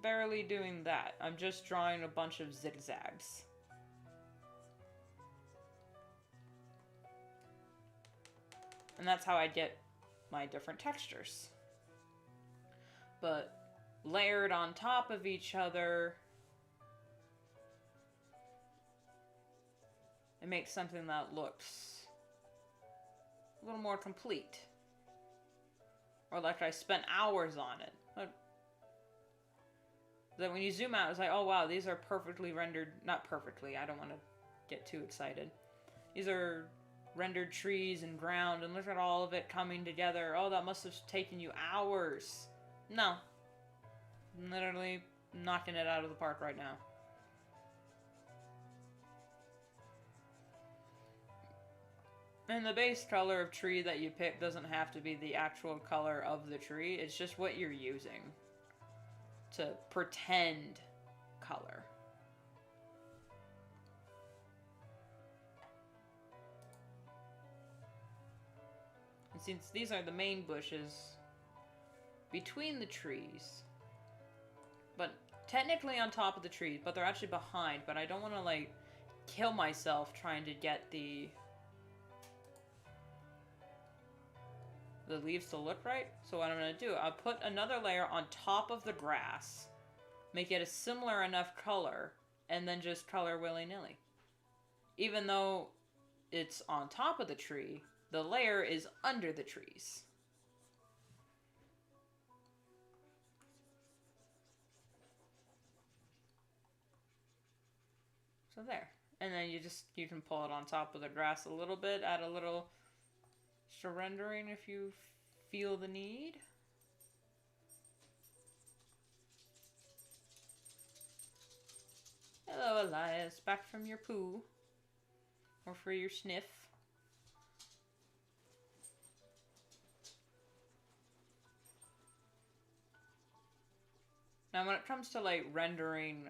Barely doing that. I'm just drawing a bunch of zigzags. And that's how I get my different textures. but layered on top of each other, it makes something that looks a little more complete. Or like I spent hours on it. But then when you zoom out, it's like, oh wow, these are perfectly rendered. Not perfectly, I don't want to get too excited. These are rendered trees and ground, and look at all of it coming together. Oh, that must have taken you hours. No. I'm literally knocking it out of the park right now. And the base color of tree that you pick doesn't have to be the actual color of the tree. It's just what you're using to pretend color. And since these are the main bushes between the trees, but technically on top of the trees, but they're actually behind, but I don't want to like kill myself trying to get the leaves to look right. So what I'm going to do, I'll put another layer on top of the grass, make it a similar enough color, and then just color willy-nilly. Even though it's on top of the tree, the layer is under the trees. So there. And then you can pull it on top of the grass a little bit, add a little surrendering if you feel the need. Hello, Elias. Back from your poo. Or for your sniff. Now when it comes to like rendering,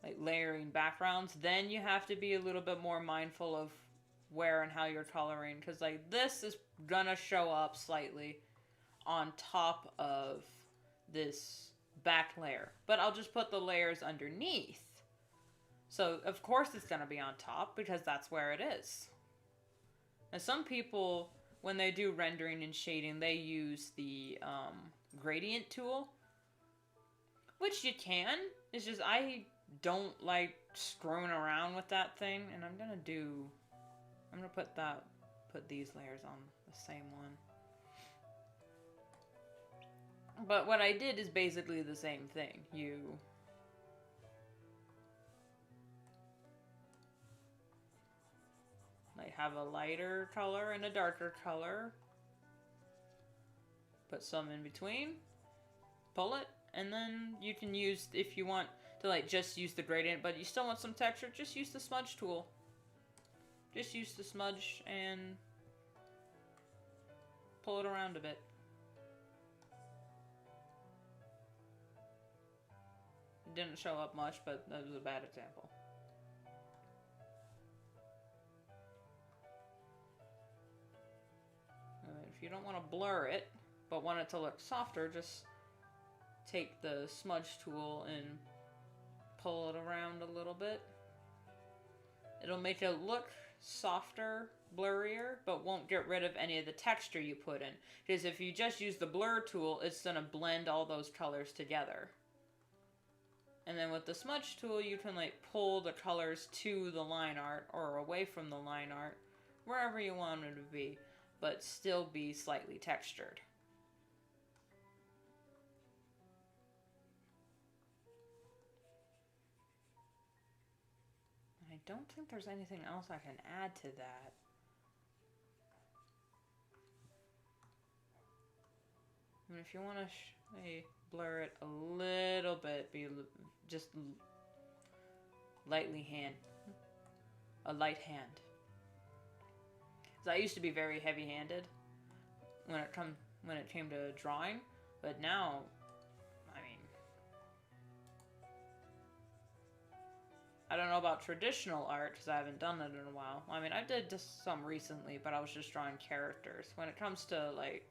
like layering backgrounds, then you have to be a little bit more mindful of where and how you're coloring, because like this is gonna show up slightly on top of this back layer, but I'll just put the layers underneath, so of course it's gonna be on top because that's where it is. And some people, when they do rendering and shading, they use the gradient tool, which you can. It's just I don't like screwing around with that thing, and I'm gonna put these layers on the same one. But what I did is basically the same thing. You like have a lighter color and a darker color, put some in between, pull it, and then you can use, if you want to like just use the gradient but you still want some texture, just use the smudge tool. Just use the smudge and pull it around a bit. It didn't show up much, but that was a bad example. If you don't want to blur it, but want it to look softer, just take the smudge tool and pull it around a little bit. It'll make it look softer, blurrier, but won't get rid of any of the texture you put in. Because if you just use the blur tool, it's going to blend all those colors together. And then with the smudge tool, you can like pull the colors to the line art or away from the line art, wherever you want it to be, but still be slightly textured. I don't think there's anything else I can add to that. I mean, if you want to blur it a little bit, just lightly a light hand. Because I used to be very heavy-handed when it came to drawing, but now, I mean, I don't know about traditional art because I haven't done it in a while. I mean, I did just some recently, but I was just drawing characters. When it comes to like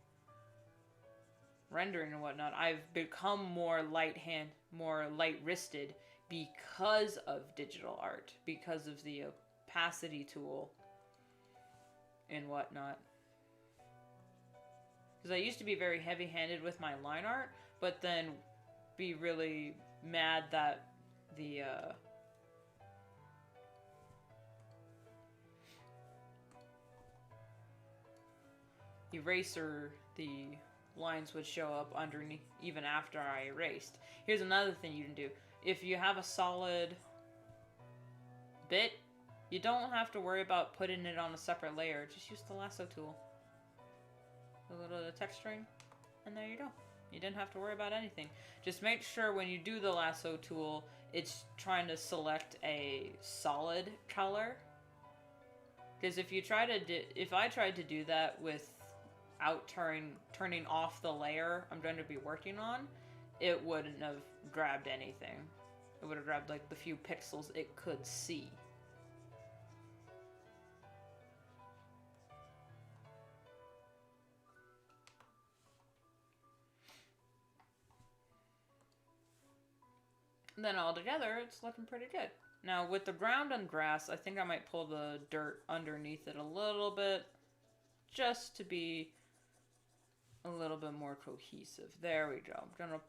rendering and whatnot, I've become more light-wristed because of digital art, because of the opacity tool and whatnot. Because I used to be very heavy-handed with my line art, but then be really mad that the eraser, the lines would show up underneath even after I erased. Here's another thing you can do. If you have a solid bit, you don't have to worry about putting it on a separate layer. Just use the lasso tool. A little texturing, and there you go. You didn't have to worry about anything. Just make sure when you do the lasso tool, it's trying to select a solid color. Because if I tried to do that without turning off the layer I'm going to be working on, it wouldn't have grabbed anything. It would have grabbed like the few pixels it could see. And then all together, it's looking pretty good. Now with the ground and grass, I think I might pull the dirt underneath it a little bit, just to be a little bit more cohesive. There we go. I'm gonna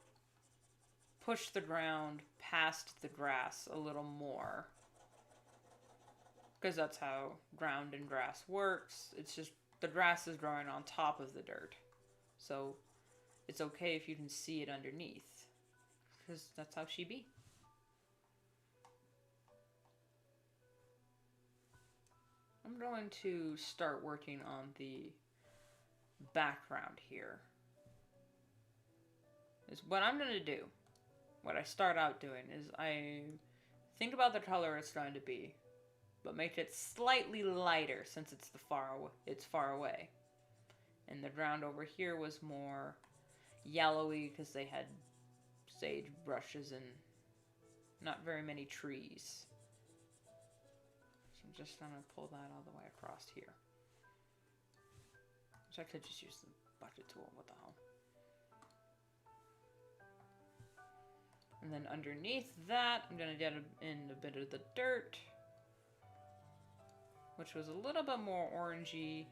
push the ground past the grass a little more, because that's how ground and grass works. It's just the grass is growing on top of the dirt, so it's okay if you can see it underneath, because that's how she be. I'm going to start working on the background here. Is what I'm going to do. What I start out doing is I think about the color it's going to be, but make it slightly lighter since it's far away. And the ground over here was more yellowy because they had sage brushes and not very many trees. I'm just going to pull that all the way across here. Which I could just use the bucket tool, what the hell. And then underneath that, I'm going to get in a bit of the dirt, which was a little bit more orangey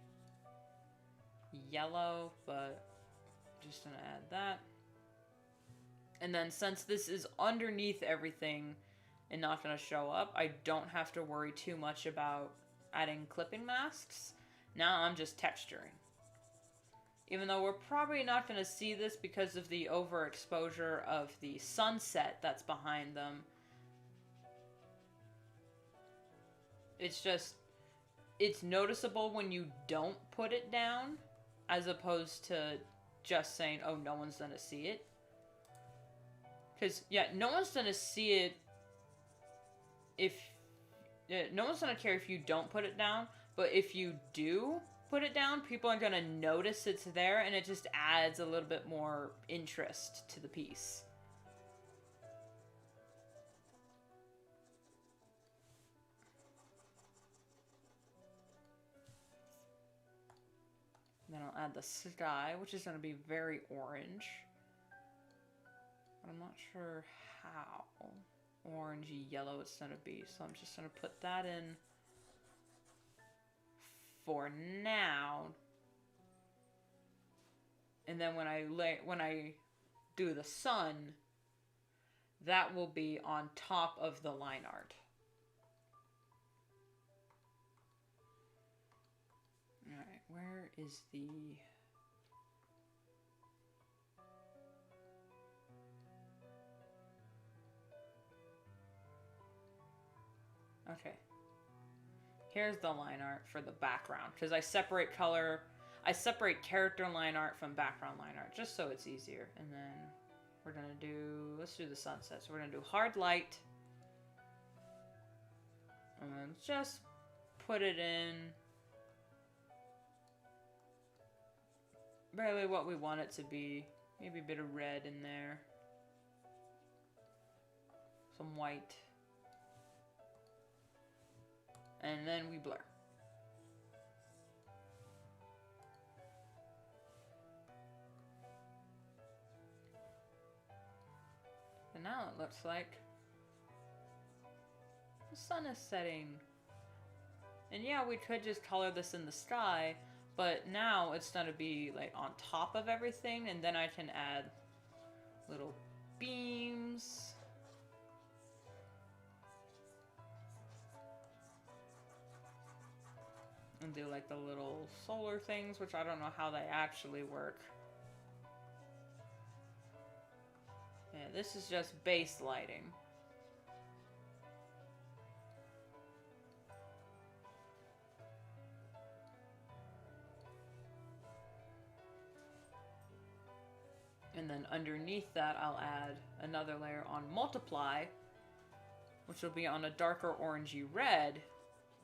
yellow, but just going to add that. And then since this is underneath everything, and not going to show up, I don't have to worry too much about adding clipping masks. Now I'm just texturing. Even though we're probably not going to see this because of the overexposure of the sunset that's behind them. It's noticeable when you don't put it down, as opposed to just saying, oh, no one's going to see it. Because, yeah, no one's going to see it no one's gonna care if you don't put it down, but if you do put it down, people are gonna notice it's there, and it just adds a little bit more interest to the piece. Then I'll add the sky, which is gonna be very orange, but I'm not sure how orangey yellow it's gonna be, so I'm just gonna put that in for now. And then when I do the sun, that will be on top of the line art. All right, where is the Okay. Here's the line art for the background, because I separate character line art from background line art, just so it's easier. And then we're going to let's do the sunset. So we're going to do hard light. And then just put it in barely what we want it to be. Maybe a bit of red in there. Some white. And then we blur. And now it looks like the sun is setting. And yeah, we could just color this in the sky, But now it's going to be like on top of everything, and then I can add little beams. And do like the little solar things, which I don't know how they actually work. Yeah, this is just base lighting. And then underneath that, I'll add another layer on multiply, which will be on a darker orangey red.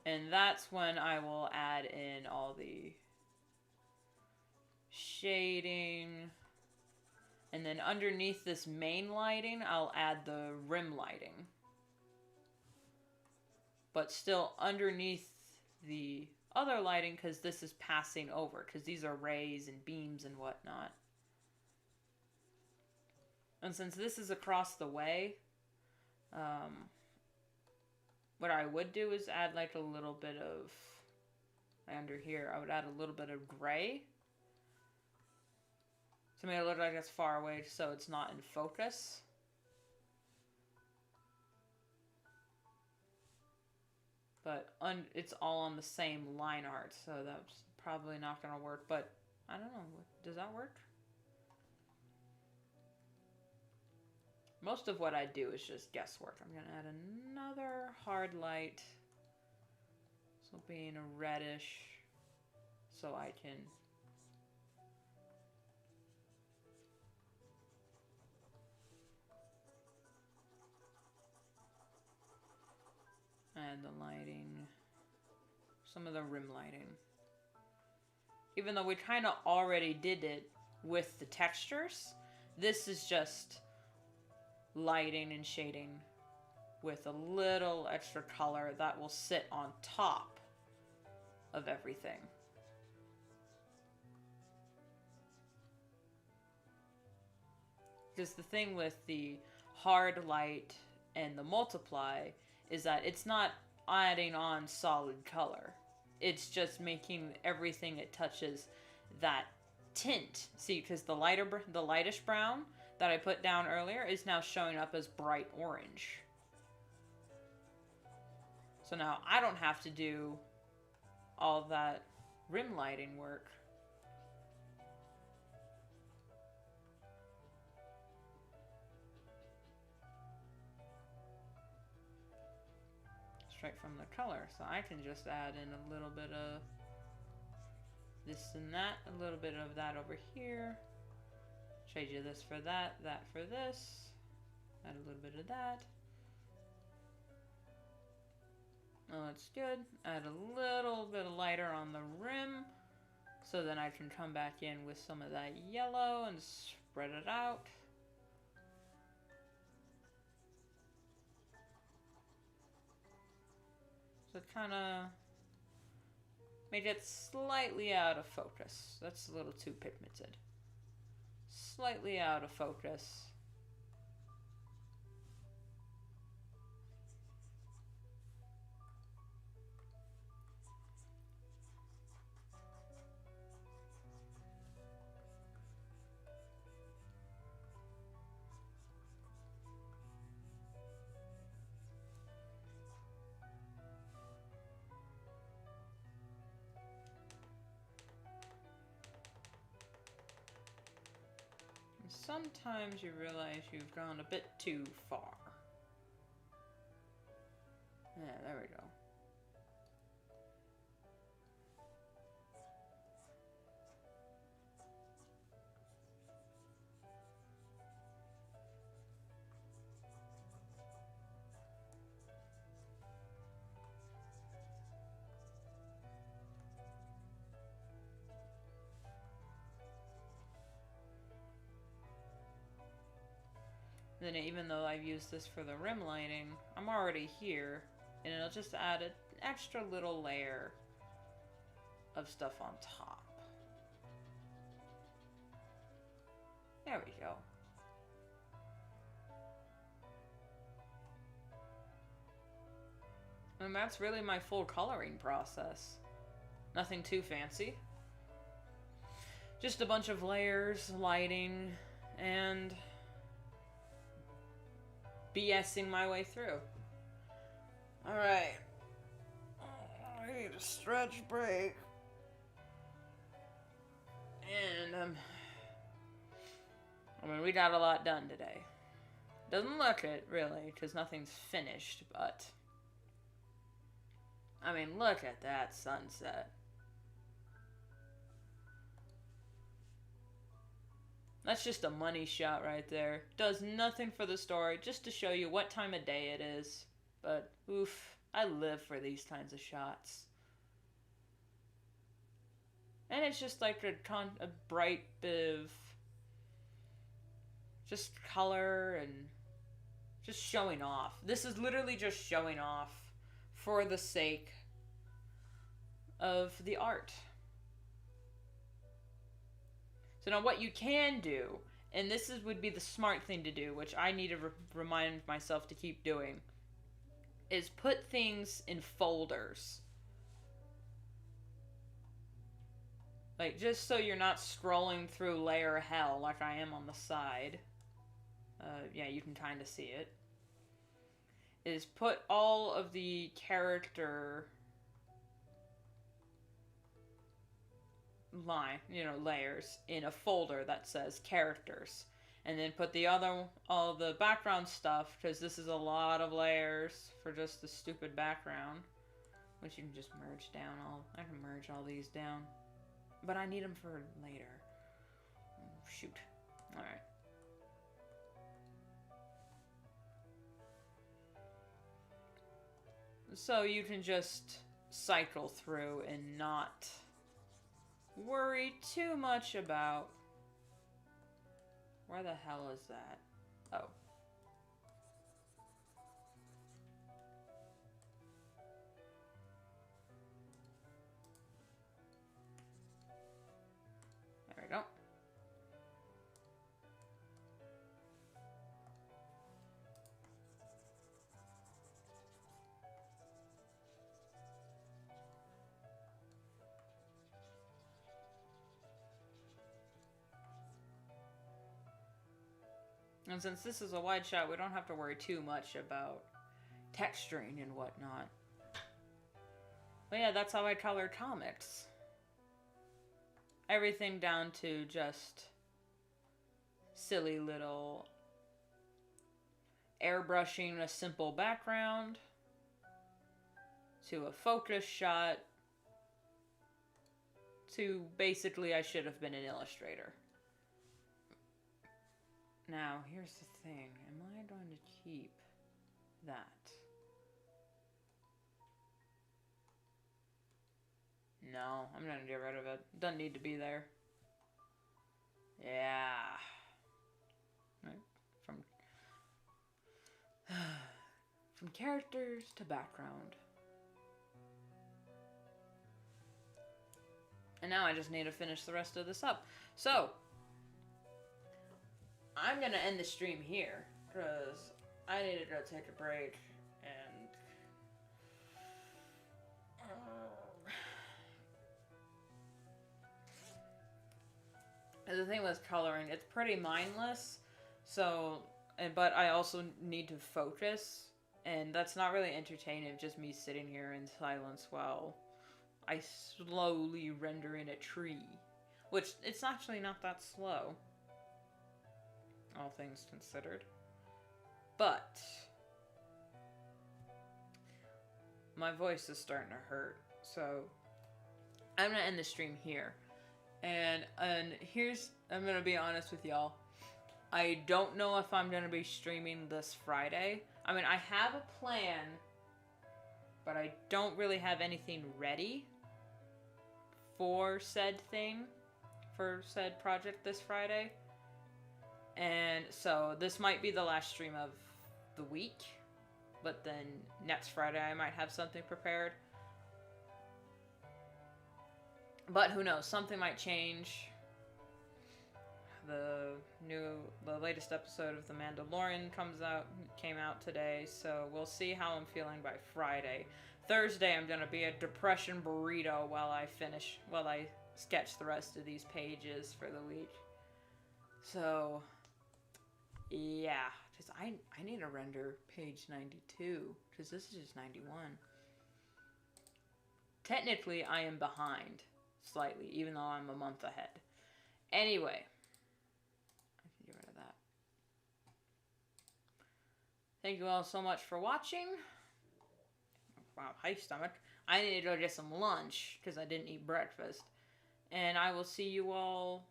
And that's when I will add in all the shading. And then underneath this main lighting, I'll add the rim lighting. But still underneath the other lighting, because this is passing over, because these are rays and beams and whatnot. And since this is across the way, what I would do is add like a little bit of, under here, I would add a little bit of gray to make it look like it's far away so it's not in focus. But it's all on the same line art, so that's probably not going to work. But I don't know, does that work? Most of what I do is just guesswork. I'm going to add another hard light. So being a reddish, so I can add the lighting, some of the rim lighting. Even though we kind of already did it with the textures, this is just lighting and shading with a little extra color that will sit on top of everything. Because the thing with the hard light and the multiply is that it's not adding on solid color. It's just making everything it touches that tint. See, because the lightish brown that I put down earlier is now showing up as bright orange. So now I don't have to do all that rim lighting work. Straight from the color. So I can just add in a little bit of this and that, a little bit of that over here. Trade you this for that, that for this. Add a little bit of that. Oh, that's good. Add a little bit of lighter on the rim. So then I can come back in with some of that yellow and spread it out. So kind of make it slightly out of focus. That's a little too pigmented. Slightly out of focus. Sometimes you realize you've gone a bit too far. Yeah, there we go. Then even though I've used this for the rim lighting, I'm already here, and it'll just add an extra little layer of stuff on top. There we go. And that's really my full coloring process. Nothing too fancy. just a bunch of layers, lighting, and BSing my way through. Alright. I need a stretch break. And, I mean, we got a lot done today. Doesn't look it, really, because nothing's finished, but... I mean, look at that sunset. That's just a money shot right there. Does nothing for the story, just to show you what time of day it is. But, oof, I live for these kinds of shots. And it's just like a bright bit of just color and just showing off. This is literally just showing off for the sake of the art. So now what you can do, and this would be the smart thing to do, which I need to remind myself to keep doing, is put things in folders. Like, just so you're not scrolling through layer hell like I am on the side. Yeah, you can kind of see it. Is put all of the character layers in a folder that says characters. And then put all the background stuff, because this is a lot of layers for just the stupid background. Which you can just merge down I can merge all these down. But I need them for later. Shoot. Alright. So you can just cycle through and not worry too much about... Where the hell is that? Oh. There we go. And since this is a wide shot, we don't have to worry too much about texturing and whatnot. But yeah, that's how I color comics. Everything down to just silly little airbrushing a simple background to a focus shot to basically I should have been an illustrator. Now, here's the thing. Am I going to keep that? No, I'm going to get rid of it. Doesn't need to be there. Yeah. Right. From characters to background. And now I just need to finish the rest of this up. So, I'm going to end the stream here, because I need to go take a break, and the thing with coloring, it's pretty mindless, so, but I also need to focus, and that's not really entertaining, just me sitting here in silence while I slowly render in a tree, which it's actually not that slow. All things considered. But my voice is starting to hurt, so I'm gonna end the stream here. And I'm gonna be honest with y'all. I don't know if I'm gonna be streaming this Friday. I mean, I have a plan, but I don't really have anything ready for said thing, for said project this Friday. And so this might be the last stream of the week, but then next Friday I might have something prepared. But who knows, something might change. The latest episode of The Mandalorian came out today, so we'll see how I'm feeling by Friday. Thursday I'm gonna be a depression burrito while I sketch the rest of these pages for the week. So, yeah, because I need to render page 92, because this is just 91. Technically, I am behind slightly, even though I'm a month ahead. Anyway, I can get rid of that. Thank you all so much for watching. Wow, hi stomach. I need to go get some lunch, because I didn't eat breakfast. And I will see you all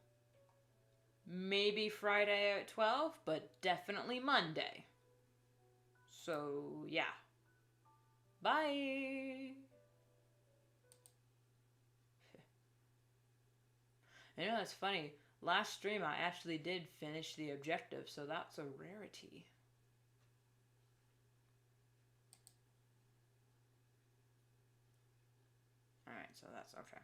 maybe Friday at 12, but definitely Monday. So, yeah. Bye! You know, that's funny. Last stream, I actually did finish the objective, so that's a rarity. Alright, so that's okay.